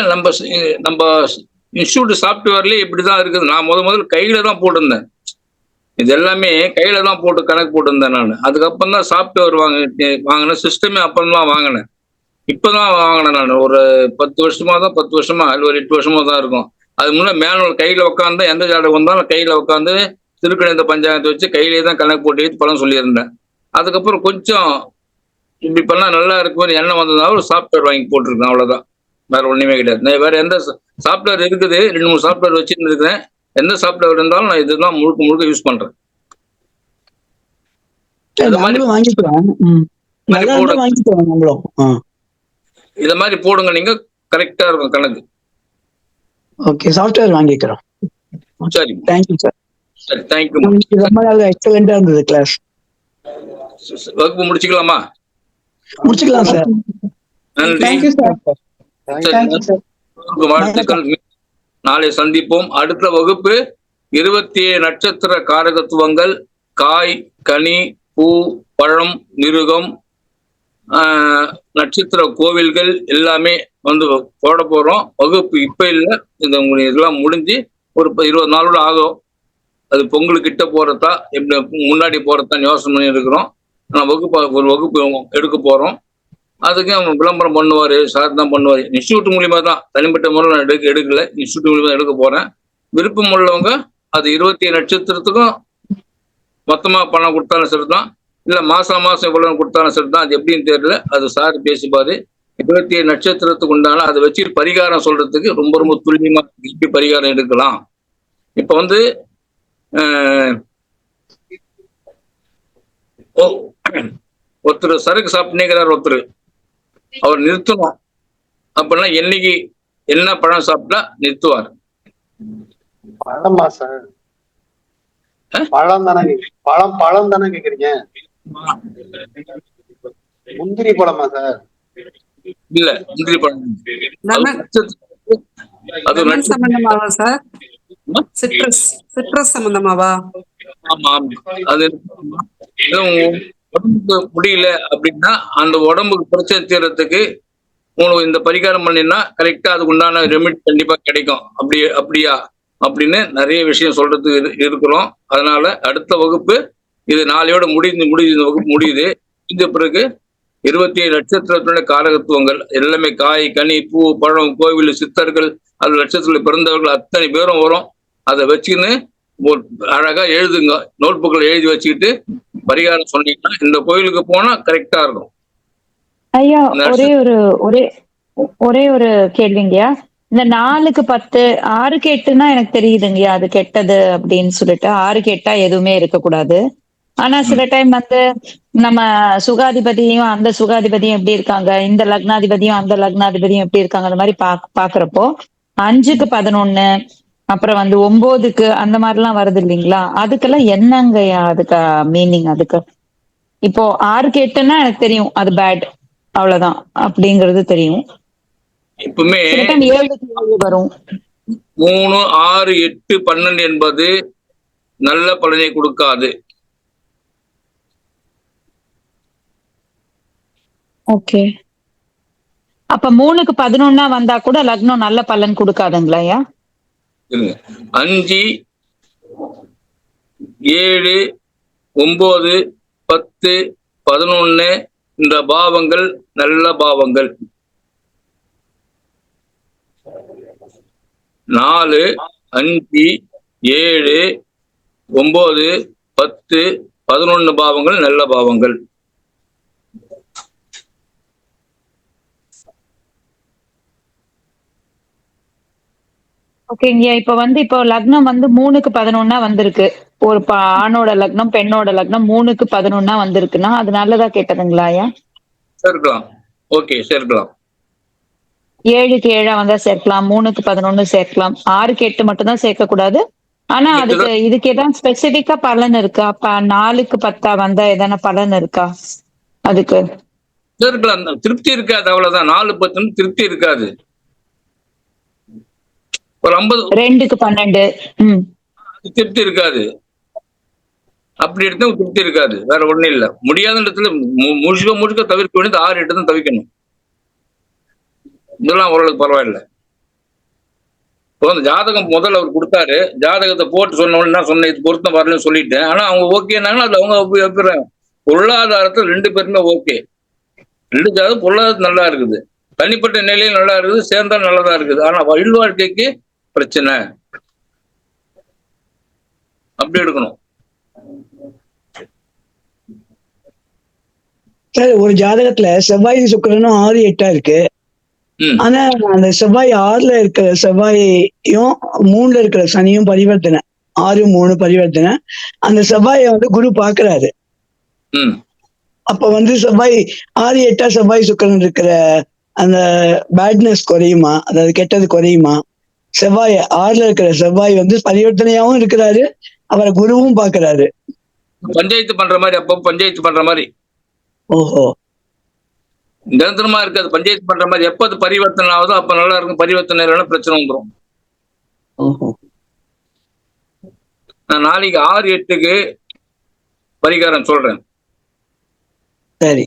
நம்ம இன்ஸ்டியூட் சாஃப்ட்வேர்லயே இப்படிதான் இருக்குது. நான் முதல்ல கையில தான் போட்டிருந்தேன். இது எல்லாமே கையில தான் போட்டு கணக்கு போட்டிருந்தேன் நான். அதுக்கப்புறம் தான் சாஃப்ட்வேர் வாங்கினேன். சிஸ்டமே அப்புறம் தான் வாங்கினேன். இப்பதான் வாங்கினேன் நான். ஒரு 10 வருஷமா இல்லை ஒரு 8 வருஷமா தான் இருக்கும். அது முன்னே மேனுவல் கையில உட்காந்து எந்த ஜாதகம் வந்தாலும் கையில உட்காந்து திருக்கணித பஞ்சாயத்தை வச்சு கையிலேயே தான் கணக்கு போட்டு பலன் சொல்லியிருந்தேன். அதுக்கப்புறம் கொஞ்சம் இப்படி பண்ணா நல்லா இருக்குன்னு எண்ணம் வந்ததுனால ஒரு சாஃப்ட்வேர் வாங்கி போட்டிருக்கேன், அவ்வளவுதான். வேற ஒண்ணுமே கிடையாது. வேற எந்த சாஃப்ட்வேர் இருக்குது, 2-3 சாஃப்ட்வேர் வச்சுட்டு இருக்கிறேன். எந்த சாஃப்ட்வேர் இருந்தாலும் நான் இதுதான் முழுக்க யூஸ் பண்றேன். இத மாதிரி போடுங்க, நீங்க கரெக்டா இருக்கும் கணக்கு. ஓகே, சாஃப்ட்வேர் வாங்கிக்கிறோம். சரி, தேங்க்யூ சார். சரி, தேங்க்யூ. ரொம்ப நல்லா எக்ஸலென்ட்டா இருந்தது கிளாஸ். வகுப்பு முடிச்சுக்கலாமா? முடிச்சுக்கலாம் சார். நன்றி வாழ்த்துக்கள். நாளை சந்திப்போம். அடுத்த வகுப்பு 27 நட்சத்திர காரகத்துவங்கள், காய், கனி, பூ, பழம், மிருகம், நட்சத்திர கோவில்கள் எல்லாமே வந்து போட போறோம். வகுப்பு இப்ப இல்லை, இதெல்லாம் முடிஞ்சு ஒரு 20 நாளோட ஆகும். அது பொங்கல் கிட்ட போறதா எப்படி முன்னாடி போறதான் யோசனை பண்ணி இருக்கிறோம். நான் ஒரு வகுப்பு எடுக்க போறோம். அதுக்கு அவன் விளம்பரம் பண்ணுவாரு, சார் தான் பண்ணுவாரு. இன்ஸ்டியூட் மூலியமா தான், தனிப்பட்ட முறையில் நான் எடுக்கல. இன்ஸ்டியூட் மூலியமா எடுக்க போறேன். விருப்பம் உள்ளவங்க அது 27 நட்சத்திரத்துக்கும் மொத்தமா பணம் கொடுத்தாலும் சரிதான், இல்ல மாசம் இவ்வளவு கொடுத்தாலும் சரிதான். அது எப்படின்னு தெரியல, அது சார் பேசிப்பாரு. 27 நட்சத்திரத்துக்கு உண்டான அதை வச்சு பரிகாரம் சொல்றதுக்கு ரொம்ப துல்லியமா எப்படி பரிகாரம் எடுக்கலாம். இப்ப வந்து ஒருத்தர் சரக்கு சாப்பிட்டுங்கிறார், ஒருத்தர் அவர் நிறுத்தணும் அப்படின்னா என்னைக்கு என்ன பழம் சாப்பிட்டா நிறுத்துவார்? பழமா சார்? பழம் தானே கேக்குறீங்க? முந்திரி பழமா சார்? இல்ல, முந்திரி பழம் அது சம்பந்தமாவா சார்? சிட்ரஸ் சம்பந்தமாவா? ஆமா, அது உடம்புக்கு முடியல அப்படின்னா அந்த உடம்புக்கு பிரச்சனை தீர்றதுக்கு உங்களுக்கு இந்த பரிகாரம் பண்ணினா கரெக்டா அதுக்கு உண்டான ரெமிடி கண்டிப்பா கிடைக்கும். அப்படியா அப்படின்னு நிறைய விஷயம் சொல்றதுக்கு இருக்கிறோம். அதனால அடுத்த வகுப்பு இது நாளையோட இந்த வகுப்பு முடியுது. இந்த பிறகு 27 நட்சத்திரத்துடைய காரகத்துவங்கள் எல்லாமே காய், கனி, பூ, பழம், கோவில், சித்தர்கள், அது நட்சத்திரத்துல பிறந்தவர்கள் அத்தனை பேரும் வரும். அதை வச்சுக்கின்னு ஒரு அழகா எழுதுங்க, நோட் புக்கில் எழுதி வச்சுக்கிட்டு பரிகாரம் சொன்னீங்கன்னா இந்த கோயிலுக்கு போனா கரெக்டா இருக்கும். ஐயா ஒரே ஒரு கேள்விங்கய்யா. இந்த 4க்கு 10 6க்கு 8ன்னா எனக்கு தெரியுதுங்கய்யா அது கெட்டது அப்படின்னு சொல்லிட்டு 6க்கு 8 எதுவுமே இருக்கக்கூடாது. ஆனா சில டைம் வந்து நம்ம சுகாதிபதியும் அந்த சுகாதிபதியும் எப்படி இருக்காங்க, இந்த லக்னாதிபதியும் அந்த லக்னாதிபதியும் எப்படி இருக்காங்க, அந்த மாதிரி பாக்குறப்போ 5க்கு 11 அப்புறம் வந்து 9க்கு அந்த மாதிரி எல்லாம் வருது இல்லைங்களா? அதுக்கெல்லாம் என்னங்கய்யா அதுக்கு மீனிங்? அதுக்கு இப்போ 6க்கு 8ன்னா எனக்கு தெரியும் அது பேட், அவ்வளவுதான் அப்படிங்கிறது தெரியும். இப்பவுமே சில டைம் 7க்கு 7 வரும். 3, 6, 8, 12 என்பது நல்ல பலனை கொடுக்காது. ஓகே. அப்ப 3க்கு 11 வந்தா கூட லக்னம் நல்ல பலன் கொடுக்காதுங்களா ஐயா? 5, 7, 9, 10, 11 இந்த பாவங்கள் நல்ல பாவங்கள். 4, 5, 7, 9, 10, 11 பாவங்கள் நல்ல பாவங்கள். ஓகேங்க. இப்போ லக்னம் வந்து 3க்கு 11 வந்திருக்கு. ஒரு ஆணோட லக்னம் பெண்ணோட லக்னம் 3க்கு 11 வந்திருக்குன்னா அது நல்லதா கெட்டதுங்களா ஐயா? சேர்க்கலாம். ஓகே, சேர்க்கலாம். 7க்கு 7 வந்தா சேர்க்கலாம், 3க்கு 11 சேர்க்கலாம், 6க்கு 8 மட்டும் தான் சேர்க்க கூடாது. ஆனா இதுக்கு ஏதாவது ஸ்பெசிபிக்கா பலன் இருக்கா? அப்ப 4க்கு 10 வந்தா ஏதான பலன் இருக்கா அதுக்கு? சேர்க்கலாம். திருப்தி இருக்காது, அவ்வளவுதான். 4, 10 திருப்தி இருக்காது. ஒரு 50 2க்கு 12 திருப்தி இருக்காது. அப்படி எடுத்தா திருப்தி இருக்காது. வேற ஒண்ணும் இல்ல. முடியாத இடத்துல முழுக்க தவிர்க்க வேண்டியது 6, 8 தான் தவிர்க்கணும். இதெல்லாம் ஓரளவுக்கு பரவாயில்ல. இப்போ அந்த ஜாதகம் முதல்ல அவர் கொடுத்தாரு, ஜாதகத்தை போட்டு சொன்ன உடனே சொன்னேன் இது பொருத்தம் வரலன்னு சொல்லிட்டேன். ஆனா அவங்க ஓகேனாங்கன்னா அது அவங்க அபிப்பிராயம். பொருளாதாரத்தில் 2 பேருமே ஓகே. 2 ஜாதகம் பொருளாதாரம் நல்லா இருக்குது, தனிப்பட்ட நிலையில் நல்லா இருக்குது, சேர்ந்தா நல்லதா இருக்குது. ஆனா வயல் வாழ்க்கைக்கு பிரச்சனை. அப்படி எடுக்கணும். சார் ஒரு ஜாதகத்துல செவ்வாய் சுக்கிரனும் 6, 8 இருக்கு. ஆனா அந்த செவ்வாய் 6ல இருக்கிற செவ்வாயும் 3ல இருக்கிற சனியும் பரிவர்த்தனை, 6, 3 பரிவர்த்தனை. அந்த செவ்வாயை வந்து குரு பாக்குறாரு. அப்ப வந்து செவ்வாய் 6, 8 செவ்வாய் சுக்கிரன் இருக்கிற அந்த பேட்னஸ் குறையுமா, அதாவது கெட்டது குறையுமா? செவ்வாய் 6ல இருக்கிற செவ்வாய் வந்து பரிவர்த்தனையாவும் இருக்கிறாரு, அவரை குருவும் பாக்குறாரு. பஞ்சாயத்து பண்ற மாதிரி, அப்போ பஞ்சாயத்து பண்ற மாதிரி. ஓஹோ. நிரந்தரமா இருக்காது, பஞ்சாயத்து பண்ற மாதிரி. எப்ப அது பரிவர்த்தனை ஆகுதோ அப்ப நல்லா இருக்கும். பரிவர்த்தனை இல்லைன்னா பிரச்சனை வந்துடும். நான் நாளைக்கு 6, 8க்கு பரிகாரம் சொல்றேன். சரி.